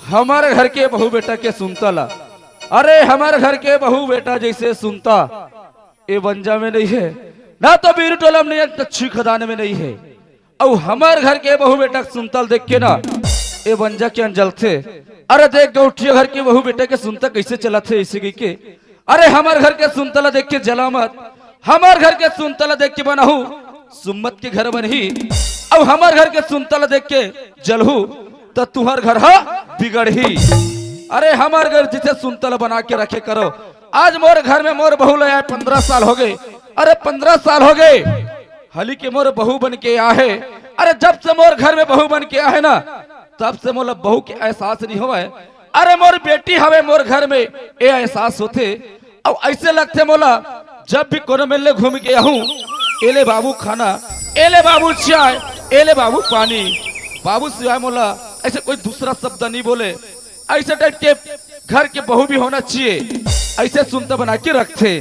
हमारे घर के बहू बेटा के सुनता ला। अरे हमारे घर के बहू बेटा जैसे सुनता ये बंजा में नहीं है, ना तो बीरू टोला में, अच्छी खदाने में नहीं है। और हमारे घर के बहू बेटा सुनता देख के ना ये बंजा के अंजल थे। अरे देख गौठिया घर के बहू बेटा के सुनता कैसे चला थे इसे के। अरे हमारे घर के सुनतला देख के जला मत, हमारे घर के सुनतला देख के बनाहू सुम्मत के घर बनही। और हमारे घर के सुनतला देख के जलहू तो तुम्हार घर हा बिगड़ही। अरे हमारे घर जिसे सुनतला बना के रखे करो। आज मोर घर में मोर बहू लाया 15 साल हो गए। अरे 15 साल हो गए हली के मोर बहू बन के आहे। अरे जब से मोर घर में बहू बन के आहे ना तब से मोला बहू के एहसास नहीं हुआ है। अरे मोर बेटी हवे मोर घर में ये एहसास होते। और ऐसे लगते मोला जब भी कोनो मिलने घूम के आहूं, एले बाबू खाना, एले बाबू चाय, एले बाबू पानी। बाबू सिवाय मोला ऐसे कोई दूसरा शब्द नहीं बोले। ऐसे टाइप के घर के बहू भी होना चाहिए। ऐसे सुनता बना के रखते,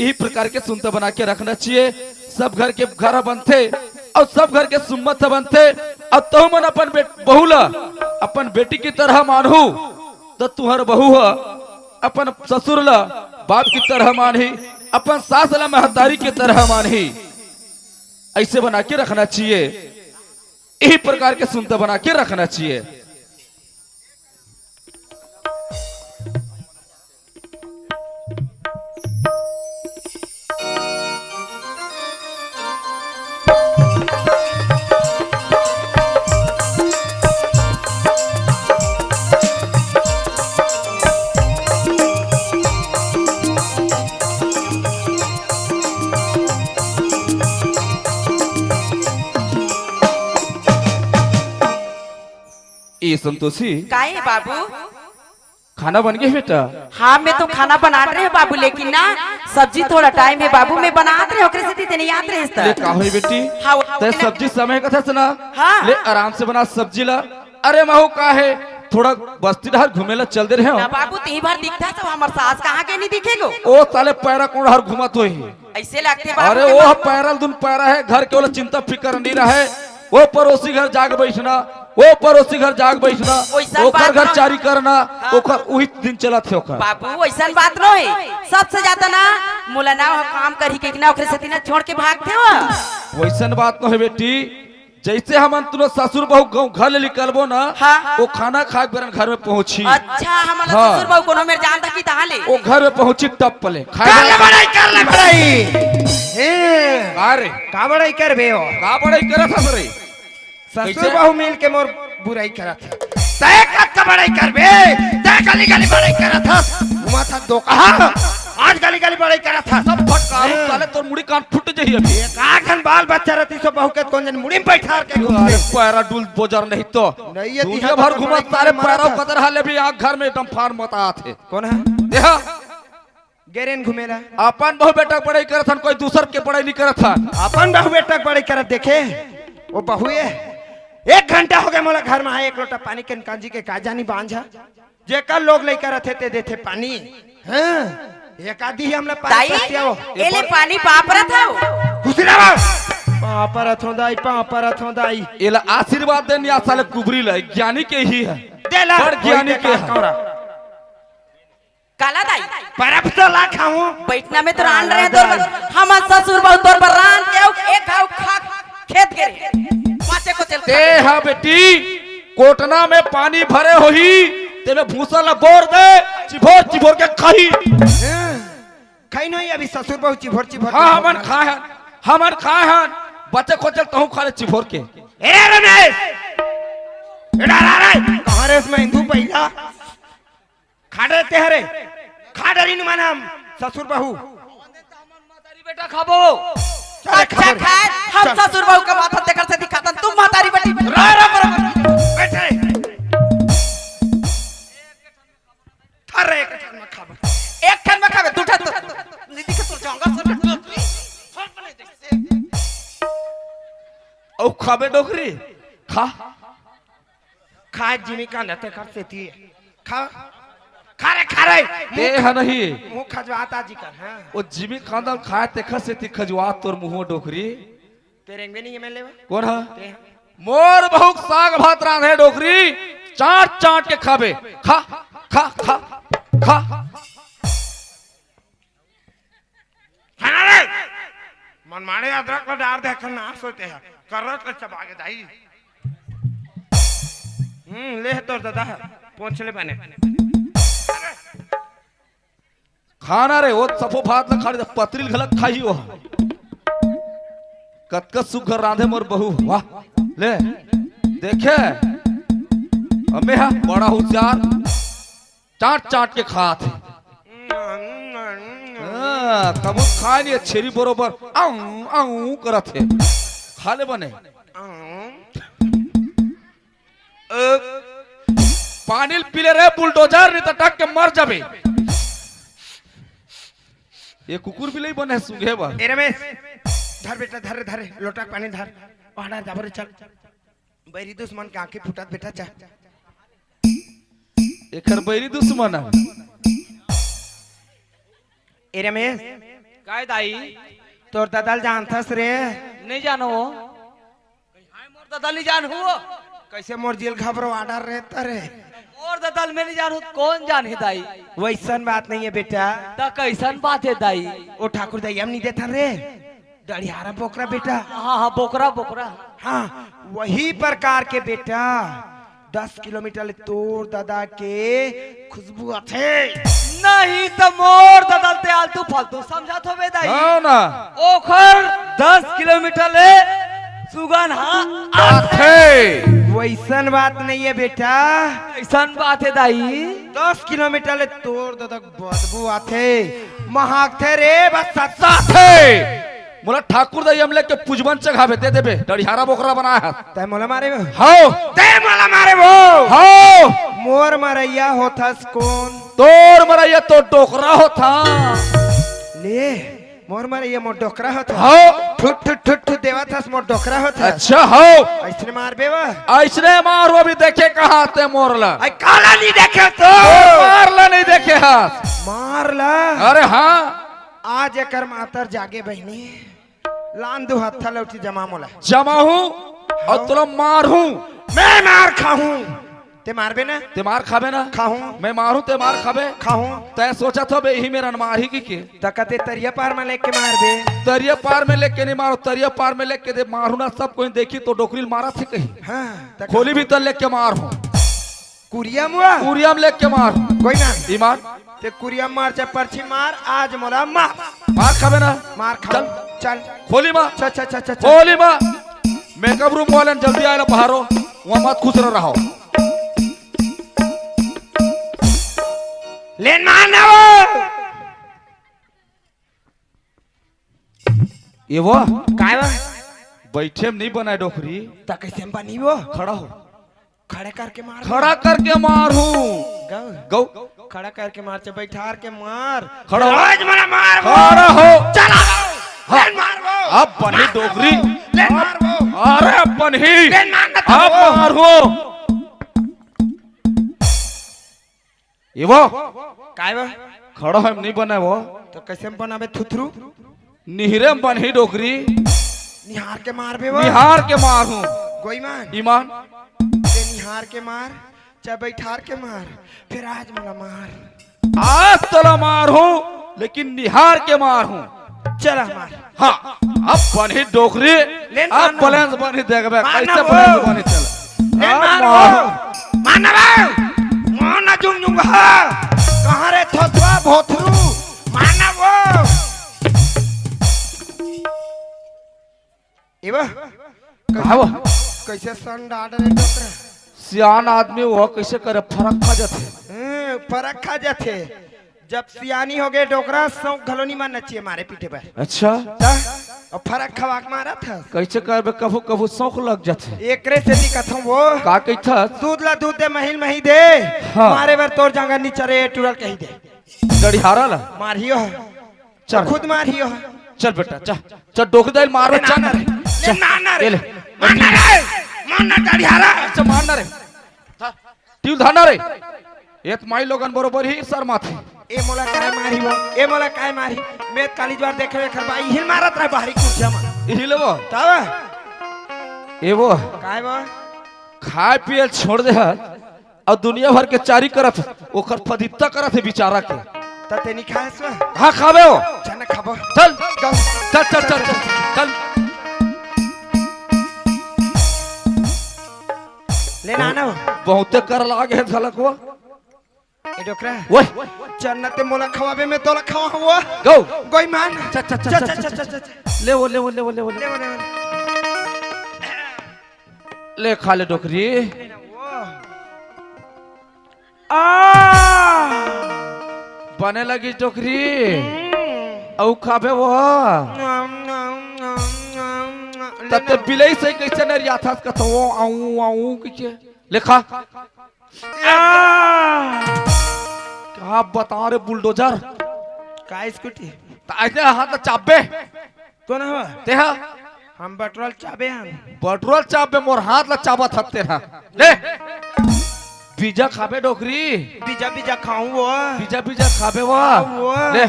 यही प्रकार के सुनता बना के रखना चाहिए। सब घर के घर बनते और सब घर के सुम्मत बनते। और तो मन अपन बहू ला अपन बेटी की तरह मानहू तो तुहर बहू है अपन ससुर ला बाप की तरह मानही, अपन सास ला महतारी की तरह मानही। ऐसे बना के रखना चाहिए, यही प्रकार के सुनता बना के रखना चाहिए। ये संतोषी काहे बाबू? खाना बन गया बेटा? हाँ मैं तो खाना बना रहे हैं बाबू, लेकिन ना सब्जी थोड़ा टाइम है बाबू, मैं बना रहे हो कैसे तेने याद रहे ले का होई बेटी? हाँ, ते सब्जी समय का था सुना। हाँ। ले आराम से बना सब्जी ला। अरे महू का है थोड़ा बस्ती ढार घूमेला चल दे रहे हो ना बाबू, ती बार दिखता तो हमार सास कहाँ के नहीं दिखेगो? ओ साले पैरा कौन हर घुमा तो ही। ऐसे लगते बाबू। अरे वो पैरल दुन पैरा है, घर के वाला चिंता फिकर नहीं रहे। वो पड़ोसी घर जाग बैठना, वो पड़ोसी घर जाग बैठना, ओकर घर चारी करना, ओकर वही दिन चला थे ओकर। बाबू ऐसा बात न है, सबसे ज्यादा ना मोला ना काम करी के ना ओकरे से ना छोड़ के भागते हो। वैसन बात न है बेटी। जैसे हम तुरंत ससुर बहू घर ले निकलबो ना, हाँ। वो खाना खा के घर में पहुंची। अच्छा हमारा हाँ। ससुर बहू कोनो मेरे जानता की ताले वो घर में पहुंची टप पले कर ले बड़ाई अरे का बड़ाई कर बे हो का बड़ाई करत हस रे? ससुर बहू मिल के मोर बुराई करत तय का बड़ाई कर बे, तय गली गली बड़ाई करत हस। घुमा था दो कहा आज गली गली बड़ाई करत हस। सब फटकारो साले तोर मुड़ी कान फुट जही अभी। एक आखन बाल बच्चा रहती सो बहू के कौन जन मुड़ी में बैठा के अरे पैरा डुल बोजर नहीं तो नहीं ये दुनिया भर घुमा सारे पैरों कदर हाले भी आंख घर में एकदम फार मत आते। कौन है देखा गेरेन घुमेला अपन बहु बेटा पढ़ाई करत हन, कोई दूसर के पढ़ाई नहीं करत हन। अपन बहू बेटा बड़ाई करत देखे वो बहू है। 1 घंटा हो गया मोला घर में आए, 1 लोटा पानी के कांजी के का जानी बांझा जेकर लोग लेकर रहते ते देते पानी। हाँ एक आधी हमला ताई पानी पियाओ एले पानी पापरा था खुसरा पापरत हो दाई पापरत हो दाई। एला आशीर्वाद देनी आ साले कुबरी ले ज्ञानी के ही है, देला बड़ ज्ञानी के है। काला दाई परब तो ला खाऊं बैठना में तो रान रहे तोर पर हमार ससुर बहुत तोर पर रान के एक खाओ खा खेत गिरे पाछे को चलते ए हां बेटी कोटना में पानी भरे होही तेरे भूसा ला बोर दे, चिभोर चिभोर के खाई। खाई नहीं अभी ससुर बहु चिभोर चिभोर। हां हमन खाए हन बच्चे को चल कहूं खा ले चिभोर के। ए रमेश एडा रे कहां रे इसमें हिंदू पहिला खा देते हरे खा डरी न मनम ससुर बहु मातारी बेटा खाबो। अच्छा खाए हम ससुर बहू का बात देखकर से दिखाता तुम मातारी बेटी बैठे थारे एक खन में खावे दूठा तो नीति के तोर जाऊंगा ओ खाबे डोकरी खा खा जिमी का नते कर से थी खा खा रे ते है नहीं मुंह खजवाता जी कर। हां ओ जिमी खांदल खाए ते खसे ती खजवा तोर मुंह डोकरी तेरे में नहीं है मैं लेवा कौन है? मोर बहुत साग भात रांधे डोकरी चाट चाट के खाबे खा खा खा खा खाना रे मन मारे अदरक को डाल दे कर ना सोते हैं करत के चबा के दाई ले तो दादा पहुंच ले बने खाना रे वो सफो भात न खा पतरील घलक खाई वो कतक सुघर रांधे मोर बहू वाह ले देखे अम्मे हा बड़ा होशियार चाट चाट के खात कबू खा नहीं छेरी बरोबर आऊ आऊ करत है खा ले बने पानी पीले रे बुलडोजर नहीं तो टक के मर जाबे ये कुकुर भी नहीं बने सुंघे बा ए रमेश धर बेटा धर धर लोटा पानी धर पहाड़ा जाबर चल बैरी दुश्मन के आंखें फुटत बेटा चा एकर बैरी दुश्मन है ए रमेश काय दाई तोर दादाल जानथस रे नहीं जानो वो मोर ददल नहीं जान हुआ कैसे मोर जेल घबरो आडर रहता रे और ददल में नहीं जान हो कौन जाने दाई वैसन बात नहीं है बेटा ता कैसन बात है दाई ओ ठाकुर दाई हम नहीं देता रे डढ़ियारा बोकरा बेटा हाँ हाँ बोकरा बोकरा हाँ वही प्रकार के बेटा 10 किलोमीटर तोर दादा के खुशबू आथे नहीं तो मोर ददल ते आलतू फालतू समझा तो बे दाई हाँ ना ओखर 10 किलोमीटर ले सुगन हाँ आथे वैसन बात नहीं है बेटा कैसन बात है दाई 10 किलोमीटर ले तोर दादा बदबू आथे महाक थे रे बस साथे मोला ठाकुर दाई हमले के पुजबन चघावे दे देबे डढ़ियारा बोकरा बनाया है तय मोला मारे वो हाओ तय मोला मारे वो हाओ मोर मरैया होथस कौन तोर मरैया तो टोकरा होता ले मोर मरैया मोर डोकरा होता हाओ ठुट ठुट ठुट ठुट देवा था मोर डोकरा होता अच्छा हाओ ऐसने मार बेवा ऐसने मार वो भी देखे कहाँ ते मोरला आई काला नहीं देखे तो मारला नहीं देखे हाथ मार ला अरे हाँ आज एकर मातर जागे बहनी लान दो हत्था लौटी जमा मोला जमा हूँ और तुला मार हूँ मैं मार खाऊं ते मारबे ना ते मार खाबे ना खाऊं मैं मारू ते मार खाबे खाऊं तय सोचा था बे यही मेरा मार ही की तकते तरिया पार में लेके मारबे तरिया पार में लेके नहीं मारो तरिया पार में लेके दे मारू ना सब कोई देखी तो डोकरी मारा थी कहीं हाँ खोली भी तर लेके मार हूँ कुरिया मुआ पूरियम लेके मार कोई ना ईमान ते कुरिया मार चाहे पर्ची मार आज मोला मार मार खाबे ना मार खा चल खोली माँ चल चल चल चल खोली माँ मेकअप रूम वाले जल्दी आए बाहरो वहाँ मत खुश रहो लेन मारना वो ये वो काय वो बैठे में नहीं बनाए डोकरी तक कैसे बनी वो खड़ा हो खड़े करके मार खड़ा करके मार हूँ गौ गौ खड़ा करके मार चाहे बैठार के मार खड़ा हो। आज मला मार वो खड़ा हो चला हाँ। लेन मार वो अब बनी डोकरी लेन मार वो अरे अपन ही लेन मारना था अब वो मार हो ये वो काय वो खड़ा है नहीं बना वो तो कैसे बनाबे थुथरू निहरे में बनी डोकरी निहार के मार बे वो निहार के मार हूँ गोईमान ईमान ते निहार के मार चाहे बैठार के मार फिर आज मला मार आज तला मार हूँ लेकिन निहार के मार हूँ चला मार हाँ अब बनी डोकरी लेन अब मारना। बैलेंस बनी देगा मारना कैसे वो। बैलेंस बनी चला लेन अब मार मार वो मारना वो मारना जुम जुम कहाँ रे थोथवा भोथरू मारना वो इवा कहा वो कैसे सन डाड रे डोकरा सियान आदमी वो कैसे करे फर्क खा जाते फरक खा जाते जब सियानी हो गए डोकरा सौ घलोनी में नचिए मारे पीठे पर अच्छा और फरक खवाक मारा था कैसे करे कभू कभू शौक लग जाते एकरे से दिखत हूँ वो का कहता दूध ला दूध दे महिल मही दे हाँ। मारे बार तोर जांगा नीचे रे टूरल कही दे गड़िहारा ला मारियो चल खुद मारियो चल बेटा चल चल डोक दे मार ले चल नाना रे ले नाना रे ले ले मारना रे मारना डढ़ियारा अच्छा मारना रे ट्यूल धाना रे एक माई लोगन बरोबर ही सर माथे ए मोला काय मारी वो ए मोला काय मारी मैं कालीज बार देखे वे खरबाई हिल मारत रहे बाहरी कुछा में यही लेबो तब ए वो काय वो खाए पिए छोड़ दे और दुनिया भर के चारी करत ओकर फदित्ता करत है बेचारा के। तते नहीं खाए सो हाँ खाबे हो, जाना खाबो चल गौ चल चल चल चल चल लेना आना बहुते कर लागे है झलक वो ए डोकरा वो जन्नते मोला खवाबे में तोला खवा हुआ गो गोई मान चल चल चल चल चल ले वो ले वो ले वो ले वो ले ले ले खा ले डोकरी। आ बने लगी डोकरी औ खाबे वो तब बिलई से कैसे नरिया था कथो आऊं आऊं के लिखा क्या बता रे बुलडोजर का स्कूटी ऐसे हाथ चाबे तो ना हो ते हा हम पेट्रोल चाबे हम पेट्रोल चाबे मोर हाथ ला चाबत हते ना ले पिज्जा खाबे डोकरी बीजा बीजा खाऊं वो पिज्जा पिज्जा खाबे वो ले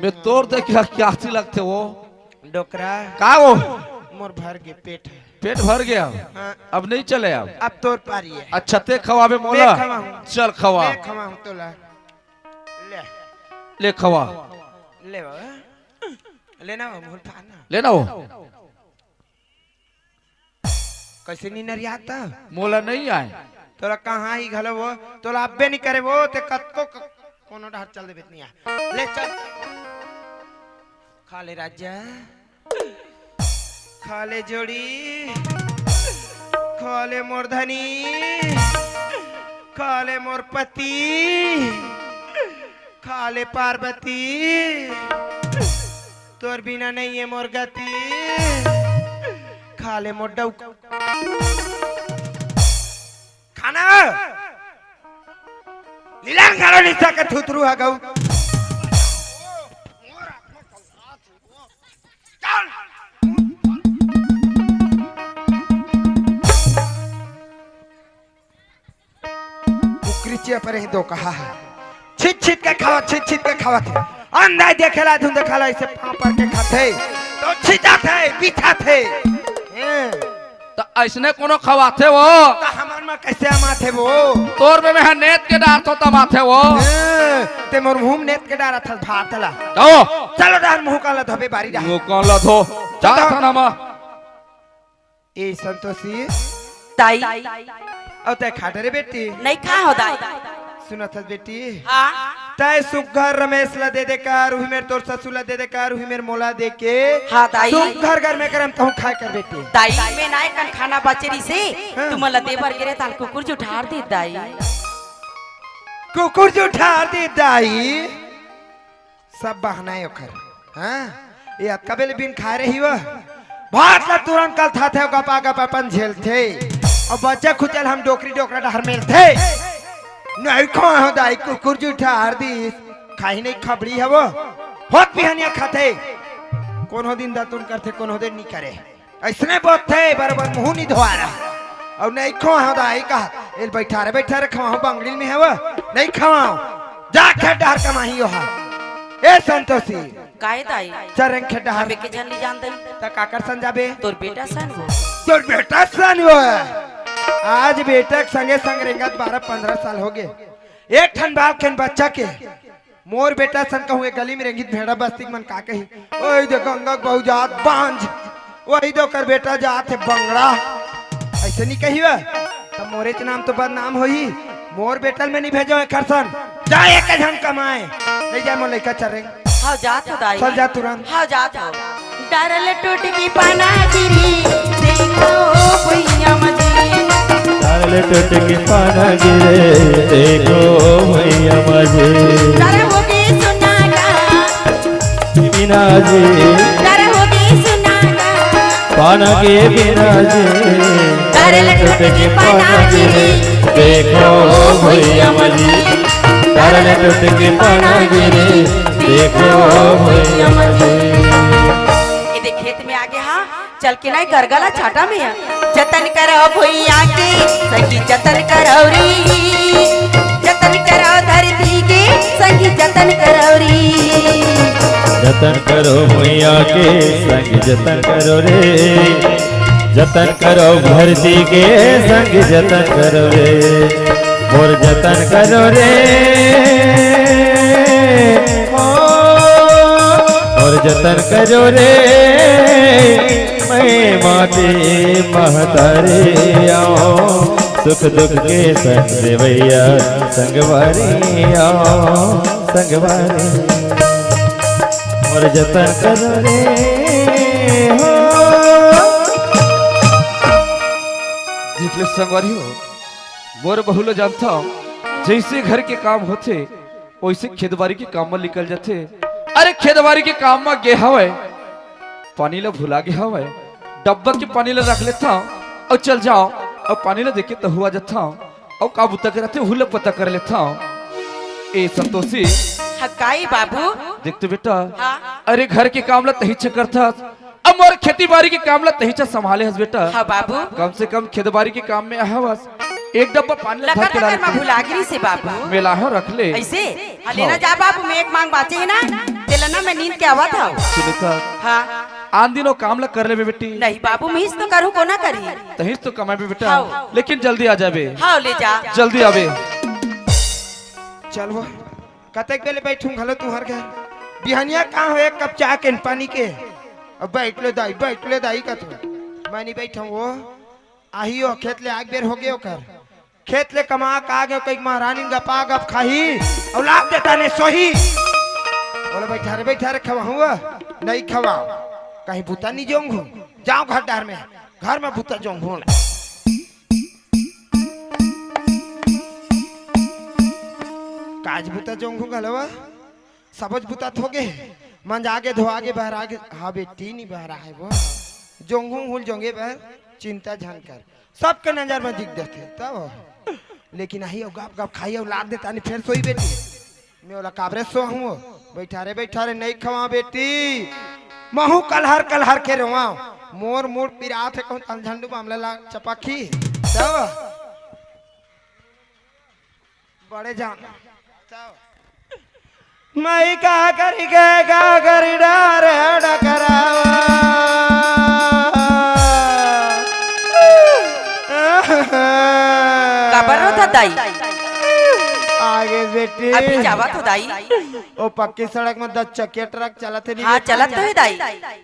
मैं तोड़ दे क्या अच्छी लगते वो डोकरा का वो मोर भर के पेट है पेट भर गया हाँ। अब नहीं चले अब तोर पारी है अच्छा ते खवाबे मोला मैं खवाऊं। चल खवा मैं खवाऊं तो ला ले ले खवा ले बाबा लेना वो मोल पाना लेना वो कैसे नहीं नरियाता मोला नहीं आए तोला कहाँ ही घलो वो तोला अब्बे नहीं करे वो ते कतको कोनो ढार चल दे बेतनिया ले चल खा ले राजा खा ले जोड़ी खा ले मोर धनी खा ले मोर पति खा ले पार्वती तोर बिना नहीं है मोर गति खा ले मोर डौ खाना लीलान खाना निशा का थुतरू है गौ कुकरीचे पर ही दो कहा है छिट छिट के खावा थे अंधा देखेला धुंध खाला इसे पापड़ के खाते तो छिटा थे पीछा थे तो ऐसने कोनो खवाथे वो तो हमार में कैसे आमाथे वो तोर में मैं नेत के डार तो तमाथे वो ते मोर मुंह नेत के डारा था भातला जाओ चलो डार मुंह काला धबे बारी डार वो कौन ला धो जा थाना मा ए संतोषी दाई अब ते खाटे रे बेटी नहीं खा हो दाई सुना था बेटी हाँ तय सुघर रमेश ला दे कर उही मेरे तोर ससुर ला दे कर उही मेरे मोला दे के हाँ दाई सुघर घर में करम तो खाए कर बेटी दाई में नाय कन खाना बचरी से हाँ। तुम्हाला देवर गिरे ताल कुकुर जो ठार दे दाई कुकुर जो ठार दे दाई सब बहाना है ओकर हां ये अकबेल बिन खा रही हो भात ला तुरंत कल था थे गपा गपा पन झेल थे और बच्चा खुचल हम डोकरी डोकरा डहर मेल थे नहीं खा हो दाई कुकुर जो ठार दी खाई नहीं खबड़ी है वो होत बिहनिया खाते कोनो दिन दातुन करते कोनो दिन नहीं करे ऐसने बहुत थे बराबर मुंह नहीं धोआ रहा और नहीं खवा दाई का एल बैठा रे खवाओ बंगड़ी में है वो नहीं खवाओ जाके डहर कमाही हो ए संतोषी काहे दाई चरंग खे डहर हमें के जन ली जान दई त काकर सन जाबे तोर बेटा सन वो तोर बेटा सन वो आज बेटा संगे संग रेंगत 12-15 साल हो गए एक ठन बाप के बच्चा के मोर बेटा सन कहूँ गली में रेंगित भेड़ा बस्ती मन का कही ओए दे गंगा बहु जात बांझ वही दो कर बेटा जात है बंगड़ा ऐसे नहीं कही वा तब मोरे के नाम तो बदनाम होई मोर बेटल में नहीं भेजो खरसन जा एक जन कमाए ले जा मोर लइका चरेंग हाँ जात हो दाई चल जा तुरंत हाँ जात हो डरल टूट की पाना गिरी देखो भैया मजी डाल टूट के पाना गिरे देखो भैया मजे डर होगी सुनागा बिना जी डर होगी सुनागा पाना के बिना जी डर टूट के पाना गिरी देखो भैया मजे डाल टूट के पाना गिरे देखो भैया मजे ये खेत में आगे हाँ चल के नहीं गरगला छाटा में है जतन करो भैया के सखी जतन करो री जतन करो धरती के सखी जतन करो री जतन करो मैया के संग जतन करो रे, जतन करो भरती के संग जतन करो रे, और जतन करो रे और जतन करो रे मैं माते महतारे आओ, सुख दुख के संग देवैया संगवारी आओ संगवारी, और जतन करो रे हो। जितने संगवारी हो मोर बहुल जानता हूँ, जैसे घर के काम होते वैसे खेतबाड़ी के काम में निकल जाते। अरे खेतबाड़ी के काम में गे हवे पानी ला भुला गया हवे, डब्बा के पानी ला रख लेता हूँ और चल जाओ और पानी ला देखे तो हुआ जाता हूँ और काबू तक रहते हुल पता कर लेता हूँ। ए संतोषी हकाई बाबू देखते बेटा, हाँ अरे घर के काम ला तही चक्कर था, अब मोर खेती बाड़ी के काम ला तही संभाले हस बेटा। हाँ बाबू कम से कम खेती बाड़ी के काम में आवास एक डब्बा पानी ला लगा भर के लगा ला भुलागिरी से बाबू मेला हो रख ले ऐसे। हाँ लेना जा बाबू, मैं एक मांग बाचे है ना तेलना में नींद के आवा था। सुनता हाँ आन दिनों काम ला कर ले बे बेटी, नहीं बाबू मैं तो करूँ को ना करी। तही तो कमाए बे बेटा, हाँ। लेकिन जल्दी आ जाबे, हाँ ले जा जल्दी आवे। चल वो कतक बेले बैठूं घलो तू हर घर बिहनिया कहाँ हो एक कप चाय के पानी के, अब बैठ ले दाई का तू मैं नहीं बैठा वो आही हो खेत ले आग बेर हो गए कर खेत ले कमा का गए कई महारानी गपा गप खाही और लाभ देता ने सोही बोले बैठा रे खवा हुआ नहीं खवा कहीं भूता नहीं जोंग जाओ घर डार में घर में भूता जोंग हूँ। काज भूता जोंग हूँ गलवा सबज भूता थोगे मंज आगे धो आगे बहर आगे हाँ बेटी नहीं बहरा है वो जोंग हुल जोंगे बहर चिंता जानकर सबके नजर में दिख देते तब, लेकिन आई गप गप खाई और लाद देता नहीं फिर सोई बेटी मैं बोला काबरे सो हूँ बैठा रे नहीं खवा बेटी महू कलहर के रोवा मोर मोर पिरात है कौन झंडू मामला ला चपाखी तब बड़े जान मैं का करी डार डकरावा कबर था दाई आगे बेटी अभी जावा तो दाई। ओ पक्की सड़क में 10 चक्के ट्रक चलत है हाँ चलत तो है दाई।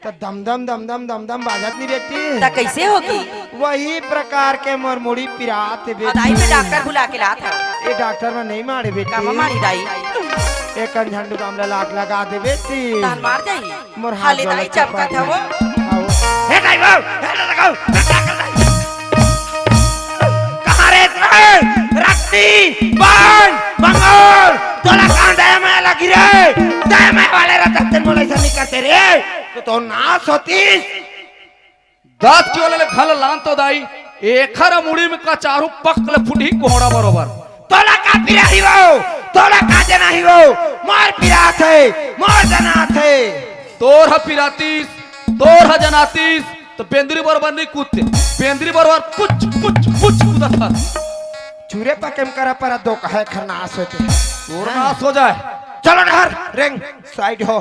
तो दम दम बाजत नहीं बेटी ता कैसे होगी वही प्रकार के मोरमुड़ी पिरात है हाँ, दाई बेटी। में डॉक्टर बुला के ला था ये डॉक्टर में नहीं मारे बेटी काम मारी दाई एक झंडू मामला लाख लगा दे बेटी तान मार जाई मोर हाथ हाले दाई गलत चपका था वो हे दाई वो हे लगाओ कहां रे रक्ति बाण बंगोर तोला कांडे में लगी रे दे में वाले रतन मोले से नहीं करते रे तो नाश होती दांत की वाले खल लान तो दाई एखर मुड़ी में का चारू पकल फुटी कोहड़ा बरोबर तोला का पिराही वो तोला का जना ही वो मार पिरात है मार जनात है तोर ह पिरातीस तोर ह जनातीस तो पेंद्री बरोबर नहीं कूदते, पेंद्री बरोबर पुच पुच पुच कूदा था। चूरे पकेम करा पर दो कहे खरनास होते तोर नाश हो जाए। चलो डर रिंग साइड हो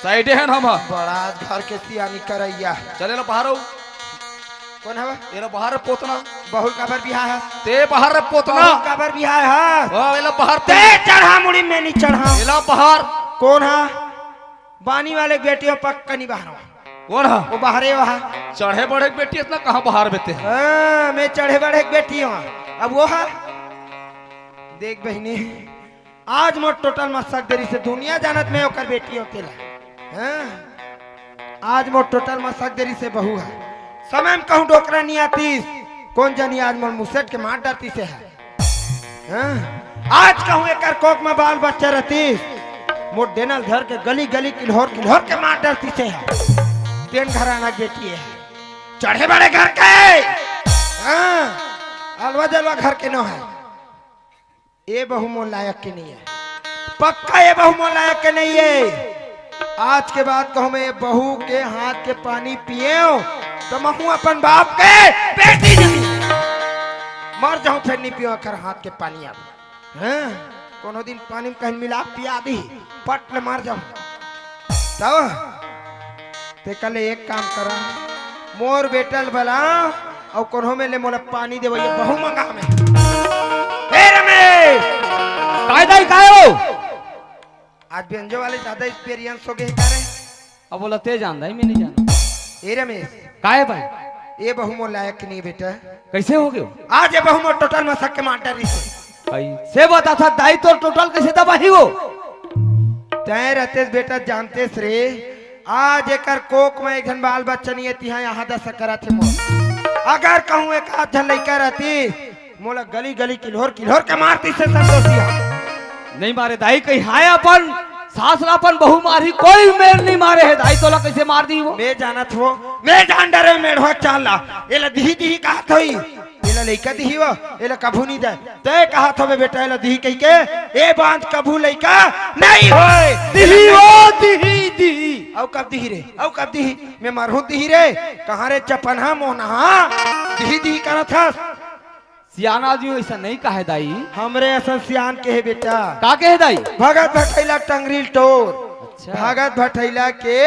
साइड है हम बड़ा घर के सियानी करैया चले ना बाहर कौन है ये बाहर पोतना बहुल काबर बिहा है ते बाहर पोतना बहुल काबर बिहा है वाह वेला बाहर ते चढ़ा मुड़ी में नहीं चढ़ा वेला बाहर कौन है बानी वाले बेटियों पक्का नहीं बाहर कौन है वो बाहरे वहाँ चढ़े बढ़े बेटी इतना कहाँ बाहर बेते हैं मैं चढ़े बढ़े बेटी हूँ अब वो है देख बहनी आज मोट टोटल मसक देरी से दुनिया जानत में ओकर बेटी होते ला आज मोट टोटल मसक देरी से बहू है समय में कहूँ डोकरा नहीं आती कौन जानी आज मोर मुसट के मार डालती से है आज कहूँ एक कोक में बाल बच्चा रहती मोट डेनल घर के गली गली किल्होर के मार डालती से है तेन घराना बेटी है चढ़े बड़े घर के अलवा जलवा घर के न है ये बहू मोल लायक के नहीं है पक्का ये बहू मोल लायक के नहीं है आज के बाद कहूँ मैं बहू के हाथ के पानी पिए तो महू अपन बाप के बेटी नहीं मर जाऊं फिर नहीं पियो कर हाथ के पानी अब कोनो दिन पानी में कहीं मिला पिया दी पट ले मार जाओ तब ते कल एक काम करा मोर बेटल बला और कोनो में ले मोला पानी देव बहु मंगा में ए रमेश काय दाई काय हो आज व्यंजो वाले ज्यादा एक्सपीरियंस हो गए करे अब बोला ते जान दाई मैं नहीं जान ए रमेश काय भाई ये बहु मोर लायक नहीं बेटा कैसे हो गए आज ये बहु मोर टोटल में सक के मार रही कैसे बता था दाई तो टोटल कैसे दबाही हो तय रहते बेटा जानते रे आज एकर कोक में एक घन बाल बच्चा नहीं है यहाँ दस करा थे मोर अगर कहूँ एक आध झन लड़का रहती मोला गली गली किल्होर किल्होर के मारती से संतोषिया नहीं मारे दाई कहीं हाय अपन सासरा अपन बहु मारी कोई मेर नहीं मारे है दाई तोला कैसे मार दी वो मैं जाना थो मैं जान डरे मेढ़वा चाला एला दिही दिही कहा थई एला लइका दिही वो एला कभू नहीं दे तय कहा थो बेटा एला दिही कह के ए बांध कभू लइका नहीं होए दिही ओ दिही दिही औ कब दिही रे औ कब दिही मैं मारहूं दिही रे कहां रे चपनहा मोनहा दिही दिही करा था सियान आदमी ऐसा नहीं कहे दाई हमरे ऐसा सियान के है बेटा का कहे दाई भगत भटैला टंगरील टोर अच्छा। भगत भटैला के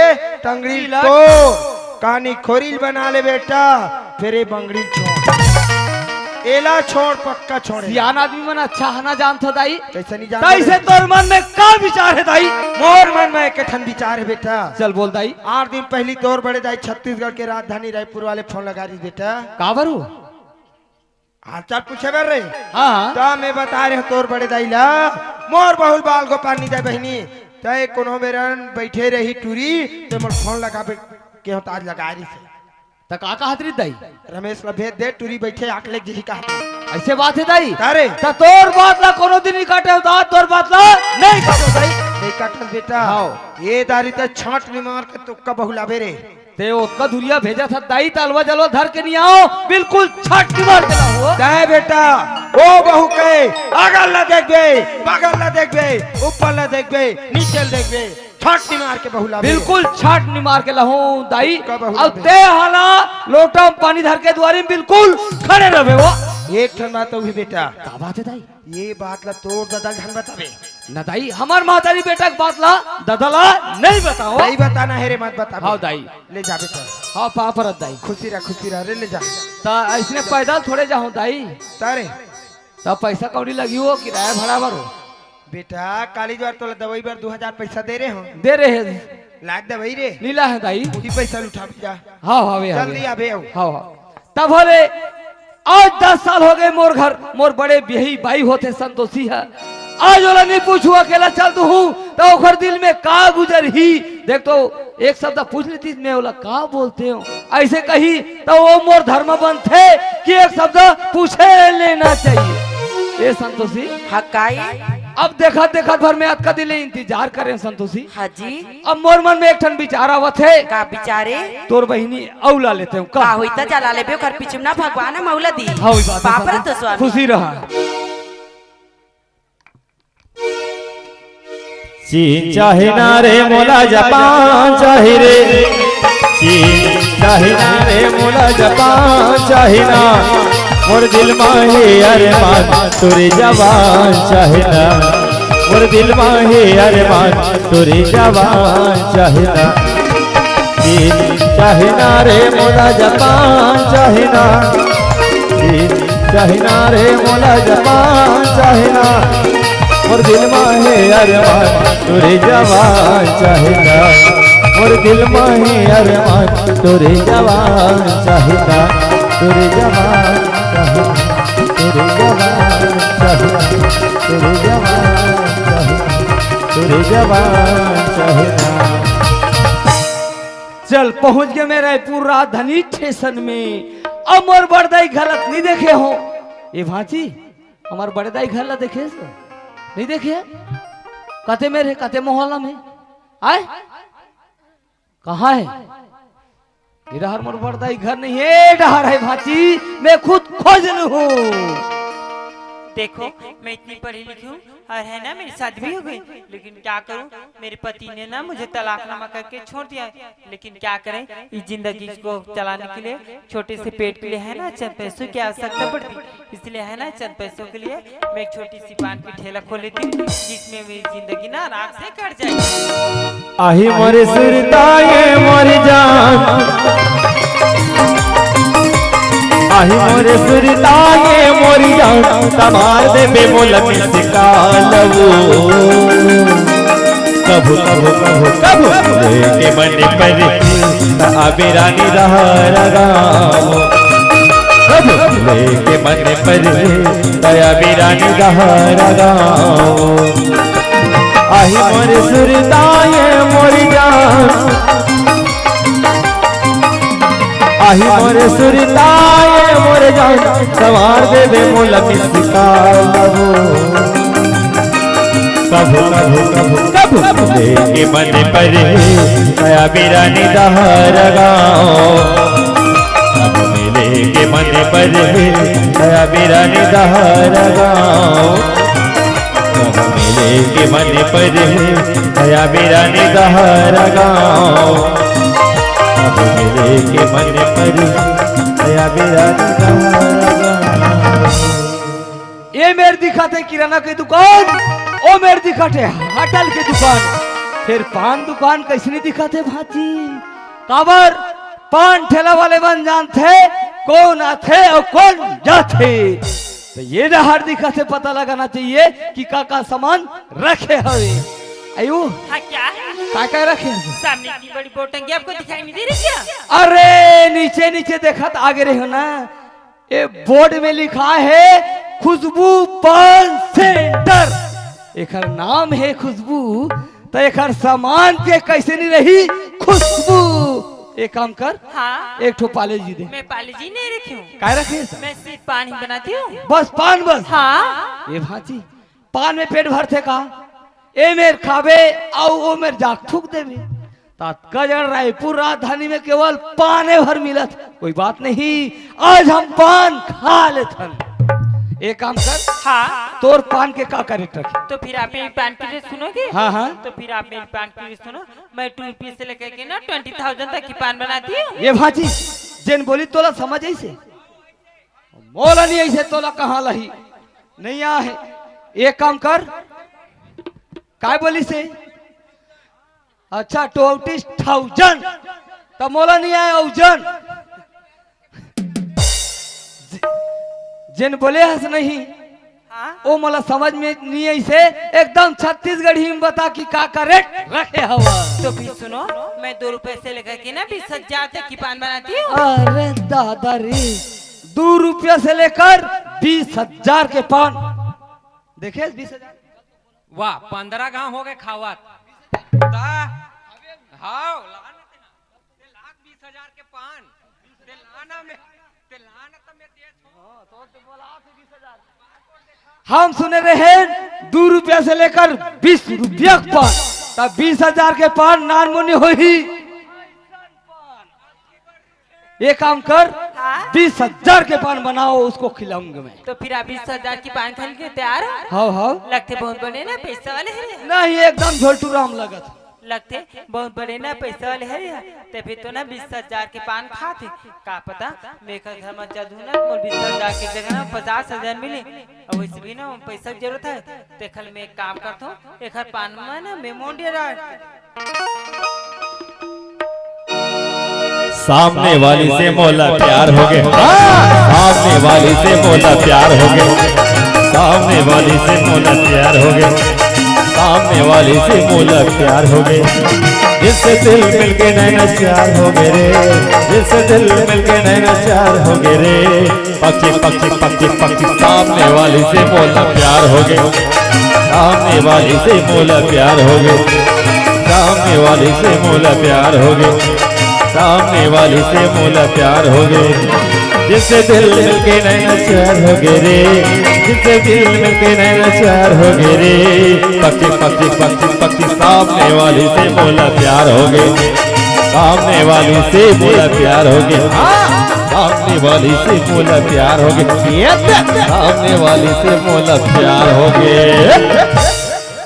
टंगरील टोर कानी खोरील बना ले बेटा फिर ये बंगड़ी छोड़ एला छोड़ पक्का छोड़ सियान आदमी मन अच्छा हना जानता दाई कैसे नहीं दाई से जानता तोर मन में का विचार है दाई मोर मन में एक ठन विचार है बेटा चल बोल दाई 8 दिन पहली तोर बड़े दाई छत्तीसगढ़ के राजधानी रायपुर वाले फोन लगा रही बेटा का बरू हालचाल पूछे बर रे हाँ तो मैं बता रहे तोर बड़े दाई ला मोर बहुल बाल गोपाल नहीं दे बहनी तय कोनो मेरन बैठे रही टूरी तो मोर फोन लगा के हो ताज लगा रही से त का कहत रही दाई रमेश ला भेज दे टूरी बैठे आकले जी कहते ऐसे बात है दाई तारे त तोर बात ला कोनो दिन नहीं काटे होता तोर बात ला नहीं काटो दाई नहीं काटल बेटा हाँ। ये दारी तो छाट नहीं मार के तुक्का बहुलावे रे ते ओका धुरिया भेजा था दाई तलवा जलो धर के नहीं आओ बिल्कुल छट की मार के लाओ दाए बेटा ओ बहू के अगल ला देखबे बगल ला देखबे ऊपर ला देखबे नीचे ला देखबे छट नहीं मार के बहुलावे बिल्कुल छट नहीं मार के लाओ दाई का बहुला अब ते हाला लोटा में पानी धर के द्वारी में बिल्कुल खड़े रहे वो एक ठन बात हुई बेटा का बात है दाई ये बात ला तोड़ ददल ढंग बतावे न दाई हमार मातारी बेटा की बात ला ददला नहीं बताओ नहीं बताना है रे मत बता हाँ दाई ले जा बेटा हाँ पापरत दाई खुशी रह रे ले जा ता ऐसने पैदल थोड़े जाऊं दाई तारे तब पैसा कौड़ी लगी हो किराया भाड़ा भरो बेटा काली बार तो दवाई बार 2000 पैसा दे रहे हो दे रहे हैं लाद दवाई रे नीला है दाई वही पैसा उठा जा हाँ हाँ वे जल्दी आबे आओ हाँ हाँ तब बोले आज 10 साल हो गए मोर घर मोर बड़े बिही बाई होते संतोषी है आज वाला नहीं पूछू अकेला चल तू हूँ तो ओखर दिल में का गुजर ही देख तो एक शब्द पूछ लेती मैं बोला का बोलते हो ऐसे कही तो वो मोर धर्म बंद थे कि एक शब्द पूछे लेना चाहिए ये संतोषी हकाई अब देखा देखा भर में आपका दिल इंतजार करें संतोषी हाजी अब मोर मन में एक ठन विचार आवत है का बिचारे तोर बहिनी औला लेते हूँ का होई त चला लेबे कर पीछे ना भगवान मौला दी हाँ वही बात है, बापरा तो संतोषी। स्वामी खुशी रहा चीन चाहे ना रे मोला जापान चाहे रे चीन चाहे ना रे मोला जापान चाहे ना मोर दिल माहे अरमान तोरे जवान चाहे ना मोर दिल माहे अरमान तोरे जवान चाहे ना चीन चाहे ना रे मोला जापान चाहे ना चीन चाहे ना रे मोला जापान चाहे ना मोर दिल माहे अरमान तोरे जवान चाहेगा मोर दिल माहे अरमान तोरे जवान चाहेगा तोरे जवान चाहेगा तोरे जवान चाहेगा तोरे जवान चाहेगा तोरे जवान चाहेगा चल पहुंच गए मैं रायपुर राजधानी स्टेशन में अब मोर बड़दाई गलत नहीं देखे हो ये भांची हमार बड़दाई घर ला देखे सो? नहीं देखे कते में रहे कते मोहल्ला में आए कहाँ है इधर मोर बड़दाई घर नहीं है डहर है भांची मैं खुद खोज हूँ देखो मैं इतनी पढ़ी लिखी हूँ और है ना मेरी शादी भी हो गई, लेकिन क्या करूँ मेरे पति ने ना मुझे तलाकनामा करके छोड़ दिया है। लेकिन क्या करें, इस जिंदगी को चलाने के लिए छोटे से पेट के लिए है ना चंद पैसों की आवश्यकता पड़ती, इसलिए है ना चंद पैसों के लिए मैं एक छोटी सी पान की ठेला खोल लेती हूँ, जिसमें मेरी जिंदगी ना आराम से कट जाएगी। आही मोरे सुरताए मोर जान, आही मोरे सुरताए मोर जान, तमार दे बेमोल मिसकालवो कभू कभू कभू कभू के मन पर आबे रानी रहा रगाओ, कभू के मन पर आबे रानी रहा रगाओ। आही मोरे सुरताए मोर जान, आही मोरे सुरताए मोर जान, सवार दे बेमोल मिसकालवो कभू कभू कभू कभू के मन पर दया बिरानी दहर गाओ, अब मिले के मन पर दया बिरानी दहर गाओ, अब मिले के मन पर दया बिरानी दहर गाओ, अब मिले के मन पर दया बिरानी दहर गाओ। ये मेरे दिखाते किराना की दुकान, ओ मेरे दिखाते होटल की दुकान, फिर पान दुकान कैसे नहीं दिखाते भाजी? काबर पान ठेला वाले बन जानते कौन आते और कौन जाते, तो ये हर दिखाते पता लगाना चाहिए कि का सामान रखे हवे। आयु हाँ क्या है? का रखे हैं? सामने इतनी बड़ी बोटंगी आपको दिखाई नहीं दे रही क्या? अरे नीचे नीचे देखा तो आगे रहे हो ना, ये बोर्ड में लिखा है खुशबू पान सेंटर, एक नाम है खुशबू, तो एक सामान के कैसे नहीं रही खुशबू। एक काम कर, हाँ एक ठो पाले जी दे। मैं पाले जी नहीं रखी हूँ, काय रखे हैं? मैं सिर्फ पान ही बनाती हूँ। बस पान बस? हाँ ये भाजी पान में पेट भरते का, ए मेर खाबे और ओ मेर जाग थूक देवे, तात्काल रायपुर राजधानी में केवल पाने भर मिलत, कोई बात नहीं, आज हम पान खा लेथन। एक काम कर, हाँ तोर पान के का रेट रखे? तो फिर आप मेरी पान की रेट सुनोगे? हाँ हाँ, तो फिर आप मेरी पान की रेट सुनो, मैं 2 रुपीज से लेकर के ना 20,000 तक की पान बनाती हूँ। ये भाजी जेन बोली तोला समझ ऐसे मोला नहीं, ऐसे तोला कहाँ लही नहीं आ है। एक काम कर, काय बोली से? अच्छा 20,000 तो मोला नहीं आए औजन, जिन बोले हस नहीं हाँ ओ मोला समझ में नहीं ऐसे, एकदम छत्तीसगढ़ी में बता कि का रेट रखे हवा। तो फिर सुनो, मैं 2 रुपए से लेकर के ना 20,000 तक की पान बनाती हूँ। अरे दादा रे, 2 रुपया से लेकर 20,000 के पान देखे? 20,000 वाह 15 गांव हो गए खावत हाउ लाख 20,000 के पान ते लाना में ते लाना त में दे हम सुने रहे 2 रुपया से लेकर 20 रुपया के पान, तब 20,000 के पान नान मुनी होही। ये काम कर, 20,000 के पान बनाओ, उसको खिलाऊंगा मैं। तो फिर आप 20,000 की पान खरीद के तैयार हो? हाँ हाँ, लगते बहुत बड़े ना पैसा वाले हैं। नहीं एकदम झोलटू राम लगत, लगते बहुत बड़े ना पैसा वाले है, तो फिर तो ना 20,000 के पान खाते, का पता मेरे घर में जादू ना मोर 20,000 की जगह ना 50,000 मिले, और वैसे भी ना पैसा की जरूरत है, तो कल मैं एक काम करता हूँ, एक पान में ना मेमोंडिया सामने वाली से मोला प्यार हो गए, सामने वाली से मोला प्यार हो गए, सामने वाली से मोला प्यार हो गए, सामने वाली से मोला प्यार हो गए, जिससे दिल मिलके नैना चार हो गए रे, जिससे दिल मिलके नैना चार हो गए रे, पक्षी पक्षी पक्षी पक्षी सामने वाली से मोला प्यार हो गए, सामने वाली से मोला प्यार हो गए, सामने वाली से मोला प्यार हो गए, सामने वाली से मोला प्यार हो गए, जिससे दिल मिलके नैना चार हो गए रे, जिससे दिल मिलके नैना चार हो गए रे, पक्षी पक्षी पक्षी पक्षी सामने वाली से मोला प्यार हो गए, सामने वाली से मोला प्यार हो गया। सामने वाली से मोला प्यार हो गया, सामने वाली से मोला प्यार हो गया।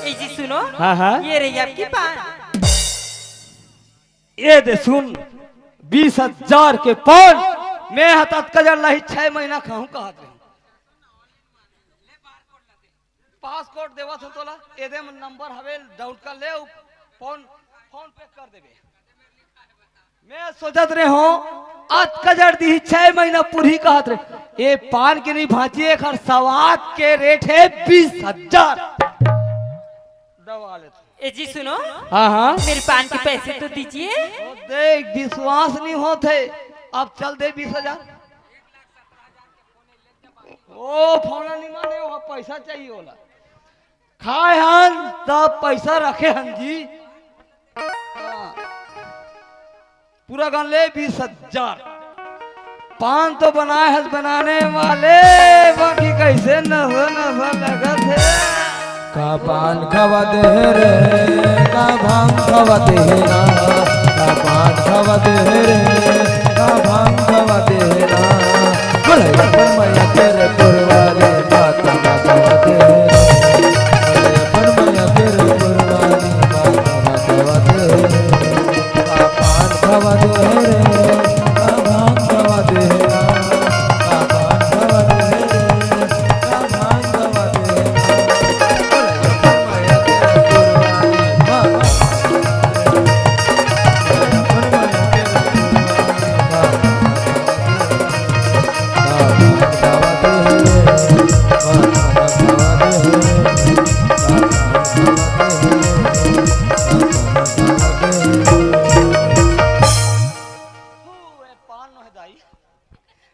ए जी सुनो, हाँ हाँ ये रही आपकी पान। ये दे सुन 20,000 के पान मैं हतात कजर लाई 6 महीना खाऊं कहा पासपोर्ट देवा था तोला एदे में नंबर हवे डाउन कर ले फोन पे कर देबे। मैं सोचत रहे हो आज कजर दी 6 महीना पूरी कहत रहे ये पान के नहीं भांची एक हर सवाद के रेट है 20,000 दवा ले। ए जी सुनो, हाँ हाँ मेरे पान के पैसे तो दीजिए। ओ देख विश्वास नहीं होते अब चल दे 20,000। ओ फोन नहीं माने वहाँ पैसा चाहिए होला खाए हन तब पैसा रखे हन जी। हाँ। पूरा गन ले 20,000 पान तो बनाए है बनाने वाले बाकी कैसे नशा लगत है। का पान खवा दे रे, का भांग खवा दे ना, का पान खवा दे रे, का भांग खवा दे ना, बोले पर मैया तेरे पुरवाले माता खवा दे रे, बोले पर मैया तेरे पुरवाले माता खवा दे रे, का पान खवा दे रे, का भांग खवा दे ना, का पान खवा दे रे, का भांग खवा दे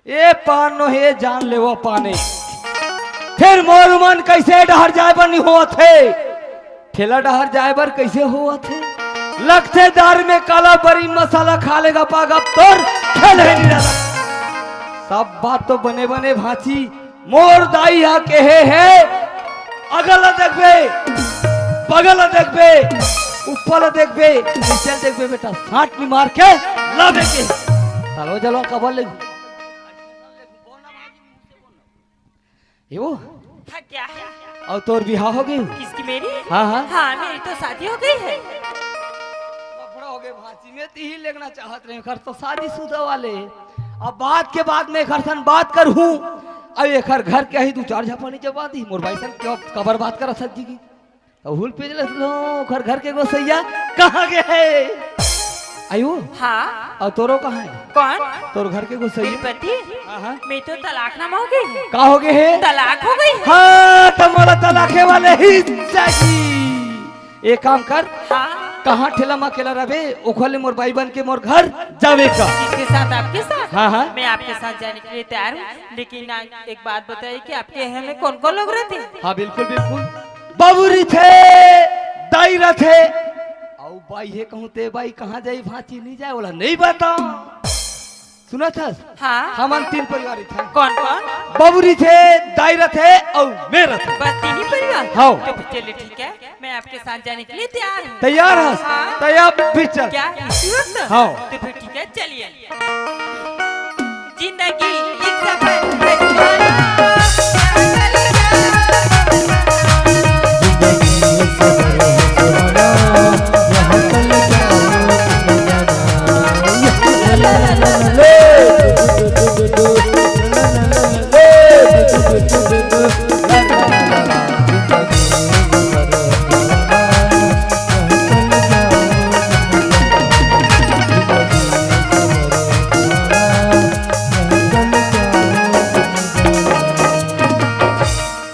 ये पान नो है जान ले वो पाने फिर मोर मन कैसे डहर जाए बर नहीं हुआ थे ठेला डहर जाए बर कैसे हुआ थे लगते दार में काला बरी मसाला खा लेगा पागा तोर खेल है नहीं डाला। सब बात तो बने बने भांची मोर दाई हा कहे है अगल देखबे बगल देखबे ऊपर देखबे नीचे देखबे बेटा साठ में मार के लावे के चलो चलो कबर ले वो हाँ क्या है? और तोर बिहार हो गई किसकी मेरी? हाँ हाँ हाँ मेरी तो शादी हो गई है। लफड़ा हो गए भांसी में ही लेना चाहत रहे घर तो शादीशुदा वाले अब बात के बाद में घर सन बात कर हूँ अब एक घर के ही 2-4 झपानी जब दी मोर भाई सन क्यों कबर बात कर सज्जी की तो हुल पेज लो घर के गोसैया कहाँ गए आयो हाँ और तोरो कहाँ है कौन? तोर घर के मेरी गोसैया पति? हाँ हाँ मैं तो तलाकनामा हो गई है। का हो गए है तलाक हो गई है। हाँ तुम्हारा तलाके वाले ही चाहिए एक काम कर हाँ कहाँ ठेला में अकेला रहे ओखले मोर भाई बन के मोर घर जावे का किसके साथ? आपके साथ? हाँ हाँ मैं आपके साथ जाने के लिए तैयार हूँ लेकिन एक बात बताइए कि आपके यहाँ में कौन कौन लोग रहते हैं? हाँ बिल्कुल बिल्कुल बाबूरी थे दाई थे और भाई है कहूँ ते भाई कहाँ जाई भांची नहीं जाए बोला नहीं बता सुना था हाँ हम 3 परिवार थे कौन कौन? बाबूरी थे दाई थे और मेरा थे बस 3 ही परिवार? हाँ। तो फिर चलिए ठीक है मैं आपके साथ जाने के लिए तैयार हूँ। तैयार है हाँ। तैयार भी चल क्या इसी वक्त? हाँ। तो फिर ठीक है चलिए। जिंदगी एक सफर है सुहाना,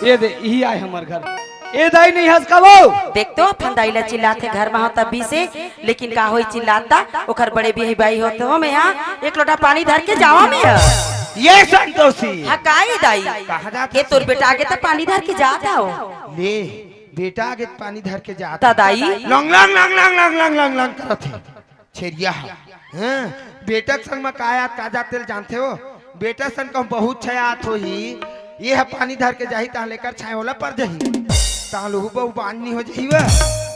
ये दे यही आए हमारे घर ए दाई नहीं हंस का वो देख तो फंदाइला चिल्लाते घर में हो तभी से लेकिन का होई चिल्लाता ओखर बड़े भी भाई होते हो मैं यहाँ एक लोटा पानी धर के जावा में ये संतोषी हाँ काहे दाई कहाँ जाता ये तोर बेटा आगे तो पानी धर के जाता हो ले बेटा आगे पानी धर के जाता दाई लंग लंग लंग लंग लंग लंग लंग लंग करत है छेरिया हाँ बेटा संग में कायात काजा तेल जानते हो बेटा संग का बहुत छयात हो ही ये है पानी धर के जाही ता लेकर छाए होला पर जही ता लहू बहु बानी हो जही वा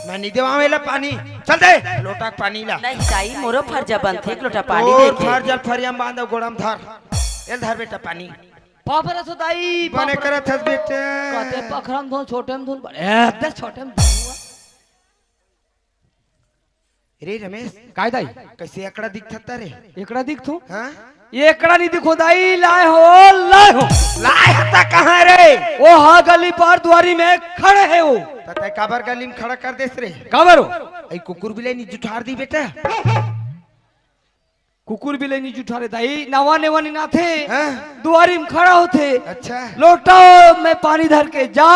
मैं नहीं देवा मेला पानी चल दे लोटा के पानी ला नहीं दाई मोरो फर्जा बनथे एक लोटा पानी और देके फर जल फरियाम बांध गोड़म धर एल धर बेटा पानी पापरा सो दाई बने करत हस बेटे कहते पखरम धो छोटे में धुन बड़े छोटे में धुन रे रमेश काय दाई कैसे एकड़ा दिखता रे एकड़ा दिख तू हां एकड़ा नहीं दिखो दाई लाए हो लाए हता कहां रे ओ हा गली पार द्वारी में खड़े है वो तते काबर गली में खड़ा कर देस रे काबर हो आई कुकुर बिलाई नी जुठार दी बेटा कुकुर भी लेनी जुठारे दाई नवाने वानी ना थे हाँ? द्वारी में खड़ा होते अच्छा लोटा में पानी धर के जा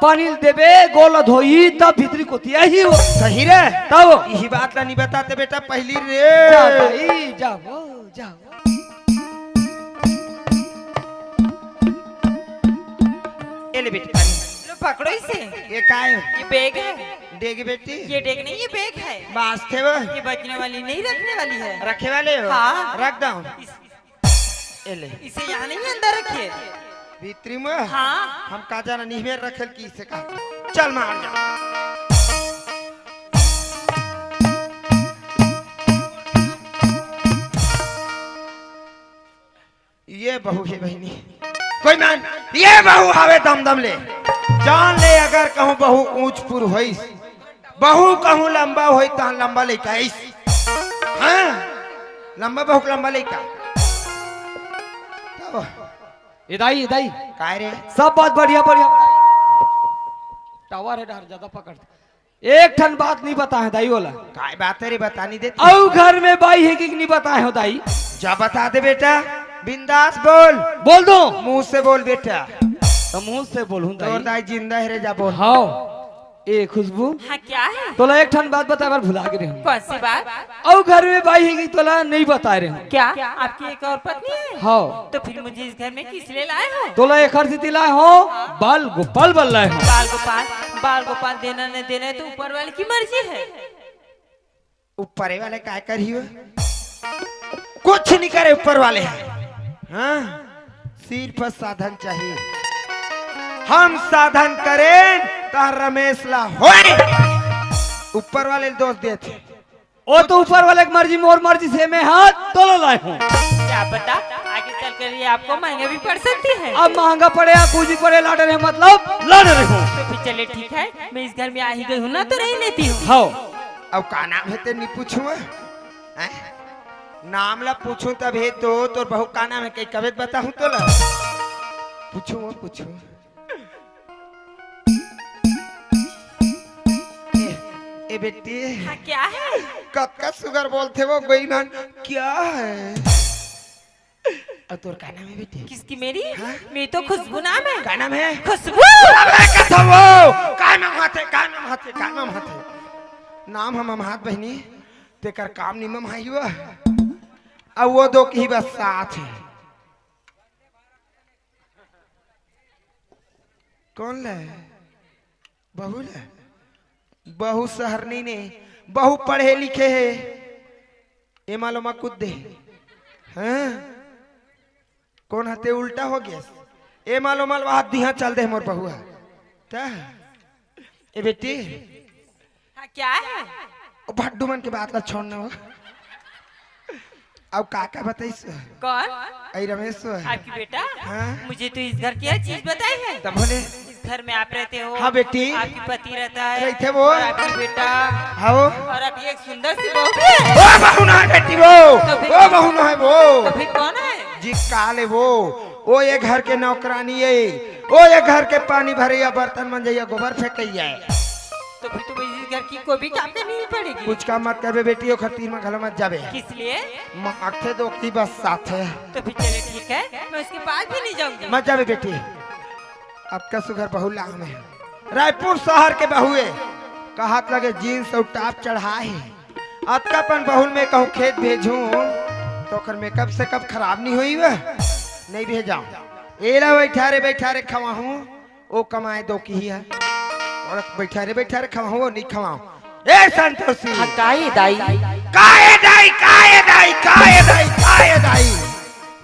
पानी देबे गोला धोई तब भीतरी को तिया ही हो सही रे तब यही बात ला नहीं बताते बेटा पहली जा रे दाई जाओ जाओ ए ले बेटी पानी लो पकड़ो इसे। ये काय ये बैग है। डेग बेटी ये डेग नहीं, ये बैग है। बास थे वो ये बचने वाली नहीं, रखने वाली है। रखे वाले हो हाँ। रख दो इस- ए ले इसे यहाँ नहीं, अंदर रखिए। भीतरी में हाँ। हम का जाना नहीं में रखल की से का चल मार जा ये बहू है बहनी कोई मान ये बहू हवे दम दम ले जान ले अगर कहूँ बहू ऊंच पुर होइस बहू कहूँ लंबा होई ता लंबा लेके आइस हाँ लंबा बहू लंबा लेके ये दाई काय रे सब बात बढ़िया बढ़िया टावर है डर ज्यादा पकड़ते एक ठन बात नहीं बता है दाई वाला काय बात है रे बतानी देती औ घर में बाई है कि नहीं बताए हो दाई जा बता दे बेटा बिंदास बोल बोल दो मुंह से बोल बेटा तो मुंह से बोलूं तोर दाई दाई जिंदा है रे जा बोल हाँ ए खुशबू हाँ क्या है? तोला एक ठन बात बता बार भुला के रहे कौन सी बात? औ घर में बाई है कि तोला नहीं बता रहे हूँ क्या आपकी एक और पत्नी है? हाँ तो फिर मुझे इस घर में किस लिए लाए हो? तोला एक हर से लाए हो बाल गोपाल बल लाए हो बाल गोपाल देना न देना तो ऊपर वाले की मर्जी है। ऊपर वाले काय करी हो कुछ नहीं करे ऊपर वाले हाँ सिर्फ साधन चाहिए हम साधन करें तो रमेश ला होए ऊपर वाले दोस्त देते ओ तो ऊपर वाले की मर्जी मोर मर्जी से मैं हाथ तोला लाए हूँ क्या पता आगे चल कर ये आपको महंगा भी पड़ सकती है। अब महंगा पड़े या कुछ भी पड़े लाड़ रहे मतलब लड़ रहे हूँ तो फिर चले ठीक है, मैं इस घर में आ ही गई हूँ ना तो रही लेती हूँ। हाँ अब का नाम है ते नहीं पूछू नाम ला पूछू तब है तो तोर बहू का नाम है कई कभी बताऊं तो ला पूछू ए बेटी हाँ क्या है? कब का शुगर बोलते वो बेईमान क्या है और तोर का नाम है बेटी किसकी मेरी? मेरी तो खुशबू नाम है। का नाम है खुशबू। अबे कसम वो का नाम हाथे नाम हम हाथ बहनी तेकर काम नहीं मम हाई हुआ अब वो दो की बस साथ है कौन ले बहू ले बहू सहरनी ने बहू पढ़े लिखे है ये मालूम कुछ दे हाँ कौन हते उल्टा हो गया ए मालूम हाथ दिहा चल दे मोर बहू है ए बेटी हाँ क्या है? भट्टू मन के बात ला छोड़ना हो अब काका बताइस कौन? आई रमेश आपकी बेटा? हाँ? मुझे तो इस घर की हर चीज बताई है। तब बोले इस घर में आप रहते हो। हाँ बेटी। आपकी पति रहता है। रहते वो। और आपकी बेटा। हाँ और आपकी एक सुंदर सी बहू भी है। वो बहू ना है बेटी वो बहू ना है वो तो फिर कौन है? जी काले वो ये घर के नौकरानी है वो ये घर के पानी भरे बर्तन मंजैया गोबर फेंकैया तो फिर तो इस घर की कोई भी काम करनी नहीं पड़ेगी। कुछ काम मत करबे बेटी ओ खतीर में घर मत जाबे किस लिए? माथे दो की बस साथ है तो फिर चले ठीक है, मैं उसके पास भी नहीं जाऊंगी। मत जाबे बेटी आपका सुघर बहू लाम है रायपुर शहर के बहुए का हाथ लगे जीन्स और टॉप चढ़ाए अतकापन बहुल में कहूँ खेत भेजूं तो कर मेकअप से कब खराब नहीं हुई वह नहीं भेजाऊं एला बैठा रे खवाहूं वो कमाए दो की है और बैठा रे खवाहूं वो नहीं खवाऊं ए संतोषी हाँ काहे दाई काए दाई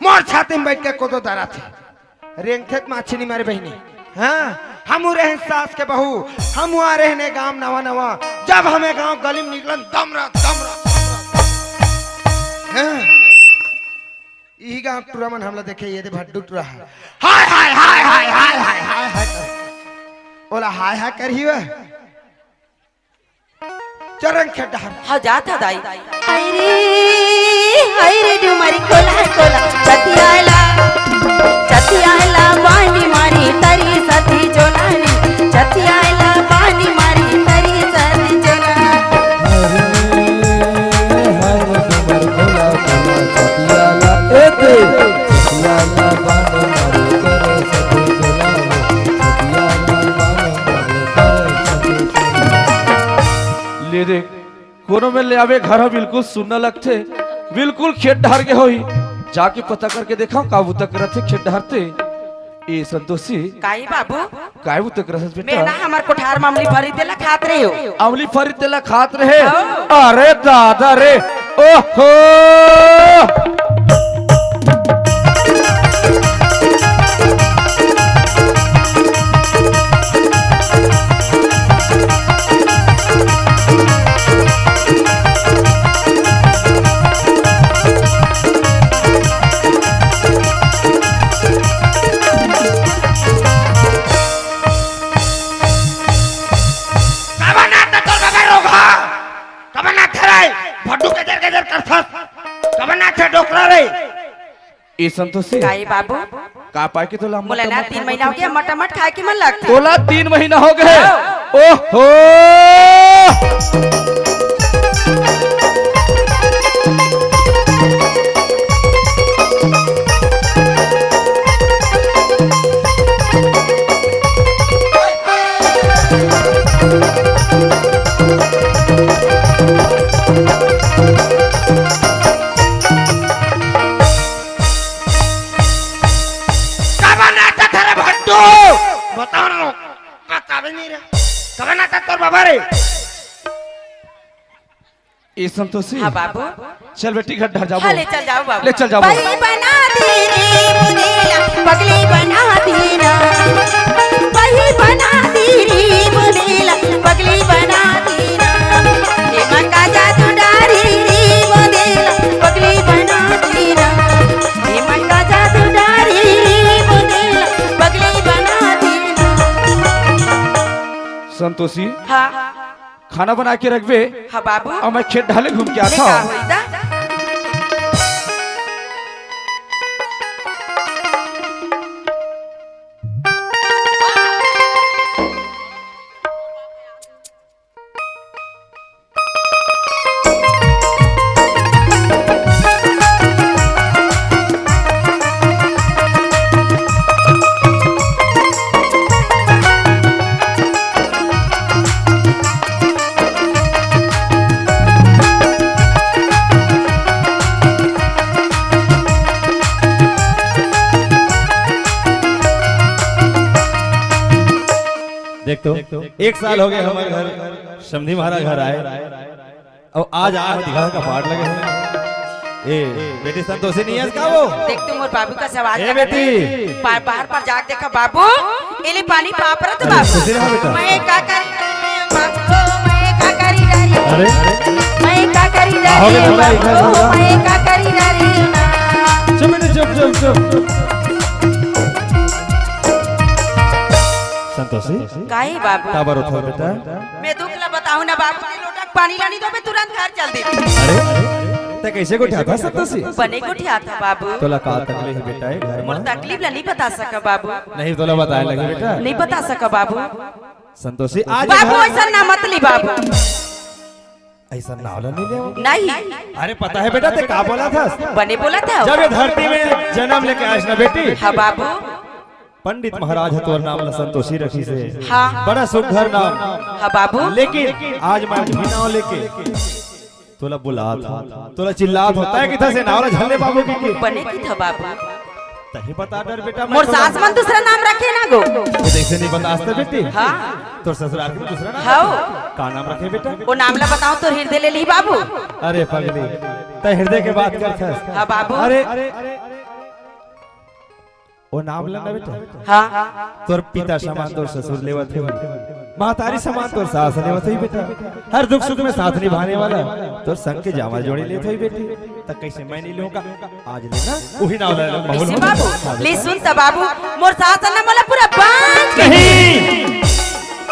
मोर छाते में बैठ के कोदो दरा थे रेंगथेत माछी नहीं मारे बहनी हाँ हम रहे सास के बहू, हम वहाँ रहने गांव नवा नवा, जब हमें गांव गली में निकलन दमरा हाँ। यही गांव टूरामन हमला देखे ये दे भड्डू टूरा है, हाय हाय हाय हाय हाय हाय हाय हाय बोला हाय हाय करी वह चरण खेटा हाँ जाता दाई हाय रे डुमरी कोला कोला चतियाला बानी मारी तरी सती जोलानी चतियाला बानी मारी तरी सती जोलानी ले देख कोनो में ले आवे घर बिल्कुल सुनना लगते, बिल्कुल खेत ढार के होई, जाके पता करके देखा काबू तक रहते खेत ढारते। ए संतोषी काई बाबू काबू तक रहत मैं बेटा ना हमार कोठार मामली भरी देला खात रहे हो अमली फरी तेला खात रहे। हाँ। अरे दादा रे ओहो ए संतोषी काई बाबू का पाए के तो लंबा बोला ना 3 महीना हो गया मटमट खाए के मन लगता बोला 3 महीना हो गए। ओहो ए संतोषी हाँ बाबू चल बेटी घर ढर जाओ। हाँ ले चल जाओ बाबू ले चल जाओ। पगली बना दी रे मुदेला पगली बना दी ना पगली बना दी रे मुदेला पगली बना दी ना ये मक्का जादू डारी रे मुदेला पगली बना दी ना ये मक्का जादू डारी रे मुदेला पगली बना दी ना। संतोषी हाँ खाना बना के रखबे हाँ बाबू और मैं खेत ढाले घूम के ले आता का हूँ। होई दा देख तो 1 साल हो गए हमारे घर समधी हमारा घर आए और आज आग दिखा का पाठ लगे हैं। ए बेटी संतोषी नहीं है इसका वो देख तुम और बाबू का सवाल ए बेटी बाहर पर जाके देखा बाबू इले पानी पाप रहा था बाबू खुशी रहा बेटा। मैं का करी बाबू मैं का करी रही अरे मैं का करी आओगे रही ना भाई, बाबू इधर मैं का करी रही ना चुप बेटे चुप चुप चुप संतोषी काहे बाबू काबर उठो बेटा। मैं दुख ला बताऊं ना बाबू के लोटा पानी लानी तो मैं तुरंत घर चल दी अरे ते कैसे को उठा था संतोषी बने को ठिया था बाबू तोला का तकलीफ है बेटा ए घर मोर में तकलीफ ला नहीं बता सका बाबू नहीं तोला बताए लगे बेटा नहीं बता सका बाबू संतोषी आज बाबू घर- ऐसा ना मत ली बाबू ऐसा ना होला नहीं ले वो। नहीं अरे पता है बेटा ते का बोला था बने बोला था जब ये धरती में जन्म लेके आयस ना बेटी हाँ बाबू पंडित महाराज है तोर नाम ला संतोषी रखी से हाँ बड़ा सुघर नाम हाँ बाबू लेकिन आज मैं नाव लेके तोला बुला था तोला चिल्लात होता है कि था से नावला झलने बाबू की बने की था बाबू तही बता डर बेटा मैं मोर तोला- सास मन दूसरा नाम रखे ना गो ये देख से नहीं बतास्ते बेटी हाँ तोर ससुराल के दूसरा नाम हाँ का नाम रखे बेटा वो नाम ला बताओ तो हृदय ले ली बाबू अरे पगली ते हृदय के बात कर था हाँ बाबू अरे वो नाम लेना बेटा हाँ तोर पिता समान तोर ससुर लेवत है महतारी समान तोर सास लेवत है बेटा हर दुख सुख में साथ निभाने वाला तोर संग के जामा जोड़ी लेत है बेटी तक कैसे मैं नहीं लूंगा आज लेना वही नाम ले लो ऐसे बाबू ले सुन त बाबू मोर सास ने मोला पूरा बांध नहीं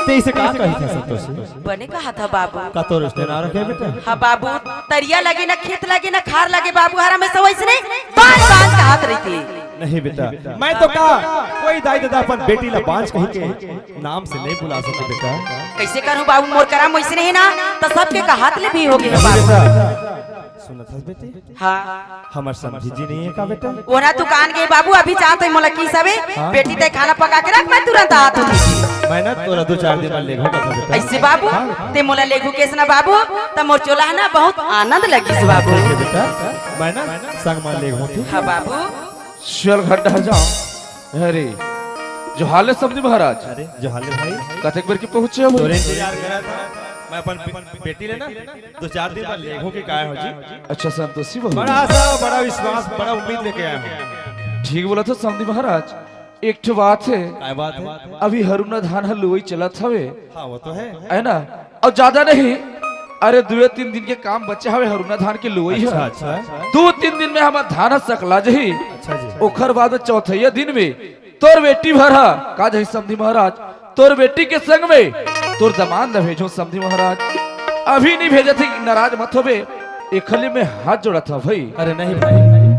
ते इसे का कही था संतोष बने कहा था बाबू का तोर उसने ना रखे बेटा हाँ बाबू तरिया लगे ना खेत लगे ना खार लगे बाबू हरा में सब ऐसे बांध बांध का हाथ रही थी नहीं बेटा मैं तो कहा कोई दाई दादा अपन बेटी ला बांझ कही के नाम से नहीं बुला सके बेटा कैसे करूं बाबू मोर कराम वैसे नहीं ना तो सबके का हाथ ले भी हो गए बाबू सुनत हस बेटी हाँ हमर समझी जी नहीं है का बेटा ओना दुकान गए बाबू अभी चाहते है मोला की सबे बेटी ते खाना पका के रख मैं तुरंत हाथ उठी मैं ना तोरा 2-4 दिन में लेगो का बेटा ऐसे बाबू ते मोला लेगू केस ना बाबू त मोर चोला ना बहुत आनंद लगी से बाबू बेटा मैं ना संग में लेगो तू हाँ बाबू चल घट जाओ अरे जो हाल है समझी महाराज अरे जो हाल है भाई कतक बार की पहुंचे हो तोरे इंतजार करा था मैं अपन बेटी लेना 2-4 दिन बाद लेगो के काहे हो जी अच्छा संतोषी बहु बड़ा आशा बड़ा विश्वास बड़ा उम्मीद लेके आया हूं ठीक बोला था समझी महाराज एक ठो बात है काय बात है अभी हरुना धान हलुई चलत हवे हां वो तो है ना और ज्यादा नहीं अरे 2-3 दिन के काम बचे हवे हरुना धान के लुई है अच्छा 2-3 दिन में हमार धान सकला जही अच्छा जी ओखर बाद चौथैया दिन में तोर बेटी भरा का जही समझी महाराज तोर बेटी के संग में तोर दमान न भेजो समझी महाराज अभी नहीं भेजे थे नाराज मत होबे एकली में हाथ जोड़ा था भाई अरे नहीं भाई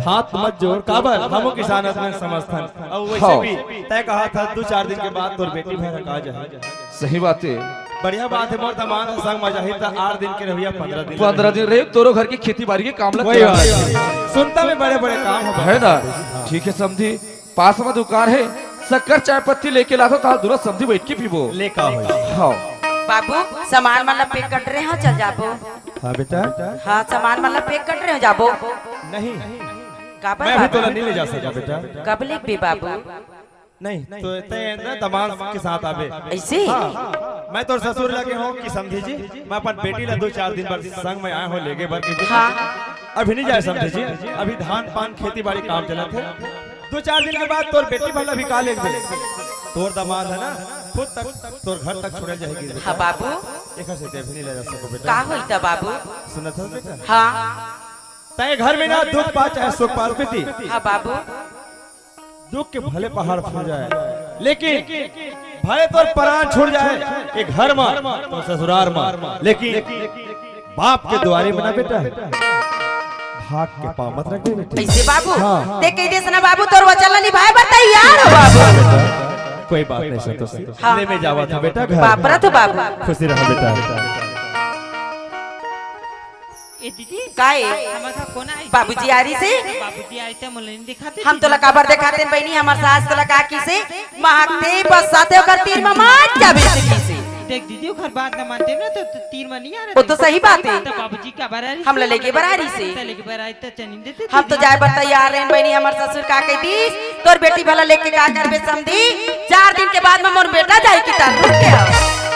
हाथ मत जोड़ काबर हमो किसान में समर्थन और वैसे हाँ। भी तय कहा था 2-4 दिन के बाद तोर बेटी भरा का जाए सही बात है बढ़िया बात है मोर दमान संग में जाही त 8 दिन के रहिया 15 दिन रहे तोरो घर की खेती बाड़ी के काम लग वही बात सुनता में बड़े बड़े काम हो है ना ठीक है समझी पास में दुकान है शक्कर चाय पत्ती लेके ला दो ताल दूर समझी बैठ के पीबो लेका हो हाँ बाबू सामान मतलब पैक कर रहे हो चल जाबो हां बेटा हाँ सामान मतलब पैक कर रहे हो जाबो नहीं काबर मैं भी बाबू? तोला नहीं ले जा सका बेटा कब लिख भी बाबू नहीं तो तय ना दमान के साथ आवे ऐसे हाँ, मैं तो ससुर लगे हूँ कि समझी जी मैं अपन बेटी ला 2-4 दिन बाद संग में आया हूँ लेके भर के हाँ अभी नहीं जाए समझी जी अभी धान पान खेती बाड़ी काम चला थे 2-4 दिन के बाद तोर बेटी भला भी का ले तोर दामाद है ना खुद तक तोर घर तक छोड़े जाएगी हाँ बाबू एक से देव नहीं ले जा सको बेटा का होई था बाबू सुनत हो बेटा हाँ तय घर में ना दुख पा चाहे सुख पाल बेटी हाँ बाबू दुख के भले पहाड़ फूल जाए लेकिन भले तोर प्राण छूट जाए एक घर में तो ससुराल में लेकिन बाप के द्वारे में ना बेटा भाग के पाँव मत रख दे बेटी ऐसे बाबू हाँ। ते कह दे ना बाबू तोर वचन निभाए बा तैयार हो बाबू कोई बात नहीं संतोषी हाँ। ले में जावा था बेटा घर बापरा तो बाबू खुशी रहा बेटा ए दीदी काए हमारा कौन आई बाबूजी आ रही से बाबूजी आई थे मुझे नहीं दिखाते हम तोला काबर देखाते बहनी हमार सास तोला काकी से महकते बस साथे ओकर तीर में मार जाबे से से देख दीदी घर बात न मानते ना तो तीर में नहीं आ रहा वो तो सही बात है तो बाबूजी का बरारी हम लेके बरारी से लेके बरारी तो चनी देते हम तो जाए बर तैयार हैं बहनी हमार ससुर का कह दी तोर बेटी भला लेके का करबे समझी 4 दिन के बाद में मोर बेटा जाई की तार रुक के आओ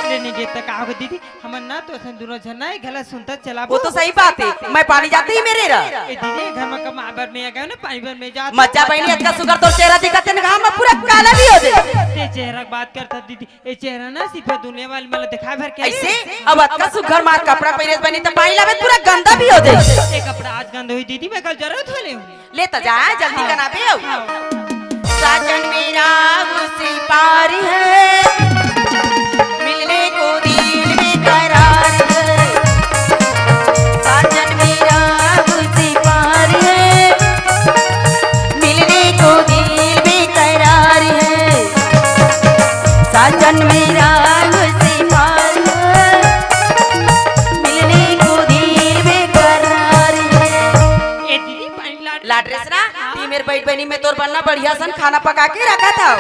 लेने के तक आओगे दीदी हमर ना तो सन दोनों झरना है गला सुनता चला वो तो सही बात है मैं पानी जाते ही मेरे रह ए दीदी घर में कम आबर में आ गए ना पानी भर में जा मच्चा बहनी अच्छा सुगर तो चेहरा दिखाते ना घाम में पूरा काला भी हो जाए ते चेहरा की बात करता दीदी ए चेहरा ना सिर्फ दुनिया वाले में दिखा भर के ऐसे अब अच्छा सुगर मार कपड़ा पहने बनी तो पानी लावे पूरा गंदा भी हो जाए ए कपड़ा आज गंदा हुई दीदी मैं कल जरूरत हो ले ले तो जा जल्दी कना पे आओ साजन मेरा उसी पार है मिलने को दिल में करार है साजन मेरा उसी पार है मिलने को दिल में करार है साजन मेरा उसी पार है मिलने को दिल में करार है ए दीदी पानी लाट लाड्रेस ना ती मेरे बैठ बनी में तोर बनना बढ़िया सन खाना पका के रखा था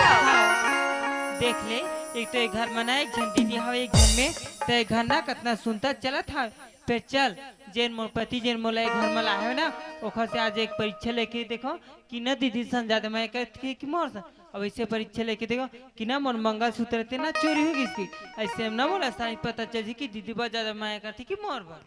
देख ले एक तो एक घर मना एक झन दीदी हवे एक घर में तो एक घर ना कितना सुनता चला था फिर चल जेन मोर पति जेन मोला एक घर में लाए ना ओखर से आज एक परीक्षा लेके देखो कि न दीदी सन ज्यादा मैं कहती कि मोर सन अब ऐसे परीक्षा लेके देखो कि ना मोर मंगलसूत्र थे ना चोरी हो गई इसकी ऐसे ना बोला सारी पता चली कि दीदी बहुत ज्यादा माया करती कि मोर पर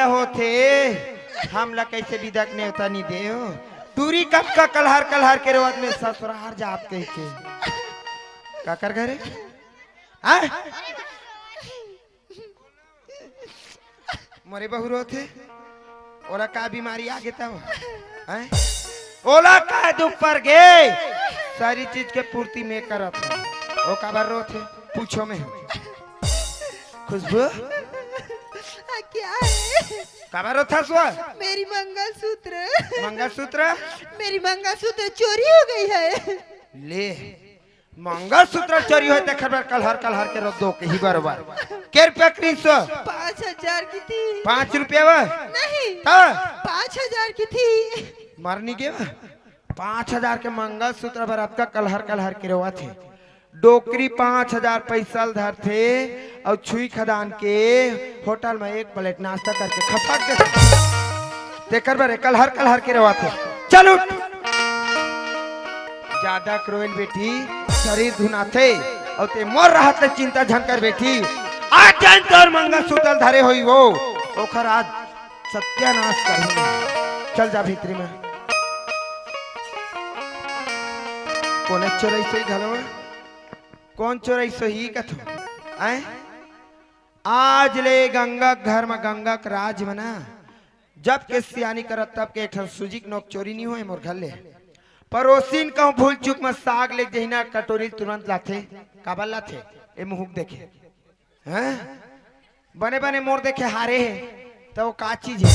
बिदा होते हमला कैसे विदा के नेवता नहीं दे हो दूरी कब का कलहर कलहर के रोज में ससुराल जात कह के का कर घरे हाँ मोरे बहू रोते ओला का बीमारी आ गया तब हैं ओला का दुख पर गए सारी चीज के पूर्ति में करत ओ का बार रोते पूछो में खुशबू क्या है? का बार रोता सुआ मेरी मंगलसूत्र मंगलसूत्र चोरी हो गई है। ले मंगलसूत्र चोरी होए ते खबर कलहर के रोक दो के ही बराबर के रुपया क्रीसो 5,000 की थी। 5 रुपया वा नहीं ता 5,000 की थी। मरनी के वा 5,000 के मंगलसूत्र बरात का कलहर के रोवा थे डोकरी 5,000 पैसा धर थे और छुई खदान के होटल में एक प्लेट नाश्ता करके खपक दे तेकर बारे कलहर के रोवा थे चलो ज्यादा क्रोल बेटी शरीर धुनाथे और ते मोर रहत ले चिंता झंकर बेटी आज जान तोर मंगलसूत्र धरे होई वो ओखर आज सत्यानाश कर चल जा भीतरी में कोने चोरई सही घलो कौन चोरई सही कथो आए आज ले गंगा घर में गंगा का राज बना जब के सियानी करत तब के एक सुजिक नोक चोरी नहीं होए मोर घर ले पड़ोसीन कहूँ भूल चुक में साग ले जहिना कटोरी तुरंत लाथे काबल लाथे ए मुहुक देखे हैं बने बने मोर देखे हारे है तो वो का चीज है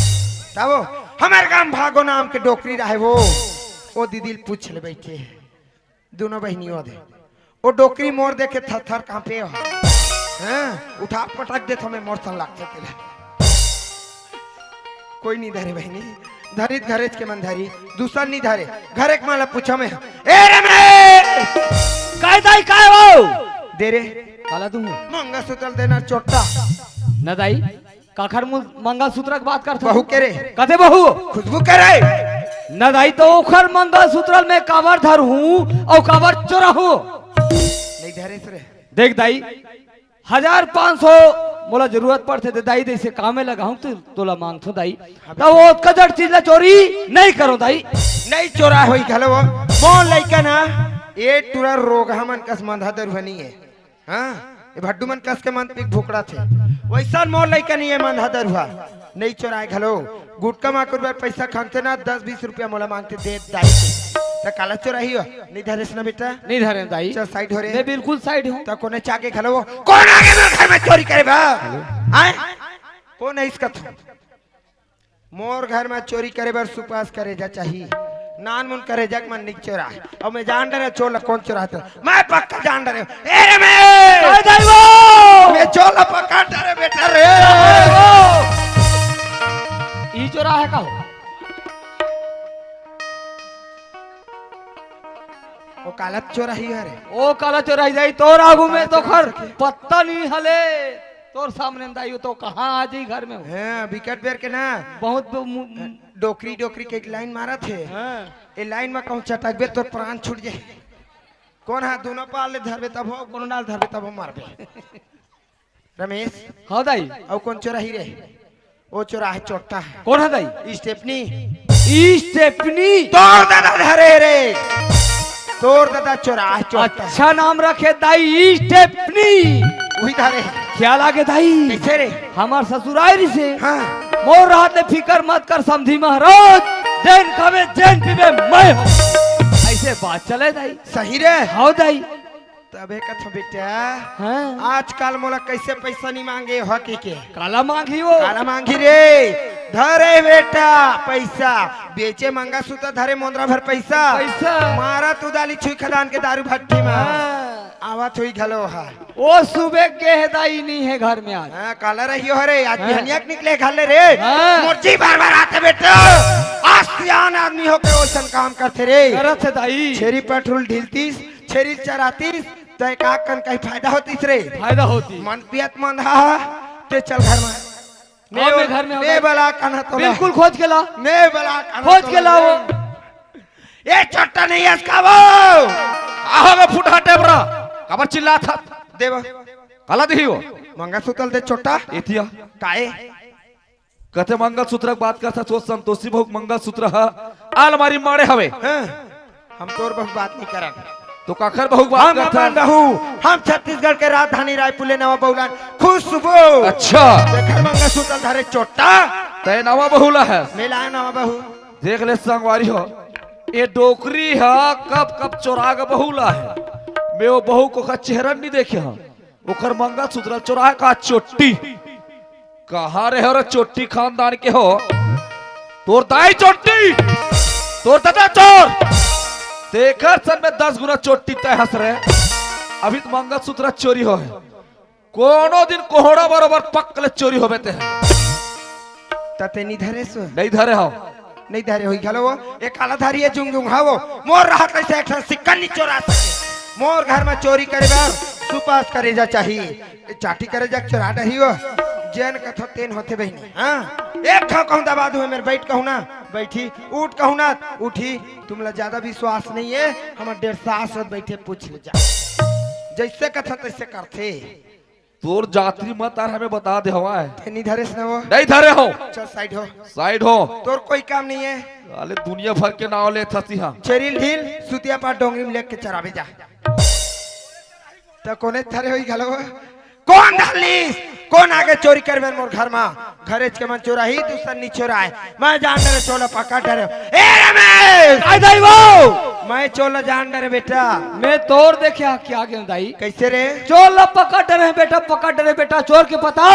तब वो हमारे गांव भागो नाम के डोकरी रहे वो दीदी पूछ ले बैठे दोनों बहनियों दे वो डोकरी मोर देखे थर थर कांपे हैं उठा पटक दे तो मैं मोर सन लागते के कोई नहीं धरे बहनी धरित घरेज के मन धरी दूसरा नहीं धरे घर एक माला पूछो मैं ए रमेश काय दाई काय हो दे रे काला तुम मंगलसूत्र देना चोटा न दाई काखर मंगलसूत्र की बात करता बहू के रे कथे बहू खुशबू के रे न दाई तो ओखर मंगलसूत्र में कावर धर हूँ और कावर चोरा हूँ नहीं धरे रे देख दाई 1,500 मोला जरूरत पड़ते थे दाई जैसे कामे लगा हूँ तो तोला मांगतो दाई तो वो कदर चीज ला चोरी नहीं करो दाई नहीं चोरा होई घलो मोन लइका ना ए टुरा रोग हमन कस मंधा दरभनी है हां ए भड्डू मन कस के मन पिक भुकड़ा थे वैसा मोन लइका नहीं है मंधा दरभा नहीं चोराए घलो गुटका माकुर बार पैसा खांगते ना 10-20 रुपया मोला मांगते दे दाई तो काला चोराही हो नहीं धरेस ना बेटा नहीं धरे दाई चल साइड हो रे मैं बिल्कुल साइड हूँ तो कोने चाके घलो कौन आगे मेरे घर में चोरी करे बा आए कौन है इसका मोर घर में चोरी करे बर सुपास करे जा चाहिए नान मुन करे जग मन निक चोरा और मैं जान डरे चोला कौन चोराता मैं पक्का जान डरे ए रे मैं चोला पक्का डरे बेटा रे ई चोरा है का वो काला चोरा ही है रे ओ काला चोरा जाई तोर आगू में तो खर पत्ता नहीं हले तोर सामने दाई तो कहाँ आ जाई घर में हां विकेट बेर के ना बहुत डोकरी के एक लाइन मारा थे ए लाइन में कहूं चटकबे तो प्राण छूट जाए कौन है दोनों पाल ले धरबे तब हो कौन डाल धरबे तब हो मारबे रमेश हाँ दाई और कौन चोराही रे वो चोरा है चोटा है कौन है दाई स्टेपनी स्टेपनी तोर दादा धरे रे तोर दादा चोरा है चोटा अच्छा नाम रखे दाई स्टेपनी वही धरे ख्याल आगे दाई कैसे रे हमार ससुराल से हाँ मोर रात ने फिकर मत कर समझी महाराज जैन खावे जैन पीवे मैं हूँ ऐसे बात चले दाई सही रे हाँ दाई तबे कथो बेटा हाँ आजकल मोला कैसे पैसा नहीं मांगे हकी के काला मांगी वो काला मांगी रे धरे बेटा पैसा बेचे मंगा सूता धरे मोंदरा भर पैसा मारा तू दाली छुई खदान के दारू भट्टी में आवत हुई घलो हा वो सुबह के दाई नहीं है घर में आज काला रही हो रे आज बिहनियक निकले घर ले रे मुर्जी बार बार आते बेटा आसियान आदमी होके ओसन काम करते रे करत है दाई छेरी पेट्रोल ढीलतीस छेरी चरातीस तो का कन कहीं फायदा होतीस रे फायदा होती मन पियत मन हा ते चल घर में मैं घर में ने बला कन्हा तो बिल्कुल खोज के ला ने बला खोज के ला वो ये छोटा नहीं है इसका वो आहो में फुटा टेबरा कबर चिल्ला था देव काला दी वो मंगा सुतल दे छोटा एथिया काए कथे मंगलसूत्र की बात करता सोच संतोषी बहु मंगलसूत्र है अलमारी मारे हवे हाँ, हम तोर बहुत बात नहीं करा तो काखर बहु बात हम करता अपन बहू हम छत्तीसगढ़ के राजधानी रायपुर ले नवा बहुलान खुशबू अच्छा देखर मंगलसूत्र धारे चोटा तय नवा बहुला है मिलाए नवा बहू देख ले संगवारी हो ये डोकरी है कब कब चोरा के बहुला है मैं वो बहू को का चेहरा नहीं देखे हाँ ओकर मंगलसूत्र चोरा का चोटी कहाँ रहे हो रे चोटी खानदान के हो तोर दाई चोटी तोर दादा चोर देखर सन में 10 गुना चोटी तय हंस रहे अभी तो मंगलसूत्र चोरी हो है कोनो दिन कोहड़ा बरोबर पक्कले चोरी हो बेते हैं तते नहीं धरे सो नहीं धरे हो नहीं धरे होई घलो वो एक काला धारी है जुंग जुंग हावो मोर राहत कैसे एक सिक्का नहीं चोरा सके मोर घर में चोरी करे बार सुपास करे जा चाहिए चाटी करे जा चोरा डही हो जैन कथो तेन होते बहनी हाँ एक खाओ कहूँ दबा दूँ मेरे बैठ कहूँ ना बैठी उठ कहूँ ना उठी तुमला ज्यादा विश्वास नहीं है हमारे 1.5 साल बैठे पूछ ले जा जैसे कथा तैसे करते तोर जात्री मत आर हमें बता दे हवा है नहीं धरे से वो नहीं धरे हो चल साइड हो तोर कोई काम नहीं है अरे दुनिया भर के नाव ले थसी हाँ चेरिल ढील सुतिया पार डोंगरी में लेके चरावे जा तो कोने थारे होई घलो कौन धाली कौन आगे चोरी करबे मोर घर में घरे के मन चोरा ही दूसरा नहीं चोरा है मैं जान डरे चोला पक्का डरे ए रमेश आई दाई वो मैं चोला जान डरे बेटा मैं तोर देखे क्या गया दाई कैसे रे चोर पकड़ रहे बेटा चोर के पता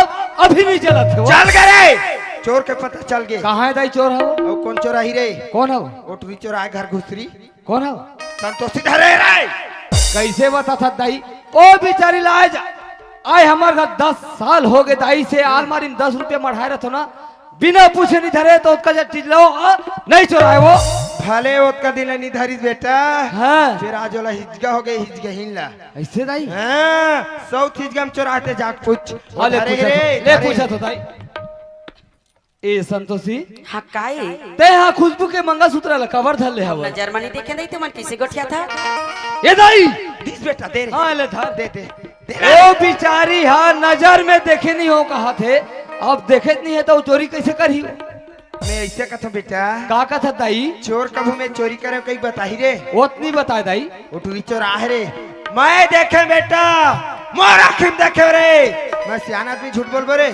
अभी नहीं चला थे चल गए चोर के पता चल गए कहाँ है दाई चोर है वो? कौन चोरा ही रे कौन है वो? ओटरी चोरा घर घुसरी कौन है वो? संतोषी धरे रे कैसे बता था दाई ओ बेचारी लाए जा आए हमारे घर 10 साल हो गए दाई से अलमारी में 10 रुपये मढ़ाए रहे ना बिना पूछे नहीं धरे तो उसका जब चीज लो नहीं चोराए वो भले उसका दिल नहीं धरी बेटा हाँ फिर आज वाला हिजगा हो गए हिजगा हिलला ऐसे दाई हाँ साउथ हिजगा में चोराते जाक पूछ हाँ, ले धरे पूछा रे, तो- ले धरे। पूछा तो दाई ए संतोषी हाँ काए ते हाँ खुशबू के मंगलसूत्र ला कवर धर ले हवा न जर्मनी देखे नहीं तो मन किसे गोठिया था ये दाई दिस बेटा दे रे हाँ ले धर दे दे दे रे। ओ बिचारी हाँ नजर में देखे नहीं हो कहा थे अब देखे नहीं है तो वो चोरी कैसे करी मैं ऐसे कथा बेटा का का था दाई चोर कभू में चोरी करे कहीं बताही रे उतनी बताए दाई उठुरी चोर आहे रे मैं देखे बेटा मोर आँखिम देखे रे मैं सियान आदमी झूठ बोल बोले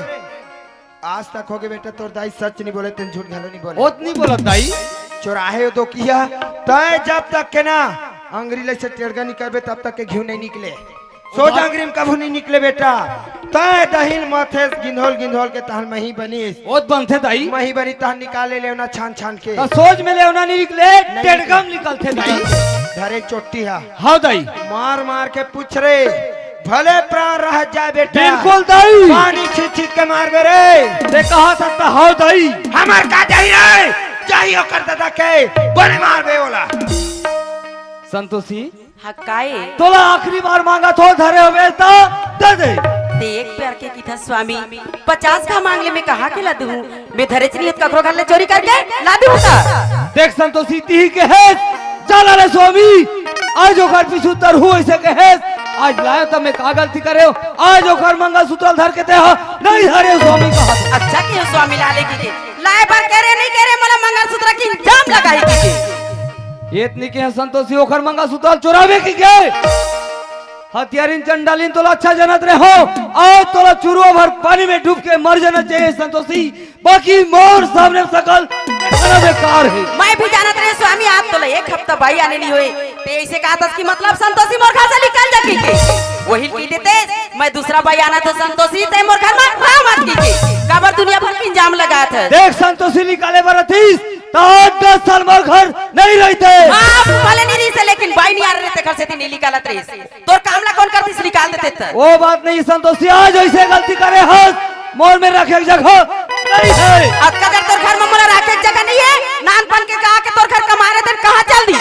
आज तक हो गए बेटा तोर दाई सच नहीं बोले तेन झूठ घलो नहीं बोले उतनी बोलत दाई चोराहे हो तो किया तय जब तक के ना अंग्रेजी से टेढ़गा नहीं करबे तब तक के घी नहीं निकले सोच अंग्रेजी में कभू नहीं निकले बेटा तय दहिन माथे गिंधोल के तहन मही बनी ओत बनते दाई मही बनी तहन निकाले लेवना छान छान के तो सोच में लेवना नहीं निकले टेढ़गम निकलते दाई धरे चोटी है हाँ दाई मार मार के पूछ रे भले प्राण रह जाए बेटा बिल्कुल दाई पानी छीट के मार रे ते कहा सकता हाँ दाई हमार का चाहिए चाहिए कर दादा के बड़े मार बे बोला संतोषी हाँ काए तोला आखिरी बार मांगा तो धरे हुए तो दे दे देख प्यार के की था स्वामी 50 का मांगले में कहा के ला दूं मैं धरे चली ककरो घर ले चोरी करके ला दूं का देख संतोषी ती के है चला रे स्वामी आज ओकर पीछू तर हो ऐसे के है आज लायो तब मैं का गलती करे हो आज ओकर मंगलसूत्र धर के दे हो नहीं धरे स्वामी कहा अच्छा क्यों स्वामी लाले की लाए पर करे नहीं करे मला मंगलसूत्र की जाम लगाई की ये इतनी के संतोषी ओकर मंगलसूत्र चुरावे की के हथियारिन चंडालिन तोला अच्छा जनत रहे हो आज तोला चुरुआ भर पानी में डूब के मर जाना चाहिए संतोषी बाकी मोर सामने सकल खाना बेकार है मैं भी जानत रहे स्वामी आप तो एक हफ्ता भाई आने नहीं हुए ते ऐसे कहा था कि मतलब संतोषी मोर घर से निकल जा के वही की देते मैं दूसरा भाई आना तो संतोषी ते मोर घर में रहा मत की कबर दुनिया भर की इंजाम लगा था देख संतोषी निकाले बरतीस तो 10 साल मोर घर नहीं रहते आप भले नहीं से लेकिन भाई नहीं आ रहे थे घर से नहीं निकालत रही तोर कामला कौन करती निकाल देते थे वो बात नहीं संतोषी आज ऐसे गलती करे हंस मोर में रखे जगह नहीं है अब कदर तोर घर में मोला रखे जगह नहीं है नानपन के कहा के तोर घर कमारे दिन कहां चल दी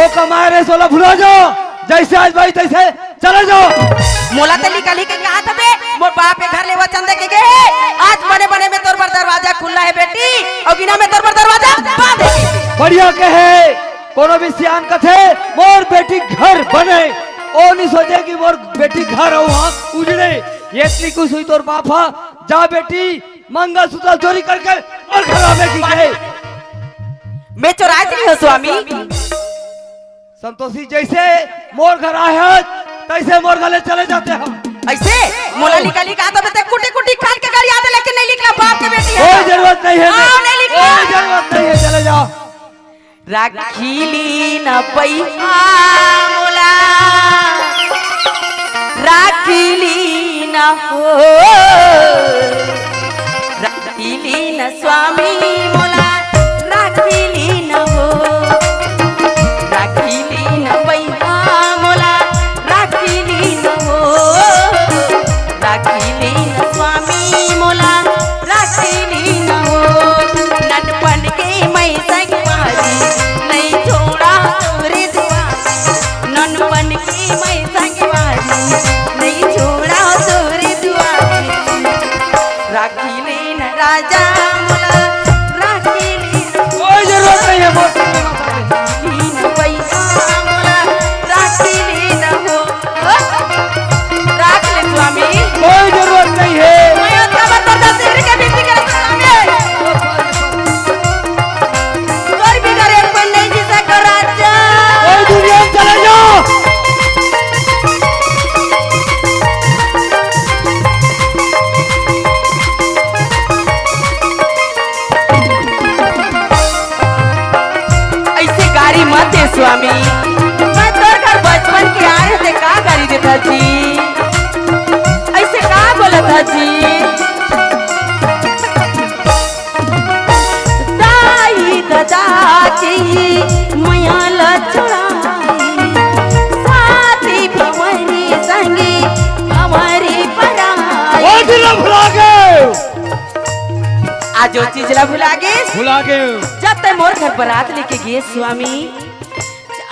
ओ कमाए रे सोला भुला जाओ जैसे आज भाई तैसे चले जाओ मोला तली कली के कहा था बे मोर बाप के घर ले वो चंदे के गए आज बने बने में तोर पर दरवाजा खुला है बेटी और बिना में तोर पर दरवाजा बंद है बढ़िया के है कोनो भी सियान कथे मोर बेटी घर बने ओ नहीं सोचे कि मोर बेटी घर हो वहां उजड़े ये इतनी कुछ हुई तोर बापा जा बेटी मंगलसूत्र चोरी करके और घर में की गए। मैं चोराई रही हूँ स्वामी। संतोषी जैसे मोर घर आए हैं तैसे मोर गले चले जाते हैं। ऐसे मोला निकाली का तो बता कुटी कुटी खान के घर याद है, लेकिन नहीं लिखना बाप के बेटी है। कोई जरूरत नहीं है, हाँ, नहीं लिखना। कोई जरूरत नहीं है, चले जाओ। राखीली न पैहा मोला, राखीली न हो, राखीली न स्वामी मोला, राखीली न हो, राखीली न पैहा मोला, राखीली न हो, राखीली न स्वामी मोला, राखीली न हो। ननपन के मैं संगवारी नहीं छोड़ा तोरे दुआरी, ननपन के मैं संगवारी नहीं छोड़ा तोरे दुआरी। राखीली न राजा मोला, राखीली न कोई जरूरत नहीं है मोर। राखीली न पैसा मोला, राखीली न हो। राख ले स्वामी। कोई जरूरत नहीं है। मैं खबर कर दे तेरे के बिनती करे स्वामी। तोर भी करे कोई नहीं जी सको राजा। कोई दुनिया में चले जाओ। ऐसे गाड़ी मत दे स्वामी। मैं तोर घर बचपन के आए थे, का गाड़ी देता जी, ऐसे का बोला था जी। दाई दादा की मैया लचड़ाई, साथी भंवरी संगी हमारी पराई। कोई दिल भुला गए, आज वो चीज ला भुला गए। भुला गए। जब तक मोर घर बारात लेके गए स्वामी,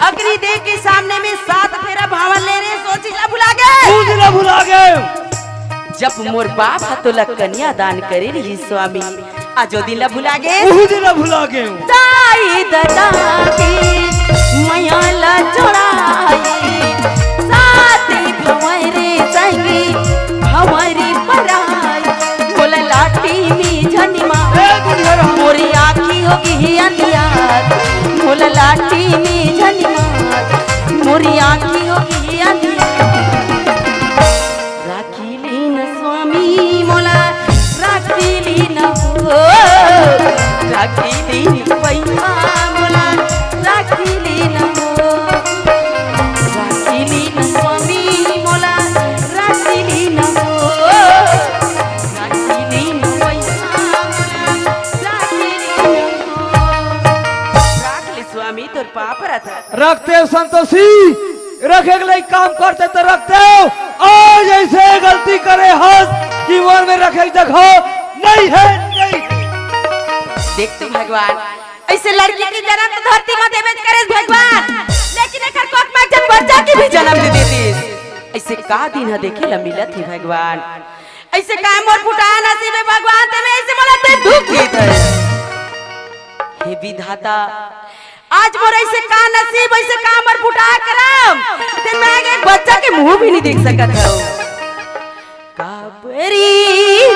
अग्नि देव के सामने में 7 फेरा भावन ले रहे, सोची ला भुला गए। तू दिल भुला गए। जब मोर बाप हाथों ला कन्या दान करे रही स्वामी, आज वो दिन ला भुला गए। तू दिल भुला गए। दाई दादा की मैया ला चढ़ाई, साथी भंवरे संगी हमारी पराई। बोला लाठी में झनिमा मोरी आँखी होगी अंधियार, मोला लाठी में झनिमा मोरी आँखी होगी अंधियार। राखीली न स्वामी मोला, राखीली न हो, राखीली न पैसा मोला, राखीली न हो, राखीली न स्वामी मोला, राखीली न हो, राखीली न पैसा मोला, राखीली न हो। राख ले स्वामी, तोर पाप रहता। रखते हो संतोषी, रखे के लिए काम करते तो रखते हो। आज ऐसे गलती करे हंस कि मन में रखे जगह नहीं है, नहीं है। देख तू भगवान, ऐसे लड़की की जन्म तो धरती में देवे करे भगवान, लेकिन एकर कोख में जब बच्चा की भी जन्म दे देती। ऐसे का दिन है देखे ला मिलत ही भगवान, ऐसे का मोर फुटाया नसीब है भगवान, ते में ऐसे मला ते दुख देत है। हे विधाता, आज मोर ऐसे का नसीब, ऐसे का मोर फुटाया करम, ते मैं एक बच्चा के मुंह भी नहीं देख सकत हूं। काबरी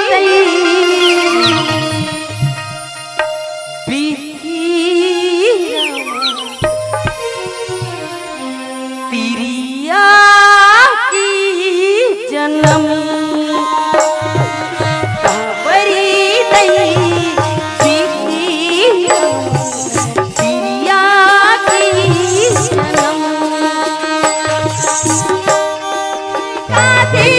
तई तिरिया की जन्म, काबरी तई तिरिया की जन्म। कादी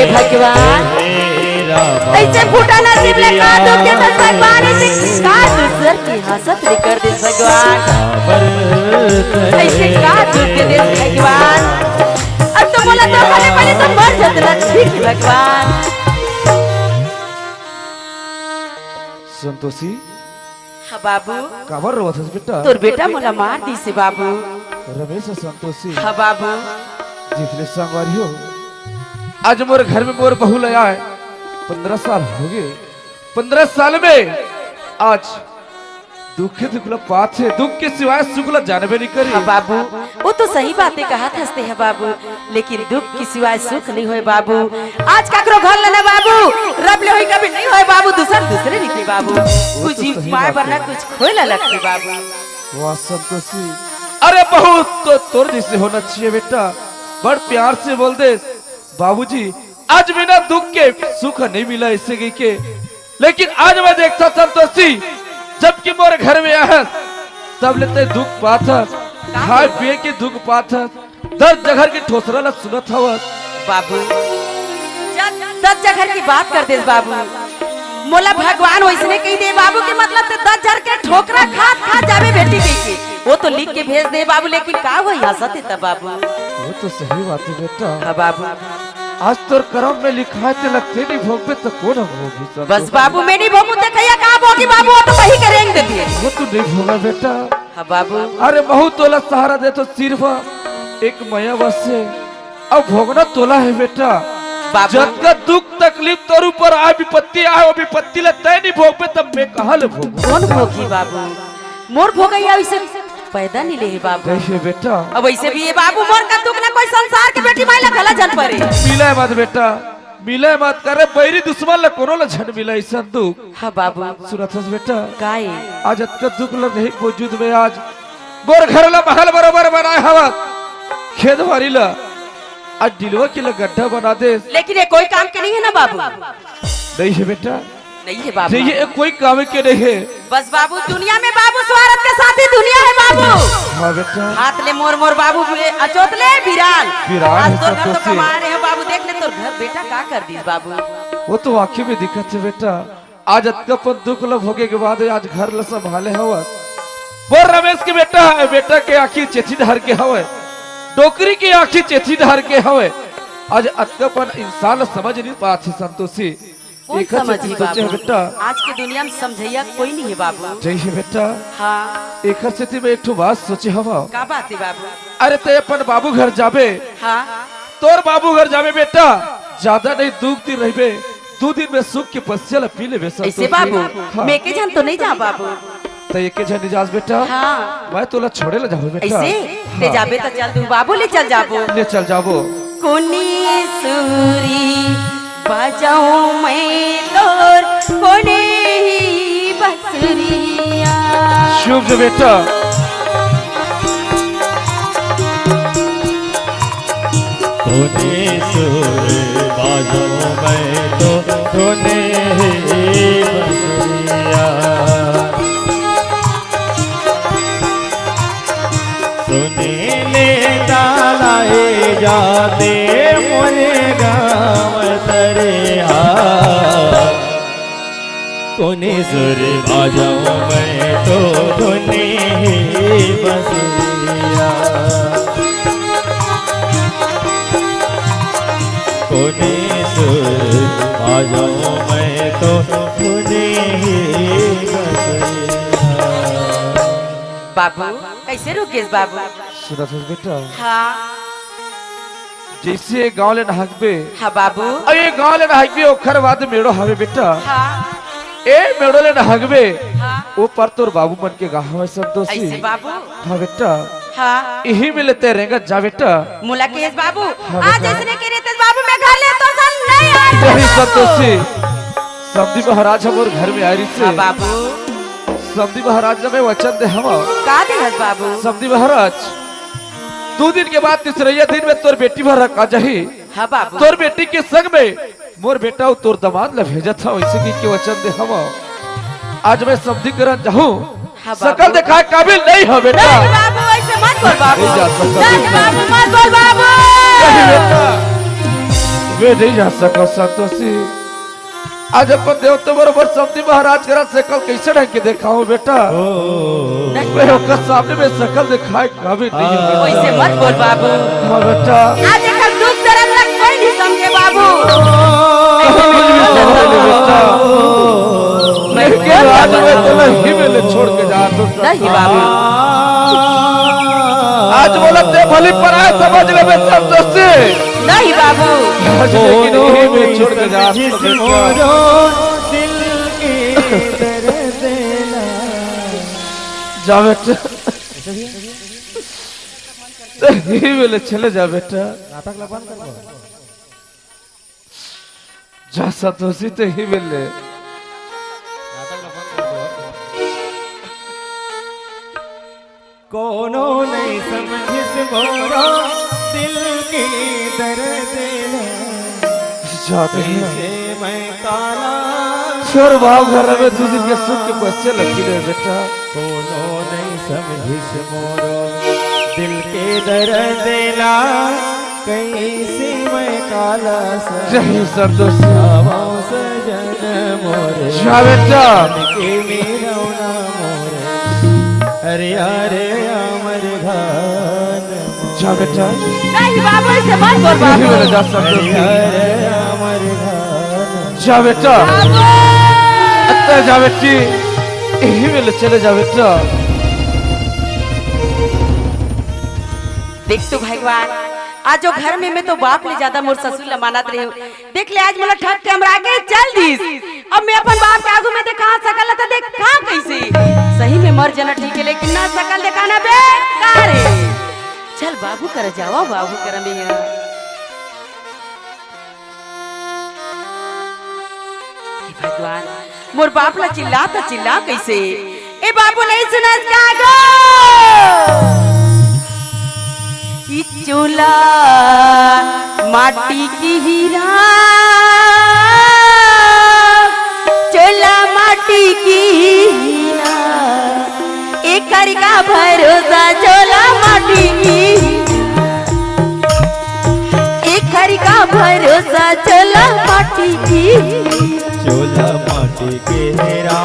भगवान ऐसे फूटा नसीब ले का दुख के भगवान ऐसे का दूसर की हसत कर दे भगवान। ऐसे का दुख दे दे भगवान। अब तो बोला तो पहले तो मर जाता ठीक भगवान। संतोषी हाँ बाबू काबर रोवत हस बेटा? तोर बेटा मोला मार दी से बाबू। रमेश और संतोषी हाँ बाबू जितने संगवारी हो, आज मोर घर में मोर बहू लाया है। 15 साल हो गए। 15 साल में आज दुख दुखला बात है, दुख के सिवाय सुखला जानबे नहीं करी। हाँ बाबू वो तो सही बातें कहत हंसते हैं बाबू, लेकिन दुख के सिवाय सुख नहीं होए बाबू। आज ककरो घर लेना बाबू रब ले होई कभी नहीं होए बाबू। दूसरे निकले बाबू कुछ तो सही पाए बात है। वरना कुछ खोला लगते बाबू। वाह संतोषी, अरे बहू तो तोर जैसे होना चाहिए बेटा। बड़ प्यार से बोल दे बाबूजी आज बिना दुख के सुख नहीं मिला इससे गई के। लेकिन आज मैं देखता संतोषी जबकि मोरे घर में आया तब लेते दुख पात खाए पिए के दुख पात 10 जगह की ठोसरा ला सुनत हवा बाबू 10 जगह की बात कर दे बाबू। मोला भगवान वैसने कही दे बाबू के मतलब तो 10 जगह के ठोकरा खा जावे बेटी के वो तो लिख के भेज दे बाबू। लेकिन का हुई हंसते तब बाबू। वो तो सही बात है बेटा। हाँ बाबू आज तोर करम में लिखा है ते लगते नहीं भोग पे तो कौन होगी संतोषी? बस बाबू मैं नहीं भोगू तो कहिया कहाँ भोगी बाबू वो तो वही करेंगे देती है। वो तो नहीं भोगा बेटा। हाँ बाबू अरे बहुत तोला सहारा दे तो सिर्फ एक मया बस से अब भोगना तोला है बेटा। बाबू जब का दुख तकलीफ तोर ऊपर आए विपत्ति आए वो विपत्ति ले तय नहीं भोग पे तब मैं कहाँ ले भोगू? कौन भोगी बाबू? मोर भोगैया वैसे पैदा नहीं ले बाबू। देखिए बेटा अब वैसे भी ये बाबू मोर का दुख ना कोई संसार के बेटी माइला खला जन परे। मिले मत बेटा, मिले मत करे बैरी दुश्मन ले कोनो ले झन मिला ऐसा दुख। हाँ बाबू सुनत हस बेटा काहे आज अतका दुख लग नहीं वजूद में आज गोर घर ला महल बरोबर बनाए हवा खेत वारी ला आज दिलवा के ला गड्ढा बना दे। लेकिन ये कोई काम के नहीं है ना बाबू। नहीं है बेटा, नहीं है बाबू। ये कोई काम के नहीं है। बस बाबू दुनिया में बाबू स्वार्थ के साथ ही दुनिया है बाबू। हाँ बेटा हाथ ले मोर मोर बाबू अचोत ले बिराल बिराल आज है तो घर तो संतोषी। कमा रहे हो बाबू। देख ले तोर घर बेटा का कर दी बाबू। वो तो आँखी में दिक्कत है बेटा। आज अतकापन दुख लब होगे के बाद आज घर ला संभाले हवा बोल रमेश के बेटा है। बेटा के आँखी चेथी ढार के हवे, डोकरी की आँखी चेथी ढार के हवे। आज अतकापन इंसान समझ नहीं पाते संतोषी। कौन एक अच्छा समझी सोचे बाबू? बेटा आज के दुनिया में समझैया कोई नहीं है बाबू। जय है बेटा। हाँ एक स्थिति में एक ठो बात सोचे हवा। का बात है बाबू? अरे ते अपन बाबू घर जाबे, हाँ तोर बाबू घर जाबे बेटा ज्यादा नहीं 2 दिन रहबे, 2 दिन में सुख के पश्चिल पी ले ऐसे बाबू मैं के जान तो नहीं जा बाबू। तो एक जन निजाज बेटा हाँ मैं तोला छोड़े ला जाबो बेटा। ऐसे ले जाबे तो चल तू बाबू ले चल जाबो। ले चल जाबो। कोनी सूरी बजाऊं मैं तोर कोने ही बसुरिया। शुभ जो बेटा तूने सुर बाजो मैं तो तूने ही बसरिया। सुने ले डालाए जाते मोरे गाँव तरिया। तूने सुर बाजो मैं तो तूने ही बसरिया। कोने सुर आ जाऊं मैं तो खुदे ही बसरिया। बाबू कैसे रुकेश बाबू? सुनत हस बेटा हाँ जैसे गांव ले नहकबे हाँ बाबू अरे गांव ले नहकबे ओखर बाद मेड़ो हवे बेटा। हाँ ए मेड़ो ले नहकबे हाँ ऊपर तोर बाबू मन के गाँव है संतोषी। ऐसे बाबू हाँ बेटा हाँ यही में लेते रहेगा जा बेटा। मुला केस बाबू हाँ, आज बेटा। इसने के रहते बाबू मैं घर ले तो चल नहीं आ वही संतोषी समधी महाराज हमारे घर में आ रही हाँ से बाबू समधी महाराज ने वचन दे हम का दे हस बाबू? समधी महाराज 2 दिन के बाद तीसरे दिन में तोर बेटी भर आ जाही। हाँ बाबू तोर बेटी के संग में मोर बेटा तोर दामाद ला भेजा था वैसे की के वचन दे हम आज मैं समधी करन जाऊं। हाँ बाबू। सकल दिखाए काबिल नहीं हो बेटा। नहीं बाबू ऐसे मत बोल बाबू। नहीं जा सकता नहीं बेटा। बाबू मत बोल बाबू। नहीं बेटा वे नहीं जा सको संतोषी। आज अपन देव तो बरोबर समधी महाराज करा सकल कैसे ढंग के देखा हो बेटा। ओ नहीं मैं ओकर सामने में शकल दिखाई कभी नहीं है वैसे मत बोल बाबू। हाँ बेटा आज एकर दुख दर्द लग कोई नहीं समझे बाबू। बेटा मैं के रात में तो नहीं मिले छोड़ के जा तो नहीं बाबू। आज बोला ते भली पर आए समझ ले बेटा दोस्ती नहीं बाबू। आज लेकिन नहीं में छोड़ के जा तो बेटा दिल की दर्द ला। जा बेटा नहीं मिले चले जा बेटा नाटक लपन कर जा संतोषी तो ही मिले कोनो नहीं समझिस मोरो दिल की दर्द ला। जाते हैं कैसे मैं काला छोर भाव घर में तू दिन के सुख के बच्चे लगी रे बेटा कोनो नहीं समझिस मोरो दिल के दर्द ला। कैसे मैं काला जय संतोषी सजन मोरे जा बेटा के मेरा मोरे अरे अरे अमर घान जा बेटा नहीं बाबू ऐसे मत बोल नहीं बाबू। मिले जा संतोषी अरे अमर घान जा बेटा अत्ता जा बेटी यही मिले चले जा बेटा देख तू भगवान आज जो घर में मैं तो बाप ले ज्यादा मोर ससुर लमानत रहे हो। देख ले आज मला ठग के हमरा आगे चल दीस। अब मैं अपन बाप के आगू में देखा सकल त देखा कैसे सही में मर जाना ठीक है लेकिन ना सकल दिखाना बेकार है। चल बाबू कर जाओ बाबू कर में भगवान मोर बाप ला चिल्ला कैसे ए बाबू नहीं सुनस का गो ई चूल्हा माटी की हीरा चूल्हा माटी की हीरा एक का भरोसा चूल्हा माटी की एक का भरोसा चूल्हा माटी की चोला माटी के हेरा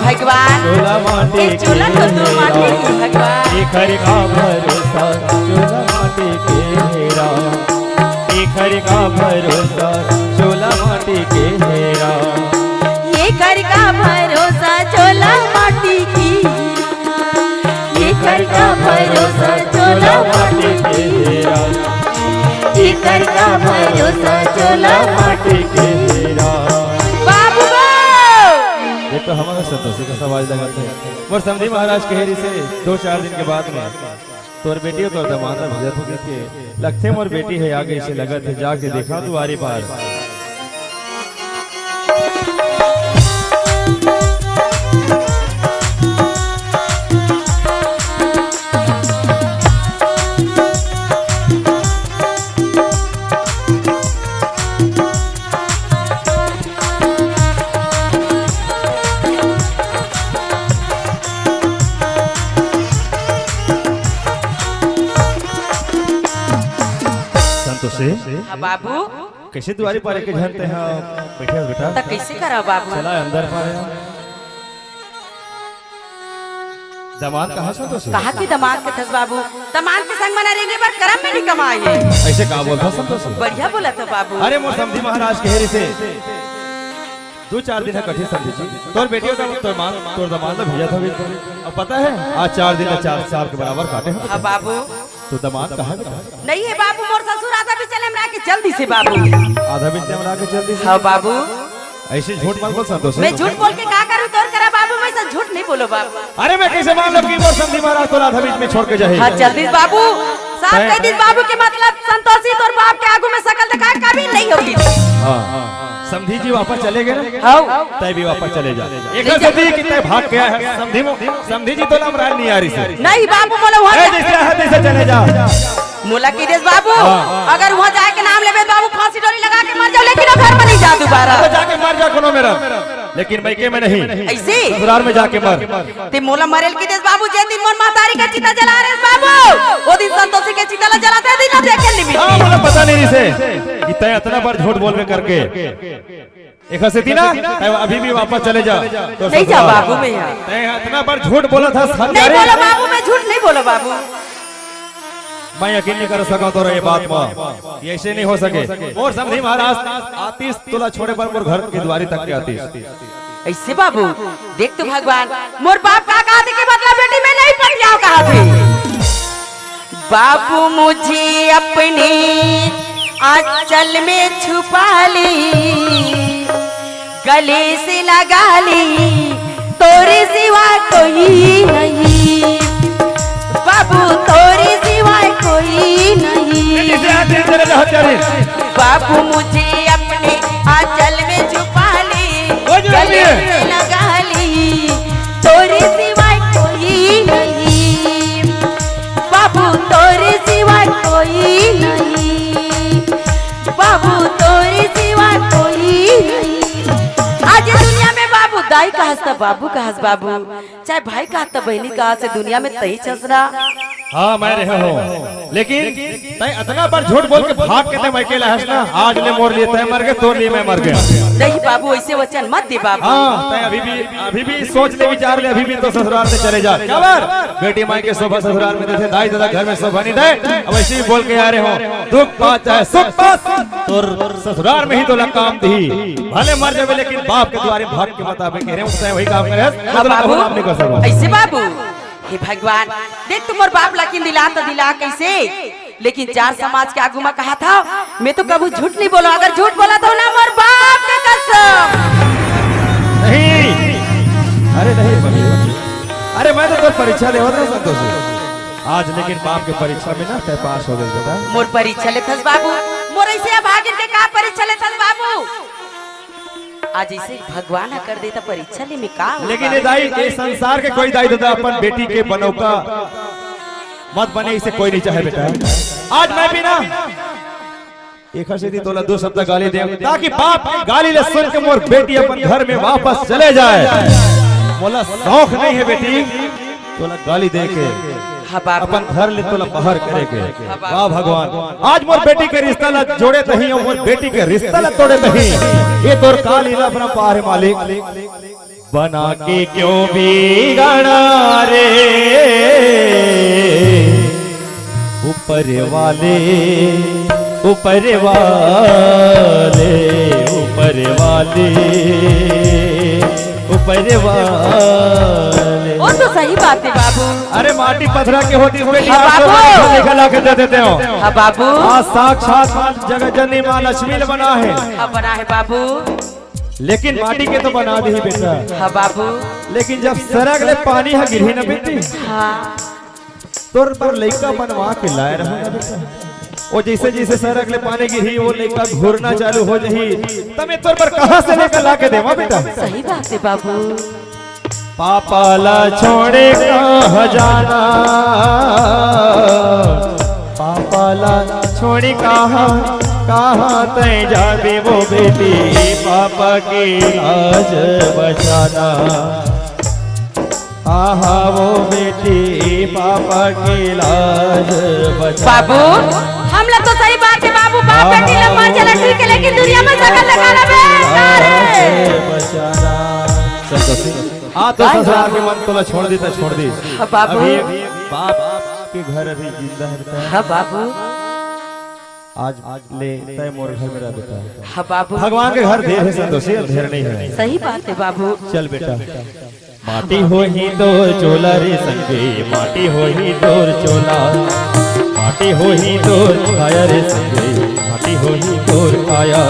भगवान चोला माटी ए चूल्हा तो तू माटी की भगवान घर का भरोसा चोला माटी के हेरा घर का भरोसा चोला माटी के हेरा ये घर का भरोसा चोला माटी की ये घर का भरोसा चोला माटी के हेरा ये घर का भरोसा चोला माटी के हेरा। बाबू ये तो हमारा संतोषी का सवाल लगाते हैं और समझी महाराज के हेरी से 2-4 दिन के बाद में तोर बेटी और तोर दामाद भेजा तो के लगते मोर बेटी है आगे से लगत है जाके देखा दुआरी पार हाँ बाबू कैसे दुआरी पार के झरते हैं बैठे हो बेटा तो कैसे करा बाबू चला अंदर पाया दामाद कहाँ संतोषी कहा कि दमाद के थस बाबू दमाद के संग मना रहेंगे पर करम में नहीं कमाए ऐसे कहा बोलता संतोषी बढ़िया बोला था बाबू अरे मोर समझी महाराज के हेरी से 2-4 दिन है कठी समझी जी तोर बेटी का तोर दामाद ने भेजा था अब पता है आज 4 दिन 4 साल के बराबर काटे हैं हाँ बाबू तो दामाद कहाँ नहीं है बाबू मोर ससुर आधा भी चले हमरा के जल्दी से बाबू आधा मिनट में आके जल्दी से हाँ बाबू ऐसे झूठ मत बोल संतोष मैं झूठ बोल के क्या करूँ तोर करा बाबू मैं सब झूठ नहीं बोलो बाबू अरे मैं कैसे मान लो कि मोर समझी महाराज तो आधा बीच में छोड़ के जाए हाँ जल्दी से बाबू साफ कह दी बाबू के मतलब संतोषी तोर बाप के आगू में शकल दिखा कभी नहीं होगी हाँ समझी जी वापस चले गए ना हाँ तय भी वापस चले जा एक सदी कितने भाग गया है समझी जी तो लमराज नहीं आ रही से नहीं बाबू बोलो वहाँ जैसे है तैसे चले जा मोला की देश बाबू अगर वहाँ जाए के नाम लेबे बाबू फांसी डोरी लगा के मर जाओ लेकिन वो घर में नहीं जा दोबारा तो जाके मर जा कोनो मेरा लेकिन मैके में नहीं ऐसे ससुराल में जाके मर ते मोला मरेल की देश बाबू जे दिन मोर महतारी का चिता जला रहे बाबू वो दिन संतोषी के चिता ला जलाते दिन देखे नहीं हाँ मुझे पता नहीं से कि तय इतना बार झूठ बोलवे करके एक हंसी ना तय अभी भी वापस चले जा तो नहीं जा ससुराल। बाबू मैं यहाँ तय इतना बार झूठ बोला था नहीं बोलो बाबू, मैं झूठ नहीं बोलो बाबू। मैं यकीन नहीं कर सका तो ये बात में ये ऐसे नहीं हो सके। और समझी महाराज आतीस तुला छोड़े पर मोर घर की द्वारी तक के आतीस ऐसे बाबू देख तो भगवान मोर बाप का कहा थे कि मतलब बेटी में नहीं पड़ जाओ कहा थे। बाबू मुझे अपने आंचल में छुपा ली, गले से लगा ली, तोरे सिवा कोई नहीं। बाबू तोरे सिवा कोई नहीं। बाबू मुझे अपने आंचल में छुपा ली, गले से लगा ली, तोरे सिवा कोई नहीं। बाबू तोरे सिवा कोई नहीं। बाबू तोरे सिवा कोई नहीं। आज ये दुनिया में बाबू दाई का हंसता बाबू का हंस बाबू, चाहे भाई का हंसता बहनी का हंस, दुनिया में तही चल रहा। हाँ मैं रहा हूँ लेकिन तय इतना बार झूठ बोल के भाग के मैं अकेला हंसना आज ले मोर लिए तय मर गए तोर लिए मैं मर गया। नहीं बाबू ऐसे वचन मत दे बाबू। हाँ तय अभी भी सोच ले विचार ले अभी भी तो ससुराल से चले जा। क्या बार बेटी माई के शोभा ससुराल में देते दाई दादा घर में शोभा नहीं दे। अब ऐसे ही बोल के आ रहे हो दुख पास चाहे सुख पास तो ससुराल में ही तो काम दी भले मर जावे लेकिन बाप के द्वारे भाग के मुताबिक वही काम करे। हाँ बाबू नहीं कर सकता ऐसे बाबू। हे भगवान देख तुमर बाप लेकिन दिला तो दिला कैसे, लेकिन चार समाज के आगू में कहा था मैं तो कभी झूठ नहीं बोला। अगर झूठ बोला तो ना मोर बाप का कसम। नहीं अरे नहीं अरे मैं तो परीक्षा ले होता संतोष आज लेकिन बाप के परीक्षा में ना तय पास हो गए बेटा। मोर परीक्षा ले थस बाबू, मोर ऐसे भागिन के का परीक्षा ले थस बाबू। आज ऐसे भगवान कर देता परीक्षा ले में का। लेकिन ये दाई ये संसार के कोई दाई दादा अपन बेटी के बनौका मत बने इसे कोई नहीं चाहे बेटा। आज मैं भी ना एक हंसी तोला दो शब्द गाली दे ताकि बाप की गाली ले सुन के मोर बेटी अपन घर में वापस चले जाए। मोला शौक नहीं है बेटी तोला गाली दे के हाँ बाबू अपन घर ले तोला बाहर करेगे। वाह भगवान आज मोर बेटी के रिश्ता ला जोड़े नहीं और मोर बेटी के रिश्ता ला तोड़े नहीं। ये तोर का लीला अपना पार मालिक बना के क्यों भी गाना रे ऊपर वाले ऊपर वाले ऊपर वाले ऊपर वाले। वो तो सही बात है बाबू। अरे माटी पथरा के होती बेटी हाँ बाबू। निकला के दे देते हो। हाँ बाबू आज साक्षात मां जगत जननी मां लक्ष्मी बना है। हाँ बना है बाबू। लेकिन माटी के तो बना दी बेटा। हाँ बाबू लेकिन जब सरग ले पानी है गिरी ना बेटी हाँ तोर पर लइका बनवा के लाए रहो ना बेटा। वो जैसे जैसे सरग ले पानी गिरी वो लइका घूरना चालू हो जही तमे तोर पर कहां से लेकर लाके देवा बेटा। सही बात है बाबू। पापा ला छोड़े कहाँ जाना पापा ला छोड़ी कहाँ कहाँ तय जाबे वो बेटी पापा की लाज बचाना। आहा वो बेटी पापा की लाज बचाना। बाबू हम लोग तो सही बात है बाबू। बाप बेटी लोग मान चला ठीक है लेकिन दुनिया में सकल लगा लबे बचाना। हाँ तो ससुराल के मन तोला छोड़ दी तो छोड़ दी। हाँ बाबू अभी बाप के घर अभी जिंदा है बेटा। हाँ बाबू आज ले तय मोर घर में रह बेटा। हाँ बाबू भगवान के घर देर है संतोषी देर नहीं है। सही बात है बाबू। चल बेटा माटी हो ही दौर चोला रे संगे माटी हो ही दौर चोला माटी हो ही दौर काया रे संगे माटी हो ही दौर काया।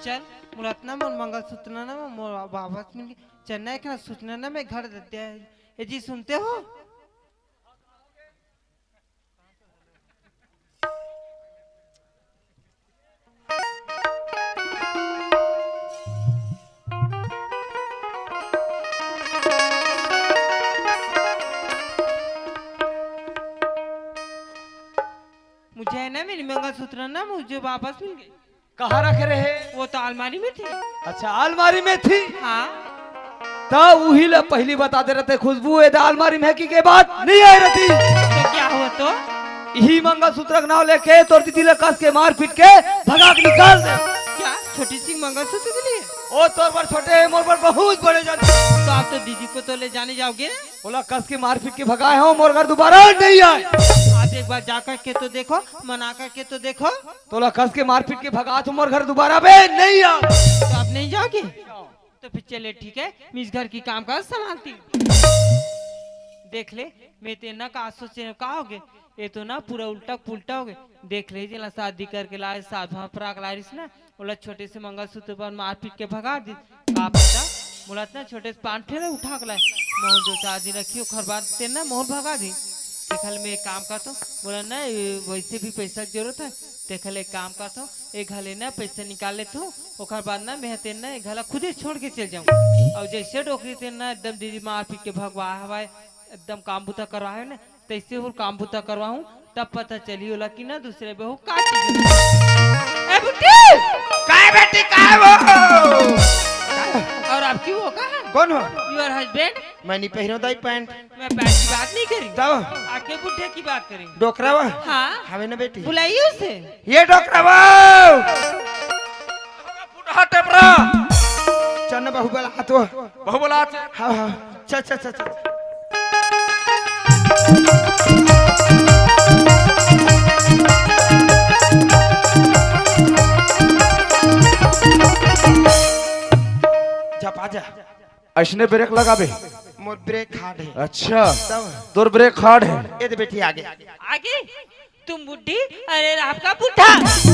चल मुरतना मन मंगलसूत्र ना मोर वापस मिल चेन्नई के सूचना ना मैं घर देते हैं। ये जी सुनते हो मेरी मंगलसूत्र ना मुझे वापस मिल गई। कहाँ रखे रहे? वो तो अलमारी में थी। अच्छा अलमारी में थी। हाँ तो वही ला पहली बता दे रहे थे खुशबू ये अलमारी में है कि के बात नहीं आई रहती। तो क्या हुआ तो? यही मंगलसूत्र का नाम लेके तोर दीदी ले कस के मार पीट के भगा के निकाल दे। क्या छोटी सी मंगलसूत्र के लिए? ओ तोर पर छोटे मोर पर बहुत बड़े जान। तो आप तो दीदी को तो ले जाने जाओगे ना? बोला कस के मार पीट के भगाए हो मोर घर दोबारा नहीं आए। आप एक बार जाकर के तो देखो, मना कर के तो देखो। तोला कस के मार पीट के भगा तो मोर घर दोबारा बे नहीं आ। तो आप नहीं जाओगे? तो फिर चले ठीक है, मैं इस घर की काम काज संभालती हूँ। देख ले मैं तेना का सोचे कहोगे, ये तो ना पूरा उल्टा पुल्टा हो गए। देख ले जिला शादी करके लाए साथ फराक लारिस ना, बोला छोटे से मंगलसूत्र पर मार पीट के भगा दी। का पता बोला ना छोटे से पान फेरे उठा के लाए मोहन जो शादी रखी वो घर बाद तेना मोहन भगा दी। देखल मैं एक काम करता हूँ, बोला ना वैसे भी पैसा की जरूरत है। देखल एक काम करता हूँ, एक घले ना पैसा निकाल लेता हूँ, और बाद ना मैं तेन ना एक घला खुद ही छोड़ के चल जाऊँ। और जैसे डोकरी तेन ना एकदम दीदी मार पीट के भगवा हवाए एकदम काम बुता करवाए ना, तैसे वो काम बुता करवाऊँ तब पता चली होला कि ना दूसरे बहू काटी। काय बेटी काय वो? और आपकी वो कहा? कौन हो? Your husband. मैं नहीं पहनो दाई पैंट। मैं पैंट की बात नहीं करी, तब आके बुढ़े की बात करी। डोकरा वो? हाँ हमें ना बेटी बुलाइए उसे। ये डोकरा वो फुटहा टेपरा चन्न बहु बला हाथ वो। बहु बोला हाँ हाँ चल चल चल चल। जा ऐसने ब्रेक लगाबे। मोर ब्रेक हार्ड है। अच्छा तब तोर ब्रेक हार्ड है। ये दे बेटी आगे। आगे तुम बुढ़ी, अरे आपका बुढ़ा।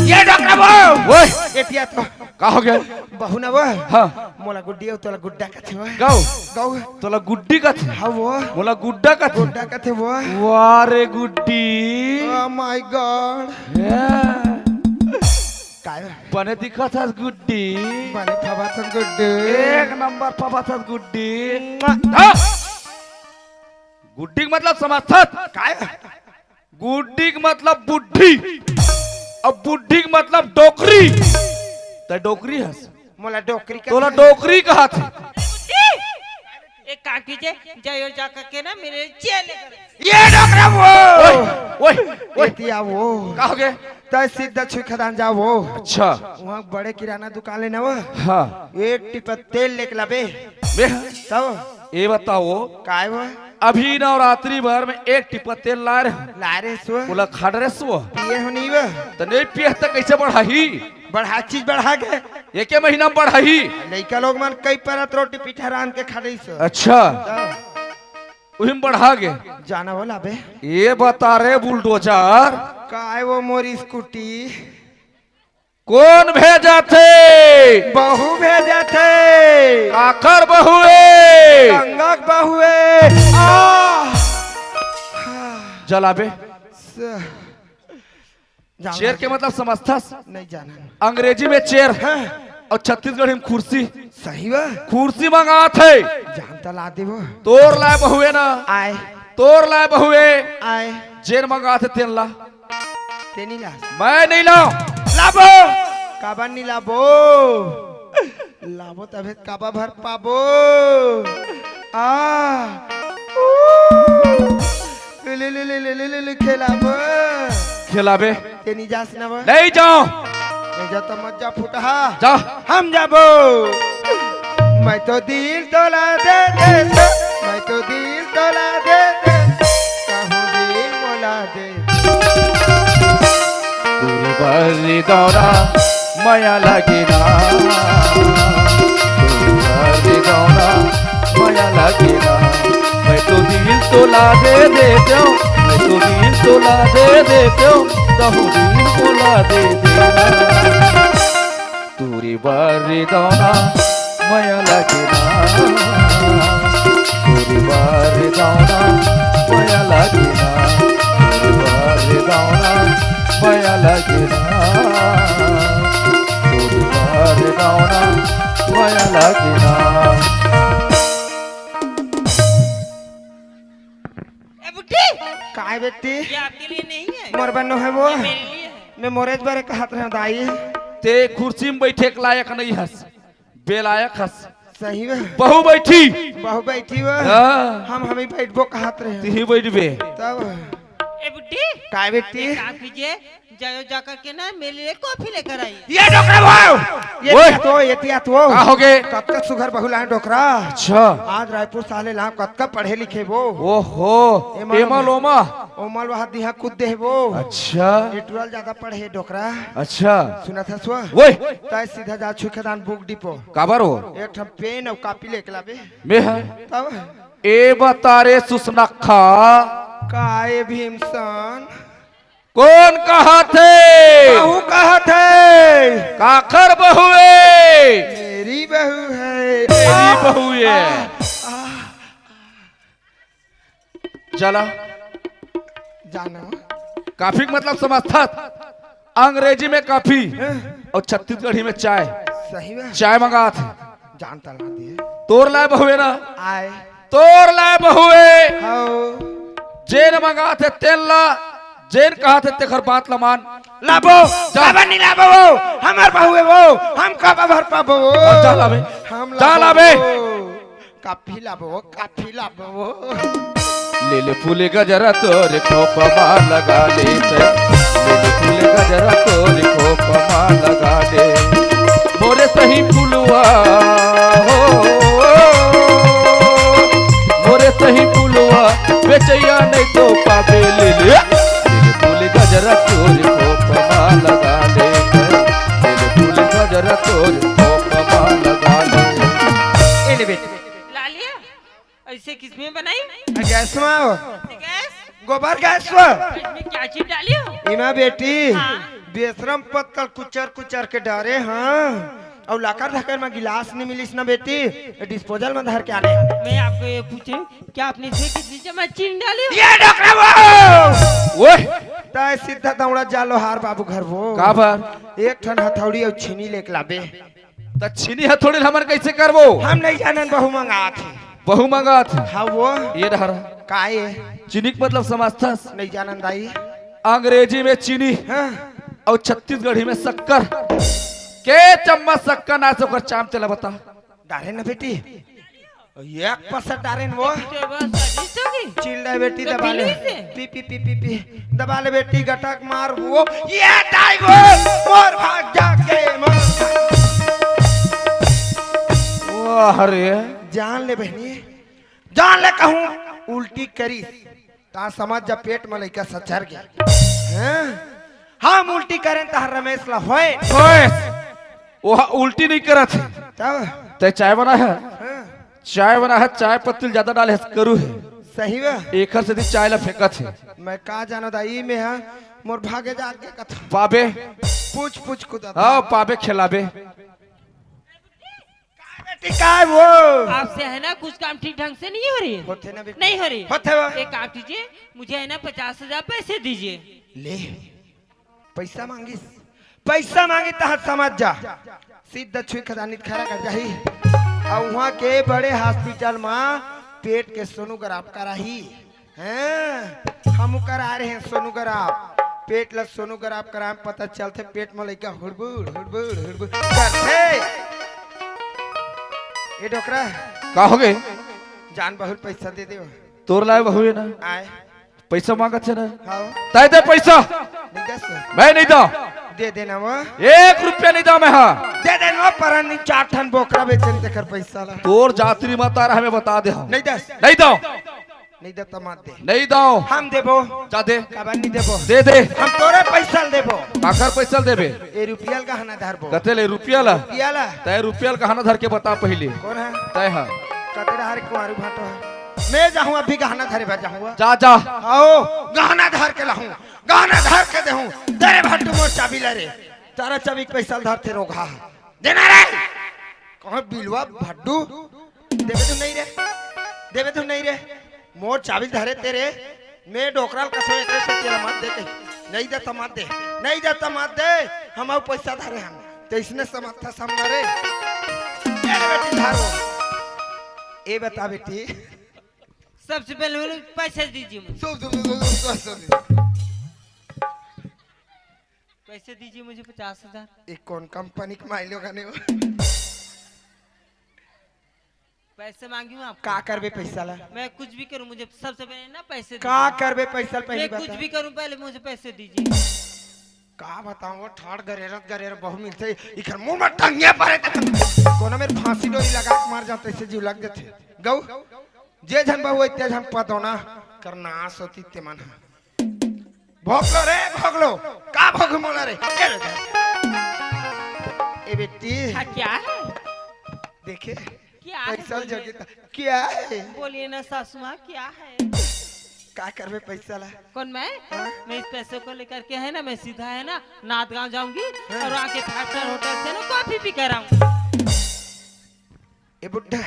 ये डोकरा वो ओए एतिया तो का हो गया? बहु ना वो हाँ मोला गुड्डी हो तोला गुड्डा का थे वो। गाओ गाओ तोला गुड्डी का थे। हाँ वो मोला गुड्डा का थे। गुड्डा का थे वो। वारे गुड्डी ओह माय गॉड काय बने दिखा था गुड्डी। बने फबा तो गुड्डू एक नंबर पापा था गुड्डी। हाँ! गुड्डी का मतलब समर्थक। काय गुड्डी का मतलब बुढ़ी, अब बुढ़ी का मतलब डोकरी। तो डोकरी है मोला डोकरी का तोला डोकरी कहा थी। एक काम कीजिए, जाइए और जाकर के ना मेरे चेयर लेकर। ये डोकरा वो ओए ओए एतिया वो का हो गया? तय सीधा छुई खदान जा वो। अच्छा वहाँ बड़े किराना दुकान लेना वो। हाँ एक टिपा तेल लेके लाबे बे तब ये बताओ काय वो अभी नवरात्रि भर में एक टिपा तेल ला रहे लारे सो बोला खा रहे सो पिए हो नहीं वो तो नहीं पिए तो कैसे बढ़ाही? बढ़ा चीज बढ़ा के एक महीना में बढ़ाही। लड़का लोग मन कई परत रोटी पीठा रान के खा रही सो। अच्छा तब वही में बढ़ा गे। जाना वो लाबे ये बता रहे बुलडोजर काय वो मोरी स्कूटी कौन भेजा थे? बहू भेजे थे आकर बहुए गंगक बहुए जलाबे। जाना चेयर के मतलब समझता? नहीं जाना अंग्रेजी में चेयर हाँ, और छत्तीसगढ़ी में कुर्सी। सही बा कुर्सी मंगा थे जानता ला दे वो तोर लाए बहुए ना आए तोर लाए बहुए आए चेयर मंगा थे तेन ला। तेनी ला मैं नहीं लाऊं। लाबो काबा नहीं लाबो लाबो तबे काबा भर पाबो आ ले ले ले ले ले ले ले खेलाबो खिलाबे तेनी जास ना वो नहीं जाओ। नहीं जा तो मत जा फुटहा जा हम जाबो मैं तो दिल तोला दे दे दे मैं तो दिल तोला दे दे कहूँ दिल मोला दे पूरी बारी दौरा माया लगी ना पूरी बारी दौरा माया लगी ना मैं तो दिल तोला दे देते हूँ मैं तो दिल तोला दे देते हूँ कहूँ दिल तोला दे देना पूरी बारी दौरा माया लगी ना पूरी बारी दौरा माया लगी ना पूरी बारी दौरा माया लगी ना पूरी बारी दौरा माया लगी ना। ए बुढ़ी, काय बेटी ये आपके लिए नहीं है, मोर बनो है वो ये मेरे लिए है। मैं मोरेज बारे कहत रहे दाई ते कुर्सी में बैठे के लायक नहीं हस, बेलायक हस। सही में बहू बैठी, बहु बैठी वो हाँ। हम बैठबो कहत रहे ती बैठबे। तब ए बुड्ढी काय बेटी काम कीजिए, जाओ जाकर के ना मेरे लिए कॉफी लेकर आई। ये डोकरा भाव ये तिया तो का हो गए? कब तक सुघर बहु लाए डोकरा अच्छा आज रायपुर साले ला कब तक पढ़े लिखे वो ओहो एमा लोमा। ओमल वहा दिहा कूद दे वो अच्छा लिटरल ज्यादा पढ़े डोकरा अच्छा सुना था सो वही तय सीधा जा छुखदान बुक डिपो काबर हो एक ठम पेन और कॉपी लेके लाबे मैं है तब ए बतारे सुसनखा काय भीमसन कौन कहा थे? बहू कहा थे काकर बहुए मेरी बहू है तेरी बहू है। चला जानो काफी का मतलब समझता, अंग्रेजी में काफी और छत्तीसगढ़ी में चाय। सही में चाय मंगा थे, जानता ला दिए तोर लाए बहुए ना, आए तोर लाए बहुए हाउ जेन मंगा थे तेल ला, जेन कहा थे तेखर बात लमान लाबो जाबा नहीं लाबो हमार बहू है वो हम कब भर पाबो जा लाबे, हम जा लाबे। काफी लाबो ले ले फूले गजरा तोरे खोपमा लगा ले, ले ले फूले गजरा तोरे खोपमा लगा ले, मोरे सही फुलवा हो मोरे सही फुलवा बेचैया नहीं तो पाबे। ले ले फूले गजरा तोरे खोपमा लगा ले, ले ले फूले गजरा तोरे खोपमा लगा ले। एले बेटी ला लिया, ऐसे किसमें बनाई? गैस में गैस गोबर गैस इसमें क्या चीज डाली हो? इमा बेटी हाँ। बेशरम पत्तल कुचर के डारे हाँ और लाकर धकर में गिलास नहीं मिलीस ना बेटी डिस्पोजल में धर के आने मैं आपको ये पूछे, क्या आपने इसमें कितनी चम्मच चीनी डाली हो? ये डोकरा वो ओए तय सीधा दौड़ा जालो हार बाबू घर वो का बार एक ठन हथौड़ी और छीनी लेके लाबे त छीनी हथौड़ी हमर कैसे करबो? हम नहीं जानन बहू मंगा थे बहु मंगा थे हाँ वो ये रहा काए चीनी का मतलब समझता, नहीं जानन दाई अंग्रेजी में चीनी हाँ और छत्तीसगढ़ी में शक्कर। के चम्मच शक्कर ना से ओकर चाम चला बता। डारे ना बेटी एक परसेंट डारे न वो तो बस स्वादिष्ट होगी। चिल रहा बेटी तो दबा ले पीली से? P P P P P दबा ले बेटी गटक मार वो ये डाई वो मोर भाग जाके मोर वाह रे जान ले बहनी जान ले कहूँ उल्टी करी ता समझ जब पेट में लइका सचर गया हैं हम उल्टी करें ता रमेश ला होए ओए वो उल्टी नहीं करत है तब ते चाय बना है, हाँ, चाय बना है, चाय पत्ती ज्यादा डाले है करू है, सही बा एकर से चाय ला फेंकत है। मैं का जानो दाई में है मोर भागे जात के कथा पाबे पूछ खुदा हाँ पाबे खिलाबे। बेटी का वो आपसे है ना कुछ काम ठीक ढंग से नहीं हो रही है? होते ना बेटी नहीं हो रही। होते वो एक काम कीजिए, मुझे है ना 50,000 पैसे दीजिए। ले पैसा मांगी तो समझ जा सीधा छुई खदानी खड़ा कर जाही और वहाँ के बड़े हॉस्पिटल में पेट के सोनोग्राफ कराही हैं हम करा रहे हैं सोनोग्राफ पेट ला सोनोग्राफ करा पता चलते पेट में लइका हुड़बुड़ करते ये डोकरा का हो गए? जान बहुत पैसा दे दे तोर लाए बहु है ना, आए पैसा मांगत है ना, हाँ तय दे पैसा। नहीं दस मैं नहीं दो, दे देना वो 1 रुपया नहीं दो मैं। हाँ दे देना पर नहीं 4 ठन बोकरा बेचन देकर पैसा ला तोर जात्री माता रहा हमें बता दे। नहीं दस नहीं दो, नहीं दे तो मत दे नहीं दो, हम देबो जा दे, कबन नहीं देबो दे दे। हम तोरे पैसा देबो आखर पैसा देबे ए रुपया का हना धरबो कते ले रुपया ला, रुपया ला तय रुपया कहाना धर के बता पहले। कौन है तय हाँ कते हर कुआरू भाटो है मैं जाऊं अभी गहना धरे बा जाऊंगा जा जा आओ गहना धर के लाऊं गहना धर के देहूं तेरे भट्टू मोर चाबी ले रे तारा चाबी के पैसा धर थे रोगा देना रे कहां बिलवा भट्टू देवे तू नहीं रे मोर चाबी धरे तेरे मैं डोकराल कथो एक से तेरा मत दे के नहीं दे तो मत दे नहीं दे तो मत दे हम आओ पैसा धरे हम तो इसने समझता सामने रे ये बेटी धारो ए बता बेटी सबसे पहले बोलो पैसे दीजिए मुझे। पैसे दीजिए मुझे 50,000। ये कौन कंपनी का माइलो गाने हो? पैसे मांगी हूँ आप का करबे पैसा ला? मैं कुछ भी करूँ मुझे सबसे पहले ना पैसे का दीजिए। करबे पैसा पहली मैं बात कुछ भी करूँ पहले मुझे पैसे दीजिए। का बताऊं वो ठाड़ गरेरत बहु मिलते इखर मुंह में टंगे पड़े कोनो मेरे फांसी डोरी लगा के मार जाते से जीव लग जाते गौ जे जन बहु इत्ते जन पतोना करना सोती ते मन भोगलो रे भोगलो का भोग मोला रे ए बेटी हाँ, क्या है देखे क्या है पैसा बोलिए। जगह क्या है बोलिए ना सासू माँ क्या है। का करबे पैसा ला? कौन मैं इस पैसे को लेकर के है ना मैं सीधा है ना नाथ गांव जाऊंगी और आके फैक्टर होटल से ना कॉफी पी कर आऊंगी। ए बुड्ढा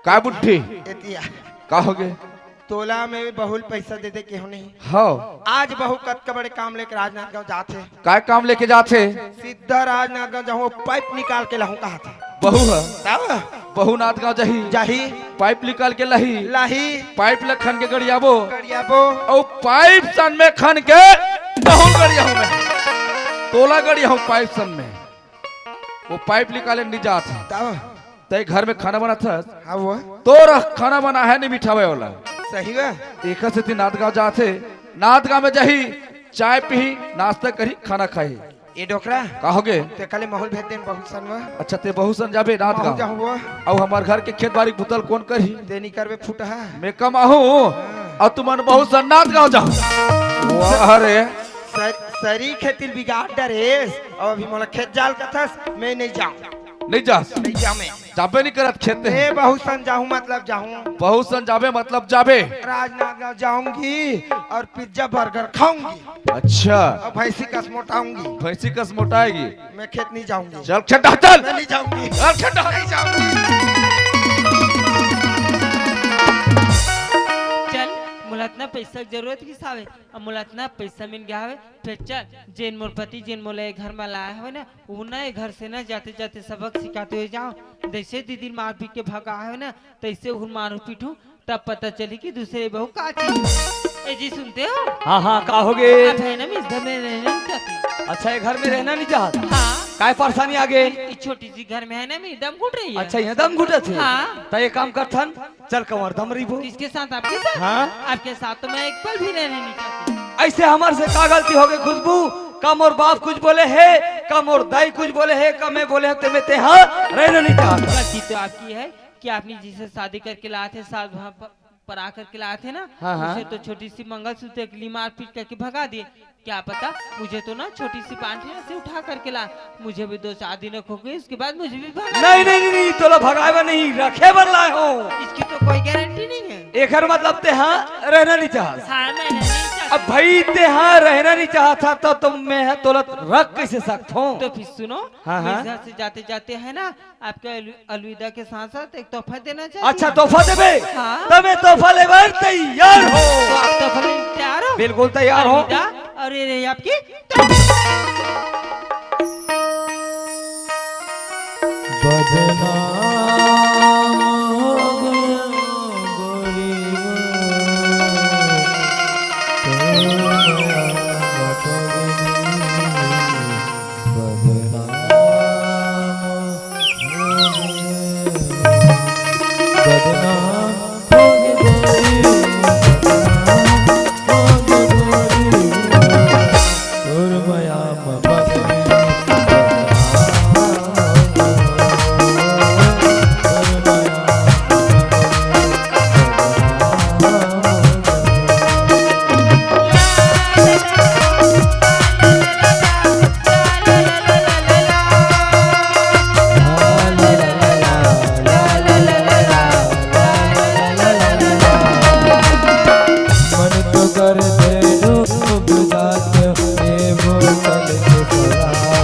का बुढ़ी एतिया का हो गए? तोला में भी बहुल पैसा दे दे केहू नहीं। हाँ आज बहु कत के बड़े काम लेकर राजनांदगांव जाते काय काम लेके जाते? सीधा राजनांदगांव जाऊँ पाइप निकाल के लाऊं कहा था बहू है तब बहू नाथ गाँव जही जाही पाइप निकाल के लही लाही पाइप ल खन के गड़ियाबो करियाबो और पाइप सन में खन के बहु गड़िया हूँ मैं तोला गड़िया हूँ पाइप सन में वो पाइप निकाले नहीं जात तब ते घर में खाना बना था हाँ वो तोरा खाना बना है नहीं मिठावे वाला सही है एक से थी नाथ गाँव जाते नाथ गाँव में जही चाय पी नाश्ता करी खाना खाई ये डोकरा कहोगे ते कले माहौल भेज देन बहुत सनवा अच्छा ते बहु सन जाबे नाथ माहौल गाँव जाऊँ वो और हमार घर के खेत बाड़ी बुतल कौन करी ते नहीं करबे फुटहा मैं कम आहू और तुमन बहु सन नाथ गाँव जाओ अरे सरी खेती बिगाड़ डरेस और अभी मोला खेत जाल का था मैं नहीं जाऊँ नहीं जा नहीं जा मैं जाबे नहीं करत खेते ए बहुत सन जाऊँ मतलब जाऊँ बहु सन जाबे मतलब जाबे राजनांदगांव जाऊंगी और पिज्जा बर्गर खाऊंगी अच्छा और भैंसी कस मोटाऊंगी भैंसी कस मोटाएगी मैं खेत नहीं जाऊंगी चल खेता चल मैं नहीं जाऊंगी चल खेता नहीं जाऊंगी चल मुलातना पैसा की जरूरत किस आवे अब मुलातना पैसा मिल गया हवे फिर चल जेन मोर पति जेन मोला ये घर में लाया हवे ना वो ना ये घर से ना जाते जाते सबक सिखाते हुए जाओ जैसे दीदी मार पीट के भगा है ना तैसे उन मारू पीटू तब पता चली कि दूसरे बहू का चीज। ए जी सुनते हो हाँ हाँ का हो गए? आप है ना मैं इस घर में रहना नहीं चाहती। अच्छा ये घर में रहना नहीं चाहता? हाँ काय परेशानी आ गई? इस छोटी सी घर में है ना मेरी दम घुट रही है। अच्छा यहाँ दम घुटा थे? हाँ। तो ये काम करथन चल कमर दम रही किसके साथ आपके साथ? हाँ। आपके साथ तो मैं एक पल भी रहना नहीं चाहती। ऐसे हमारे से का गलती हो गई खुशबू? कम और बाप कुछ बोले है कम और दाई कुछ बोले है कम मैं बोले ते में ते हाँ रहना नहीं चाहता। गलती तो आपकी है कि आपने जिसे शादी करके लाए थे साल पर आकर के लाए थे ना हाँ, हाँ। उसे तो छोटी सी मंगलसूत्र के लिए मार पीट करके भगा दिए। क्या पता मुझे तो ना छोटी सी पांठी से उठा करके ला मुझे भी 2-4 दिन हो गए उसके बाद मुझे भी भगा नहीं नहीं नहीं, नहीं तो लो भगाए नहीं रखे बन लाए हो। इसकी तो कोई गारंटी नहीं है। एक मतलब ते हाँ रहना नहीं चाहता। हाँ मैं नहीं चाहती। अब भाई ते हाँ रहना नहीं चाहता तो तुम में है तोलत रख कैसे सकता हूँ? तो फिर सुनो हाँ, मैं हाँ। इस घर से जाते जाते है ना आपके अलविदा के साथ साथ एक तोहफा देना चाहती अच्छा हूँ। तोहफा देबे? हाँ। तबे तोहफा लेबर तैयार हो। तो आप तोहफा लेने तैयार हो? बिल्कुल तैयार हो। अलविदा और ये रही आपकी मन तो कर दे रुक जाते ये बोतल के सरा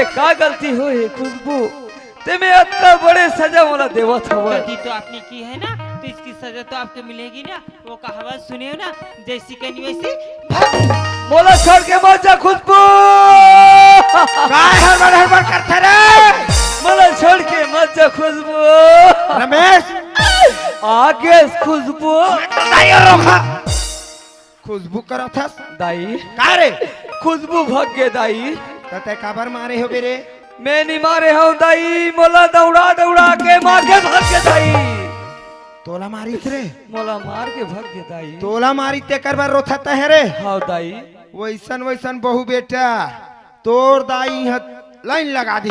ले का गलती हो है खुशबू ते में इतना बड़े सजा वाला देवत हवा गलती तो आपने की है ना, तो इसकी सजा तो आपको मिलेगी ना। वो कहावत सुने हो ना, जैसी कहनी वैसी भाग। मोला छोड़ के मत जा खुशबू काय हड़बड़ हड़बड़ करते रे मोला छोड़ के मत जा खुशबू रमेश आगे खुशबू दाई रोका खुशबू करो था दाई का रे खुशबू भाग गए दाई तते काबर मारे हो बेरे मैं नहीं मारे हूँ दाई मोला दौड़ा दौड़ा के मार के भाग के दाई तोला मारी रे मोला मार के भाग के दाई तोला मारी ते करबार रोथा है रे हाँ दाई वैसन वैसन बहु बेटा तोर दाई लाइन लगा दी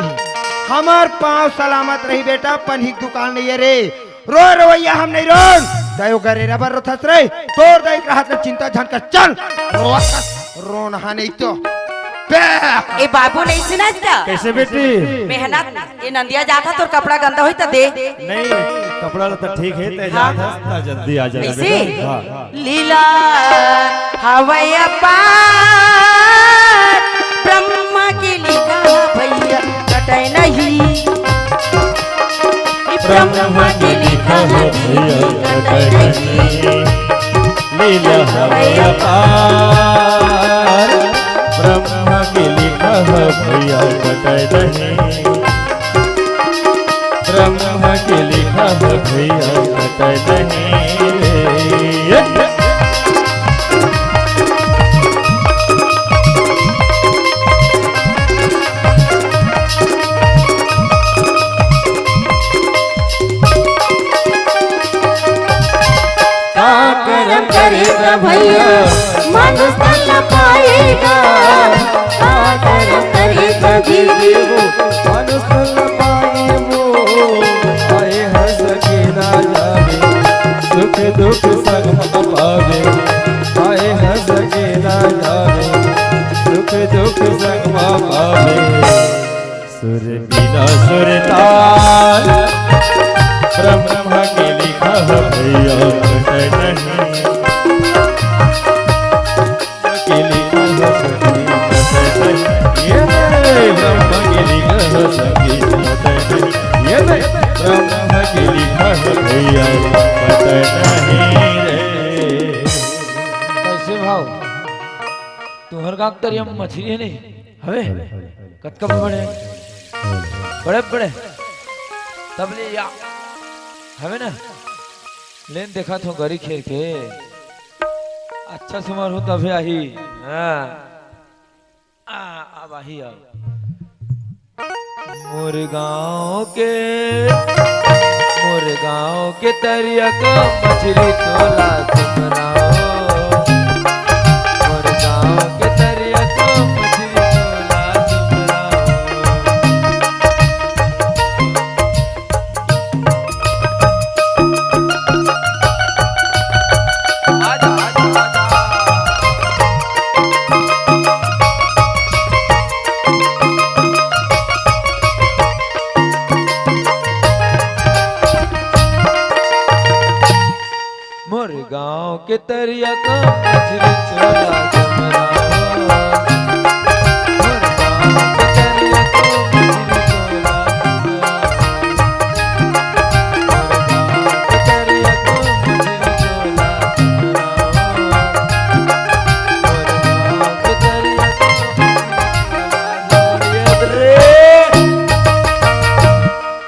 हमार पाँव सलामत रही बेटा पन्ही दुकान नहीं है रे रो रोइया हम नहीं रोन दायो करे रबर रोथस रे तोर दाई का हाथ में चिंता झन कर चल रोन हा नहीं तो ए बाबू नहीं सुना था कैसे बेटी? मेहनत ये नंदिया जाता तो कपड़ा गंदा हुई तो दे नहीं कपड़ा तो ठीक है तेजाब है जल्दी आ जाएगा ऐसे बेटा। हाँ। लीला हवैया ब्रह्मा के लिखा भैया कटे नहीं ब्रह्मा के लिखा भैया कटे नहीं लीला हवैया पार ब्रह्म की लिखा है भैया कटे नहीं ब्रह्म की लिखा है भैया कटे नहीं कर्म करेगा भैया मनुष्य न पाएगा कर्म करेगा दीदी मनुष्य न पाए वो आए हंस के ना जावे सुख दुख संग पावे आए हंस के ना जावे सुख दुख संग पावे सुर बिना सुर ताल ब्रह्म के लिखा है भैया कटे नहीं के लिखा है सखी कटे नहीं ये ब्रह्म के लिखा है सखी कटे नहीं ये ब्रह्म के लिखा है भैया कटे नहीं रे। कैसे भाव तुहर गाँव तरी हम मछली है नहीं हवे कतका बड़े बड़े बड़े तब ले या हवे ना लेन देखा तो गरी खेर के अच्छा सुमर हो तभी आही हाँ अब आही अब मुर्गांव के तरिया को मछली तोला सुमराओ मुर्गांव के तरिया को मछली तोला सुमराओ आजा आजा आजा मुर्गांव के तरिया को मछली तोला सुमराओ मुर्गांव के तरिया को मछली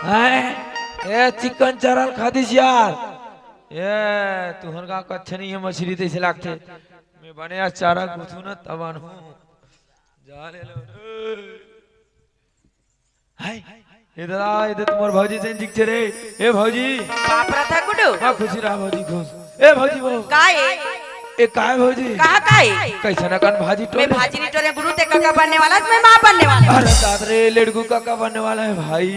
तोला चिकन चरल खादिस यार ये तुहर गाँव का अच्छा नहीं है मछली तो इसे लागते मैं बने यार चारा गुथू ना तबान हूँ जा ले लो हाय इधर तुम्हार भौजी से जिक्चे रे ए भौजी बाप रहा था गुडू हाँ खुशी रहा भौजी खुश ए भौजी वो काय ए काय भौजी कहा काय कैसा ना कान भाजी मैं टोले भाजी नहीं टोले गुरु ते काका बनने वाला मैं माँ बनने वाला अरे दाद रे लड़कू काका बनने वाला है भाई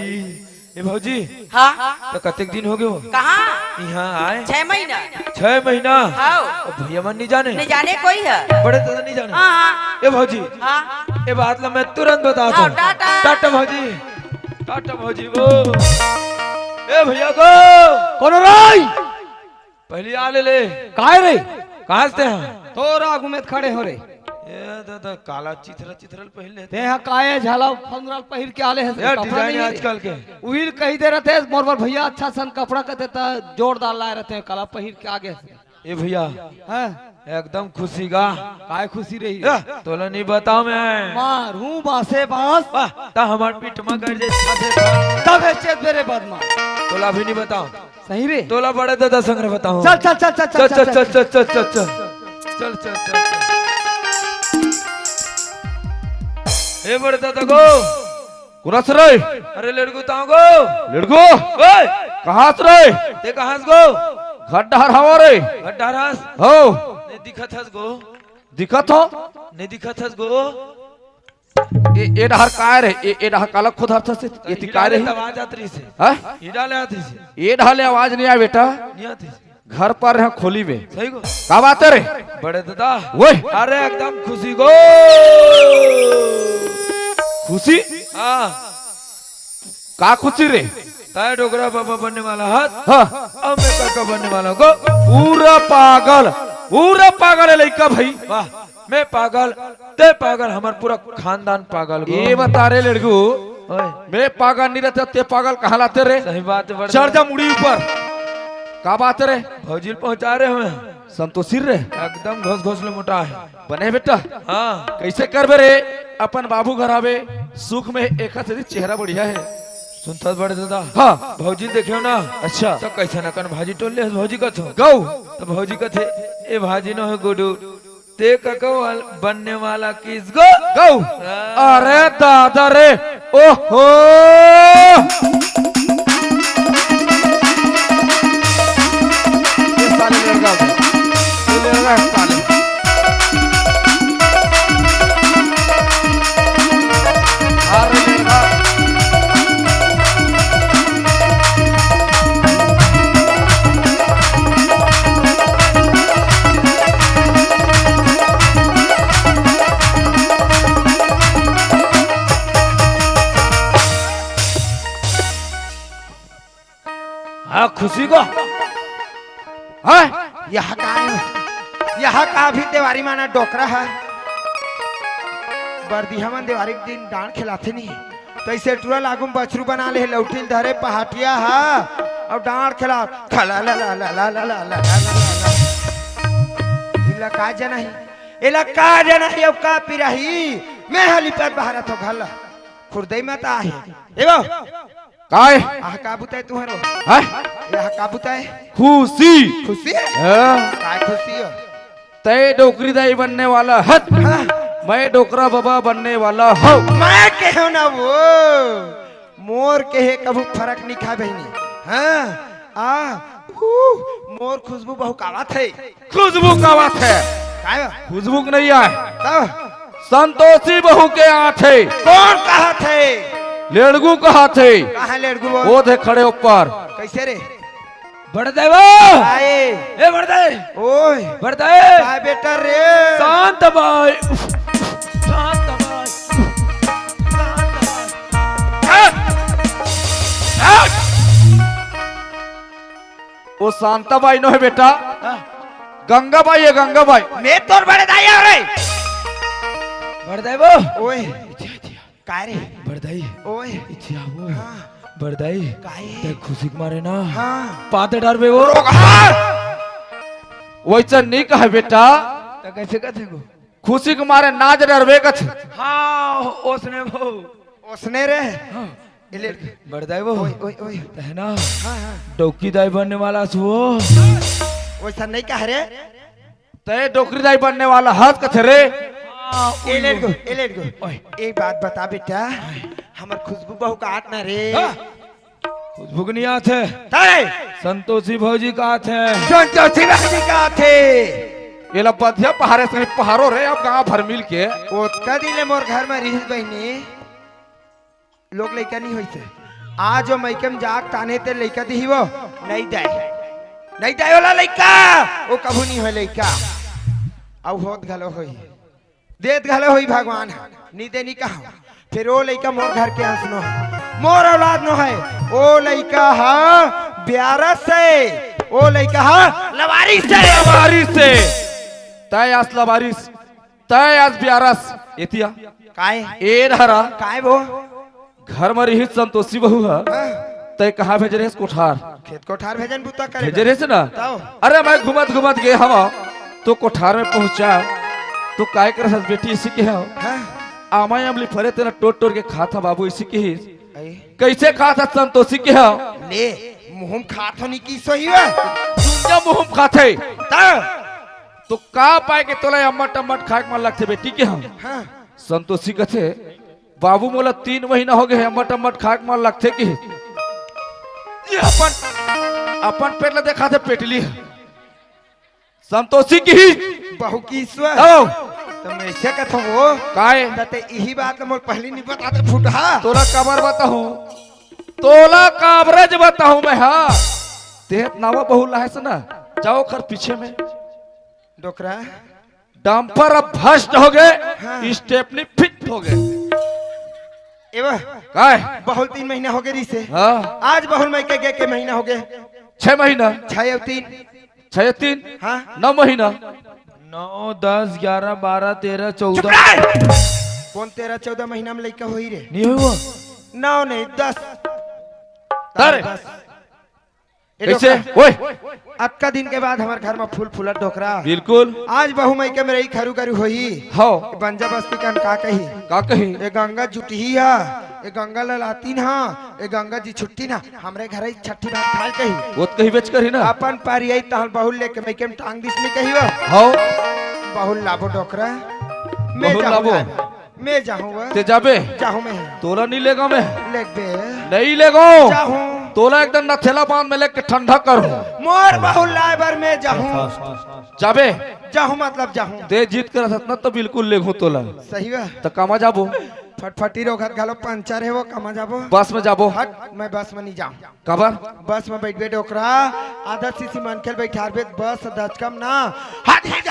ए भौजी हाँ तो कतेक दिन हो गए हो कहाँ यहाँ आए 6 महीना 6 महीना हाँ और भैया मन नहीं जाने नहीं जाने कोई है बड़े तो नहीं जाने हाँ ए भौजी हाँ ये बात ला मैं तुरंत बताता हाँ, हूँ टाटा। टाटा भौजी टाटा भौजी वो ए भैया को कौन राय पहले आ ले ले काय रे कहाँ से हैं तोरा आगू में खड़े हो रे ए दादा काला चिथरा चिथरल पहले ते यहाँ काये झाला फंगरल पहिर के आले है यार डिजाइन आजकल के उहिल कही दे रहते मोर भैया अच्छा सन कपड़ा का देता जोरदार लाए रहते हैं काला पहिर के आगे से ए भैया हैं एकदम खुशी का काय खुशी रही तोला नहीं बताओ मैं मारू बासे बांस वाह ता हमार पीठ में कर दे तब चेत मेरे बदमा तोला भी नहीं बताओ सही रे तोला बड़े दादा संग बताओ चल चल चल चल चल चल चल चल चल चल चल चल ए बड़े दादा गो कुरस रे अरे लड़को ताओ गो लड़को ओए कहां से रे ते कहां से गो खड्डा हवा रे गड्ढा रास हो नहीं दिखत हस गो दिखत हो नहीं दिखत हस गो ए डहर काय रे ए डहर काला खुद हर से ये ती काय रे आवाज आती से हां ई डाले आती से ये ढाले आवाज नहीं आया बेटा नहीं आती घर पर है खोली में सही गो का बात है रे बड़े दादा ओए अरे एकदम खुशी गो खुशी हाँ का खुशी रे ताए डोगरा बाबा बनने वाला हाथ हाँ अब मैं काका बनने वाला गो पूरा पागल है लड़का भाई वाह मैं पागल ते पागल हमार पूरा खानदान पागल गो ये बता रे लड़कू ओए मैं पागल नहीं रहता ते पागल कहाँ लाते रे सही बात है बड़े चढ़ जा मुड़ी ऊपर का बात है रे भौजील पहुंचा रहे हमें संतोषी रे एकदम घोस घोसले मोटा है बने बेटा हाँ कैसे करबे रे अपन बाबू घर आवे सुख में एक से चेहरा बढ़िया है सुनता बड़े दादा हाँ भौजी देखियो ना अच्छा तो कैसे ना कन भाजी टोल ले भौजी का थो गौ तो भौजी का थे ए भाजी न है गुडू ते कको बनने वाला किस गो गौ अरे दादा रे ओहो ये साले लड़का ये लड़का है साले अरे लड़का हाँ खुशी को है यहाँ का भी देवारी माना डोकरा है बर्दी हमन देवारी के दिन डांड खिलाते नहीं तो ऐसे टूरा लागू बछरू बना ले लौटिल धरे पहाटिया है और डांड खिला खला ला ला ला ला ला ला ला इला का जना ही इला का जना ही अब का पिराही मैं हली पर बाहर तो घला खुरदई में ता है एगो काय आह का बुताए तुम्हारो है यह का बुताए खुशी खुशी हाँ? काय खुशी हो तय डोकरी दाई बनने वाला है हाँ? मैं डोकरा बाबा बनने वाला हूँ मैं कहो ना वो मोर कहे कभी फर्क नहीं खा बहनी हाँ मोर खुशबू बहु कावत है खुशबू का बात है काय खुशबू की नहीं आए तब संतोषी बहू के हाथ है कौन कहा थे लेड़गू का हाथ है कहाँ लड़कू वो थे खड़े ऊपर कैसे रे बड़देव आए ए बड़देव ओए बड़देव काय बेटा रे शांत भाई शांत भाई वो शांता बाई नो है बेटा गंगा बाई है गंगा बाई मैं तोर बड़े दाई रे बड़देव ओए काय रे बड़दाई ओए इच्छाओ हाँ बड़दाई काय ते खुशी के मारे ना हाँ पाते डर बे वो वैसा नहीं कहा बेटा तो कैसे कहते को खुशी के मारे नाच डरबे कछ हाँ उसने रे इले बड़दाई वो ओए ओए ओए है ना हाँ हाँ डोकी दाई बनने वाला वो वैसा नहीं कह रे ते डोकरी दाई बनने वाला हाथ कथे रे ओए एक बात बता बेटा हमार खुशबू बहु का हाथ ना रे खुशबू के नहीं आते तारे संतोषी भौजी का हाथ है संतोषी भाजी का थे ये लपथिया पहाड़े से पहाड़ों रे अब गांव भर मिल के ओतका दिले मोर घर में रिहिस बहनी लोग लइका नहीं होइसे आज जो मैकम जाग ताने ते लइका दी वो नहीं दाई वाला लइका वो कभू नहीं हो लइका अब होत घलो होई देत घलो होई भगवान नी दे नी कहा फिर वो लइका मोर घर के हंसनो है मोर औलाद नो है ओ लइका हा ब्यारस से ओ लइका हा लवारी से लवारिस से तय आस लवारिस तय आज ब्यारस एतिया काय ए रहरा काय वो घर में रही संतोषी बहू है हाँ, तय कहाँ भेज रहे कोठार खेत कोठार भेजन बुता करे भेज रहे से ना ताओ अरे मैं घुमत घुमत गए हम तो कोठार में पहुंचा तो काय कर बेटी इसी के है हाँ, आमा अमली फरे तेरा टोट टोट के खाता बाबू इसी के ही आई, कैसे खाता संतोषी के है ले मुहम खात होनी की सही है दुनिया मुहम खाते ताओ तो का पाए के तोला अम्मट अम्मट खाए के मन लगते बेटी के हम हाँ, संतोषी कथे बाबू मोला 3 महीना हो गए अम्मट अम्मट खाए के मन लगते कि ये अपन पेट ला देखा थे पेटली है संतोषी की ही बहू की ईश्वर आओ तो मैं ऐसे कहता हूँ वो काय तते यही बात मोर पहली नहीं बताते फुटहा तोला कबर बताहूं तोला काबरज बताहूं मैं हाँ तेहत नावा बहुला है ना जाओ खर पीछे में डोकरा डंपर अब भ्रष्ट हो गए हाँ। स्टेपनी फिट हो गए एवं काय बहुल 3 महीना हो गए री से हाँ आज बहुल मई के के महीना हो गए 6 महीना 6 और 3 6 3 हाँ 9 महीना 9 10 11 12 13 चुप 14 रह! कौन 13 14 महीना में लड़का हो ही रे नहीं हुआ 9 नहीं 10 अरे 10 कैसे ओए अब का दिन के बाद हमारे घर में फूल फूलत डोकरा बिल्कुल आज बहु मई के मेरे खरू खरू होई हो बंजा बस्ती का का कही का कही ये गंगा जुटी है ये गंगा ललाती ना ये गंगा जी छुट्टी ना हमरे घर छठी बात खाल कही वो तो कही बेच कर ही ना अपन पारी आई तहल बहुल लेके मैं केम टांग दिस नहीं कही वो हो बहुल लाभो डोकरा मैं बहुल जाऊँ लाभो? मैं जाऊँ वो ते जाबे जाऊँ मैं तोला नहीं लेगा मैं लेक बे नहीं लेगो जाऊँ तोला एकदम नथेला बांध में लेके ठंडा करूं मोर बहुल लाइबर में जाऊँ जाबे जाऊँ मतलब जाऊँ ते जीत कर सकना तो बिल्कुल लेगो तोला सही है तो कामा जाबो फटफटी रो घर गालो पंचर है वो कमा जाबो बस में जाबो हट मैं बस में नहीं जाऊँ कबर बस में बैठ बैठ ओकरा आधा सीसी मन खेल बैठार बे बस दच कम ना हाथ हिट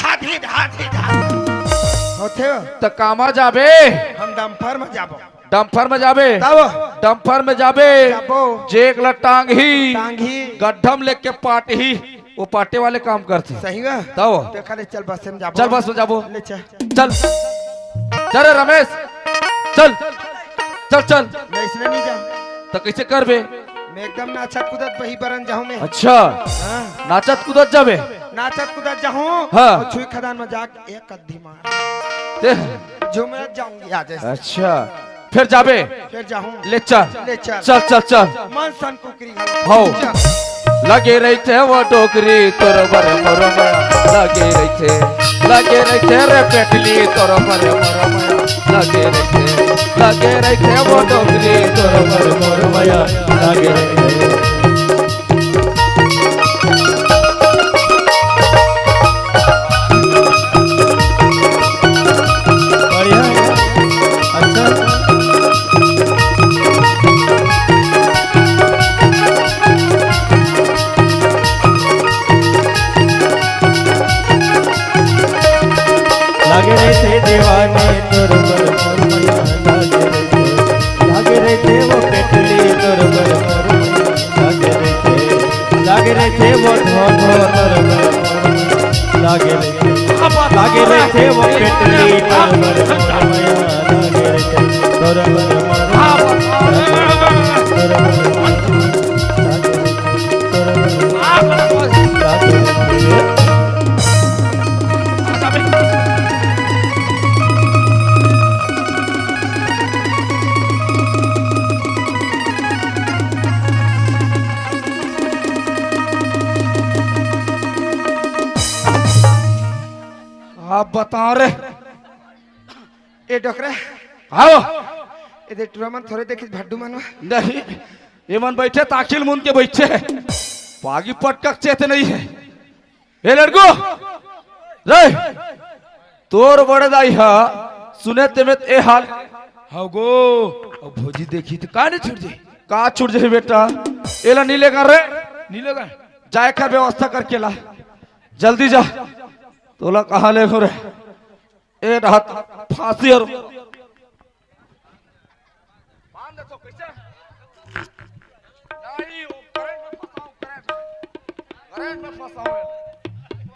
होते हो तो कामा जाबे हम डंपर में जाबो डंपर में जाबे तब डंपर में जाबे जाबो जेक ला टांग ही टांगी गड्ढम लेके पाट ही वो पाटे वाले काम करते सही है तब देखा ले चल बस में जाबो चल बस में जाबो ले चल चल चल रे रमेश चल चल चल मैं इसलिए नहीं जाऊँ तो कैसे करबे मैं एकदम नाचत कूदत बही बरन जाऊँ मैं अच्छा हाँ, नाचत कूदत जाबे नाचत कूदत जाऊँ हाँ। और छुई खदान में जाके एक कद्दी मार ते झूमरत जाऊंगी आज ऐसे। अच्छा फिर जाबे फिर जाऊँ ले चल ले चल चल चल चल मन सन कुकरी हो। चल। लगे रही थे वो टोकरी तोर बरे मोरो मया लगे रही थे रे पेटली तोर बरे मोरो मया लगे रही थे वो टोकरी तोर बरे मोरो मया लागे रहे बढ़िया है। अच्छा लागे रहे थे दीवाने तोर पर मोरमैया लागे रहे थे वो पेटली तोर पर मोरमैया लागे रहे थे वो धो धो तोर पर मोरमैया लागे रहे थे वो पेटली तोर पर मोरमैया लागे रहे थे तोर पर मोरमैया तोर पर आप बता रे ए डोकरा आओ ए दे टुरामन थोड़े देखी भड्डू मनवा नहीं ये मन बैठे ताकिल मुन के बैठे पागी पटकक चेत नहीं है ए लड़को रे तोर बड़े दाई हा सुने तेमेत ए हाल हाउ गो अब भोजी देखी तो का नहीं छुट जाए का छुट जाए बेटा एला नहीं लेगा रे नहीं लेगा जाए कर व्यवस्था करके ला जल्दी जा तोला कहा ले रे ए रात फांसी और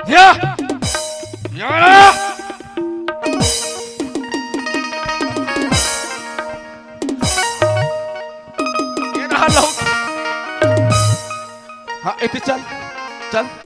या लेती चल चल